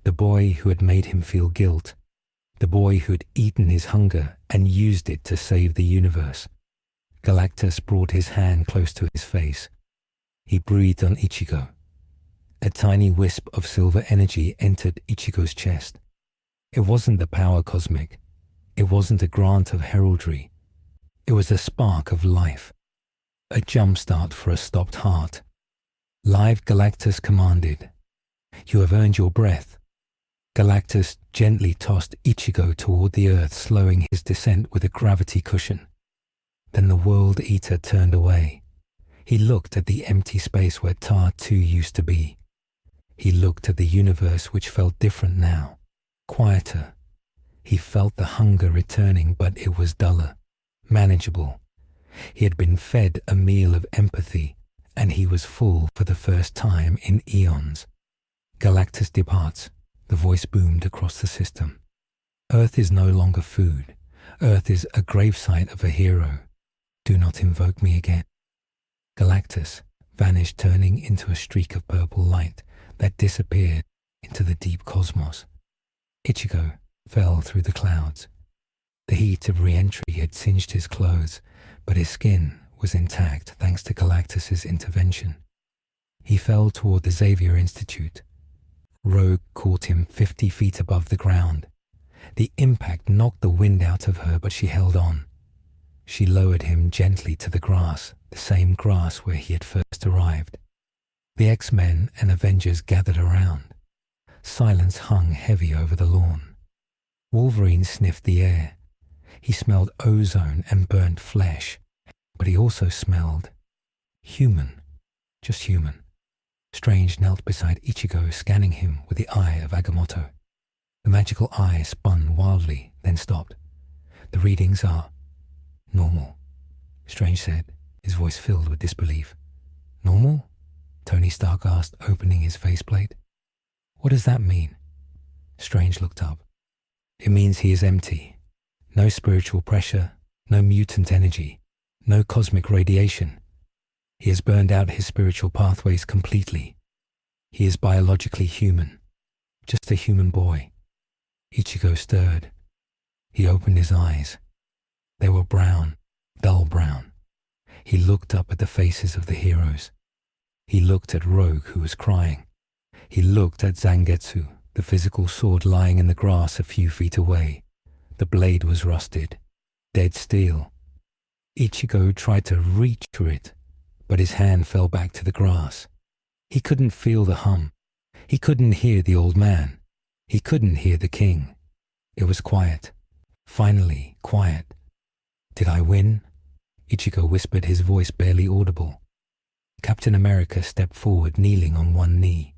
who had made him feel guilt, the boy who had eaten his hunger and used it to save the universe. Galactus brought his hand close to his face. He breathed on Ichigo. A tiny wisp of silver energy entered Ichigo's chest. It wasn't the power cosmic. It wasn't a grant of heraldry. It was a spark of life. A jumpstart for a stopped heart. Live Galactus commanded, "You have earned your breath." Galactus gently tossed Ichigo toward the earth, slowing his descent with a gravity cushion. Then the World Eater turned away. He looked at the empty space where Tar 2 used to be. He looked at the universe, which felt different now, quieter. He felt the hunger returning, but it was duller, manageable. He had been fed a meal of empathy, and he was full for the first time in eons. Galactus departs. The voice boomed across the system. Earth is no longer food. Earth is a gravesite of a hero. Do not invoke me again. Galactus vanished, turning into a streak of purple light that disappeared into the deep cosmos. Ichigo fell through the clouds. The heat of re-entry had singed his clothes, but his skin was intact thanks to Galactus's intervention. He fell toward the Xavier Institute. Rogue caught him 50 feet above the ground. The impact knocked the wind out of her, but she held on. She lowered him gently to the grass, the same grass where he had first arrived. The Xmen and Avengers gathered around. Silence hung heavy over the lawn. Wolverine sniffed the air. He smelled ozone and burnt flesh, but he also smelled human, just human. Strange knelt beside Ichigo, scanning him with the eye of Agamotto. The magical eye spun wildly, then stopped. The readings are normal. Strange said, his voice filled with disbelief. Normal? Tony Stark asked, opening his faceplate. What does that mean? Strange looked up. It means he is empty. No spiritual pressure, no mutant energy, no cosmic radiation. He has burned out his spiritual pathways completely. He is biologically human, just a human boy. Ichigo stirred. He opened his eyes. They were brown, dull brown. He looked up at the faces of the heroes. He looked at Rogue, who was crying. He looked at Zangetsu, the physical sword lying in the grass a few feet away. The blade was rusted, dead steel. Ichigo tried to reach for it, but his hand fell back to the grass. He couldn't feel the hum. He couldn't hear the old man. He couldn't hear the king. It was quiet. Finally, quiet. Did I win? Ichigo whispered, his voice barely audible. Captain America stepped forward, kneeling on one knee.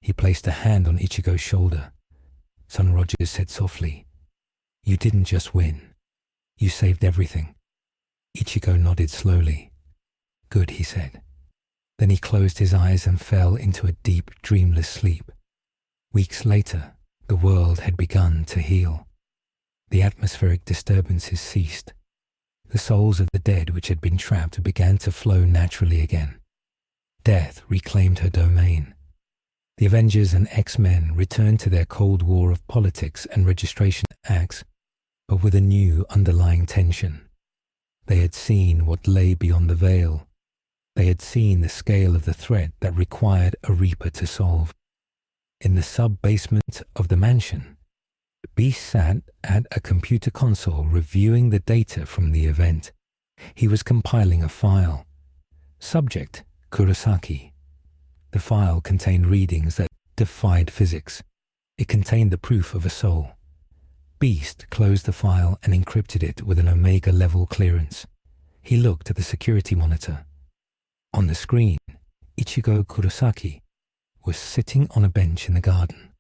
He placed a hand on Ichigo's shoulder. Son Rogers said softly, You didn't just win. You saved everything. Ichigo nodded slowly. Good, he said. Then he closed his eyes and fell into a deep, dreamless sleep. Weeks later, the world had begun to heal. The atmospheric disturbances ceased. The souls of the dead which had been trapped began to flow naturally again. Death reclaimed her domain. The Avengers and X-Men returned to their Cold War of politics and registration acts, but with a new underlying tension. They had seen what lay beyond the veil. They had seen the scale of the threat that required a Reaper to solve. In the sub-basement of the mansion, Beast sat at a computer console reviewing the data from the event. He was compiling a file. Subject, Kurosaki. The file contained readings that defied physics. It contained the proof of a soul. Beast closed the file and encrypted it with an Omega-level clearance. He looked at the security monitor. On the screen, Ichigo Kurosaki was sitting on a bench in the garden.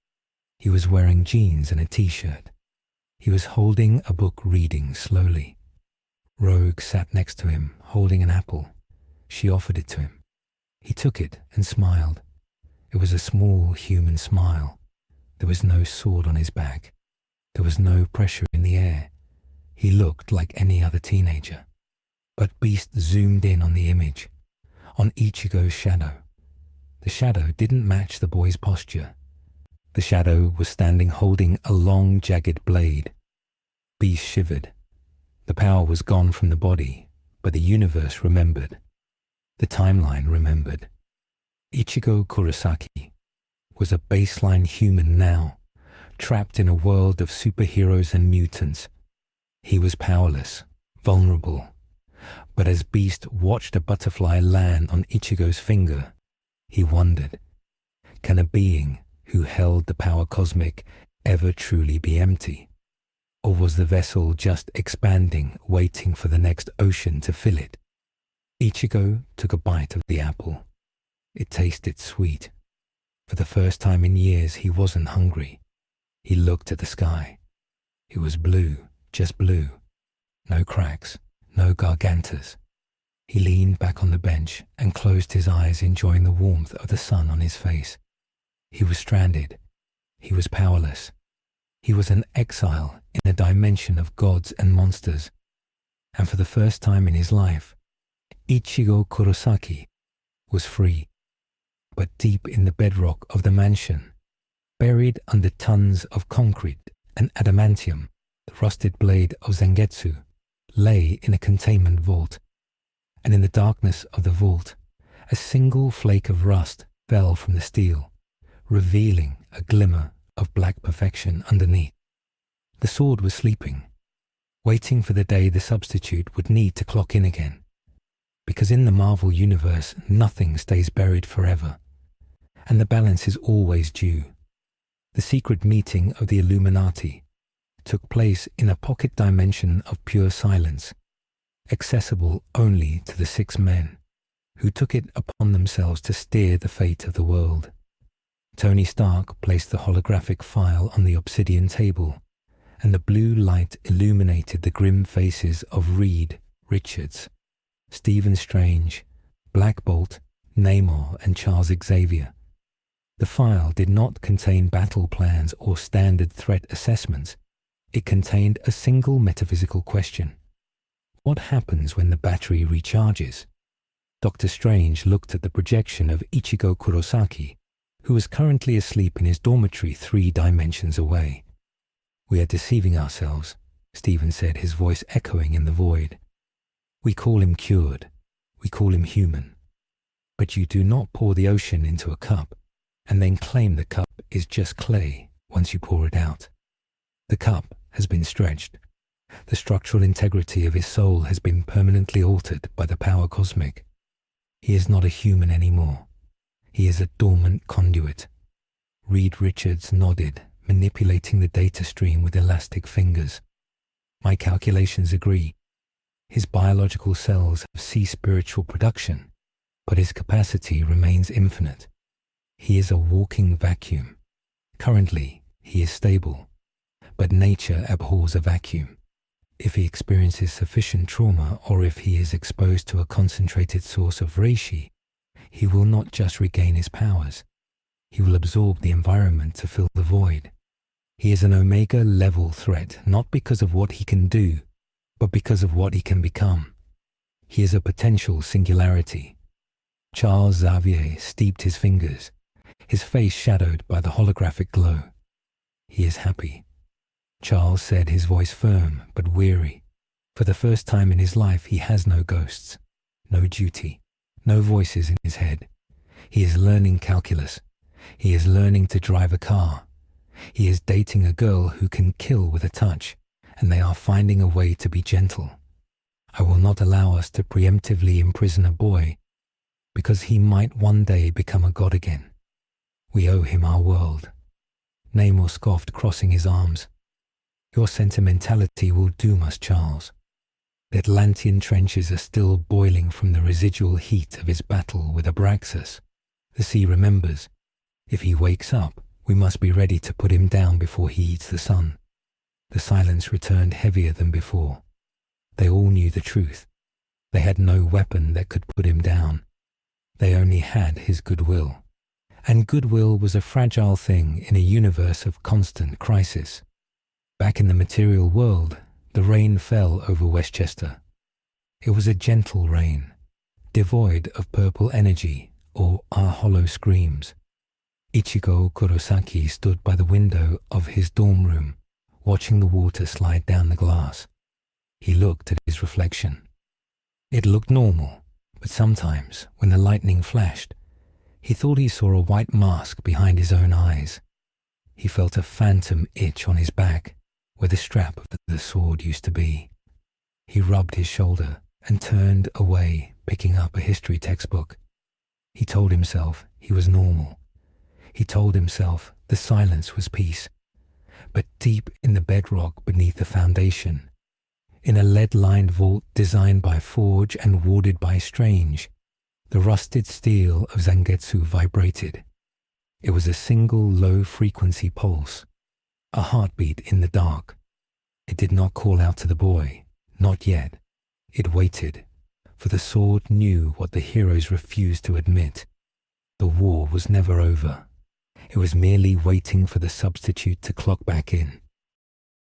He was wearing jeans and a t-shirt. He was holding a book, reading slowly. Rogue sat next to him, holding an apple. She offered it to him. He took it and smiled. It was a small human smile. There was no sword on his back. There was no pressure in the air. He looked like any other teenager. But Beast zoomed in on the image, on Ichigo's shadow. The shadow didn't match the boy's posture. The shadow was standing holding a long, jagged blade. Beast shivered. The power was gone from the body, but the universe remembered. The timeline remembered. Ichigo Kurosaki was a baseline human now, trapped in a world of superheroes and mutants. He was powerless, vulnerable. But as Beast watched a butterfly land on Ichigo's finger, he wondered, can a being who held the power cosmic ever truly be empty? Or was the vessel just expanding, waiting for the next ocean to fill it? Ichigo took a bite of the apple. It tasted sweet. For the first time in years, he wasn't hungry. He looked at the sky. It was blue, just blue. No cracks, no gargantas. He leaned back on the bench and closed his eyes, enjoying the warmth of the sun on his face. He was stranded. He was powerless. He was an exile in a dimension of gods and monsters. And for the first time in his life, Ichigo Kurosaki was free. But deep in the bedrock of the mansion, buried under tons of concrete and adamantium, the rusted blade of Zangetsu lay in a containment vault. And in the darkness of the vault, a single flake of rust fell from the steel, revealing a glimmer of black perfection underneath. The sword was sleeping, waiting for the day the substitute would need to clock in again. Because in the Marvel universe, nothing stays buried forever, and the balance is always due. The secret meeting of the Illuminati took place in a pocket dimension of pure silence, accessible only to the 6 men, who took it upon themselves to steer the fate of the world. Tony Stark placed the holographic file on the obsidian table, and the blue light illuminated the grim faces of Reed, Richards, Stephen Strange, Black Bolt, Namor, and Charles Xavier. The file did not contain battle plans or standard threat assessments. It contained a single metaphysical question. What happens when the battery recharges? Dr. Strange looked at the projection of Ichigo Kurosaki, who was currently asleep in his dormitory 3 dimensions away. "We are deceiving ourselves," Stephen said, his voice echoing in the void. "We call him cured. We call him human. But you do not pour the ocean into a cup and then claim the cup is just clay once you pour it out. The cup has been stretched. The structural integrity of his soul has been permanently altered by the power cosmic. He is not a human anymore. He is a dormant conduit." Reed Richards nodded, manipulating the data stream with elastic fingers. "My calculations agree. His biological cells have ceased spiritual production, but his capacity remains infinite. He is a walking vacuum. Currently, he is stable, but nature abhors a vacuum. If he experiences sufficient trauma or if he is exposed to a concentrated source of reishi, he will not just regain his powers. He will absorb the environment to fill the void. He is an Omega-level threat, not because of what he can do, but because of what he can become. He is a potential singularity." Charles Xavier steeped his fingers, his face shadowed by the holographic glow. "He is happy," Charles said, his voice firm but weary. For the first time in his life, he has no ghosts, no duty, no voices in his head. He is learning calculus. He is learning to drive a car. He is dating a girl who can kill with a touch, and they are finding a way to be gentle. I will not allow us to preemptively imprison a boy, because he might one day become a god again. We owe him our world." Namor scoffed, crossing his arms. "Your sentimentality will doom us, Charles. The Atlantean trenches are still boiling from the residual heat of his battle with Abraxus. The sea remembers. If he wakes up, we must be ready to put him down before he eats the sun." The silence returned heavier than before. They all knew the truth. They had no weapon that could put him down. They only had his goodwill. And goodwill was a fragile thing in a universe of constant crisis. Back in the material world, the rain fell over Westchester. It was a gentle rain, devoid of purple energy or our hollow screams. Ichigo Kurosaki stood by the window of his dorm room, watching the water slide down the glass. He looked at his reflection. It looked normal, but sometimes, when the lightning flashed, he thought he saw a white mask behind his own eyes. He felt a phantom itch on his back, where the strap of the sword used to be. He rubbed his shoulder and turned away, picking up a history textbook. He told himself he was normal. He told himself the silence was peace. But deep in the bedrock beneath the foundation, in a lead-lined vault designed by Forge and warded by Strange, the rusted steel of Zangetsu vibrated. It was a single low-frequency pulse, a heartbeat in the dark. It did not call out to the boy, not yet. It waited, for the sword knew what the heroes refused to admit. The war was never over. It was merely waiting for the substitute to clock back in.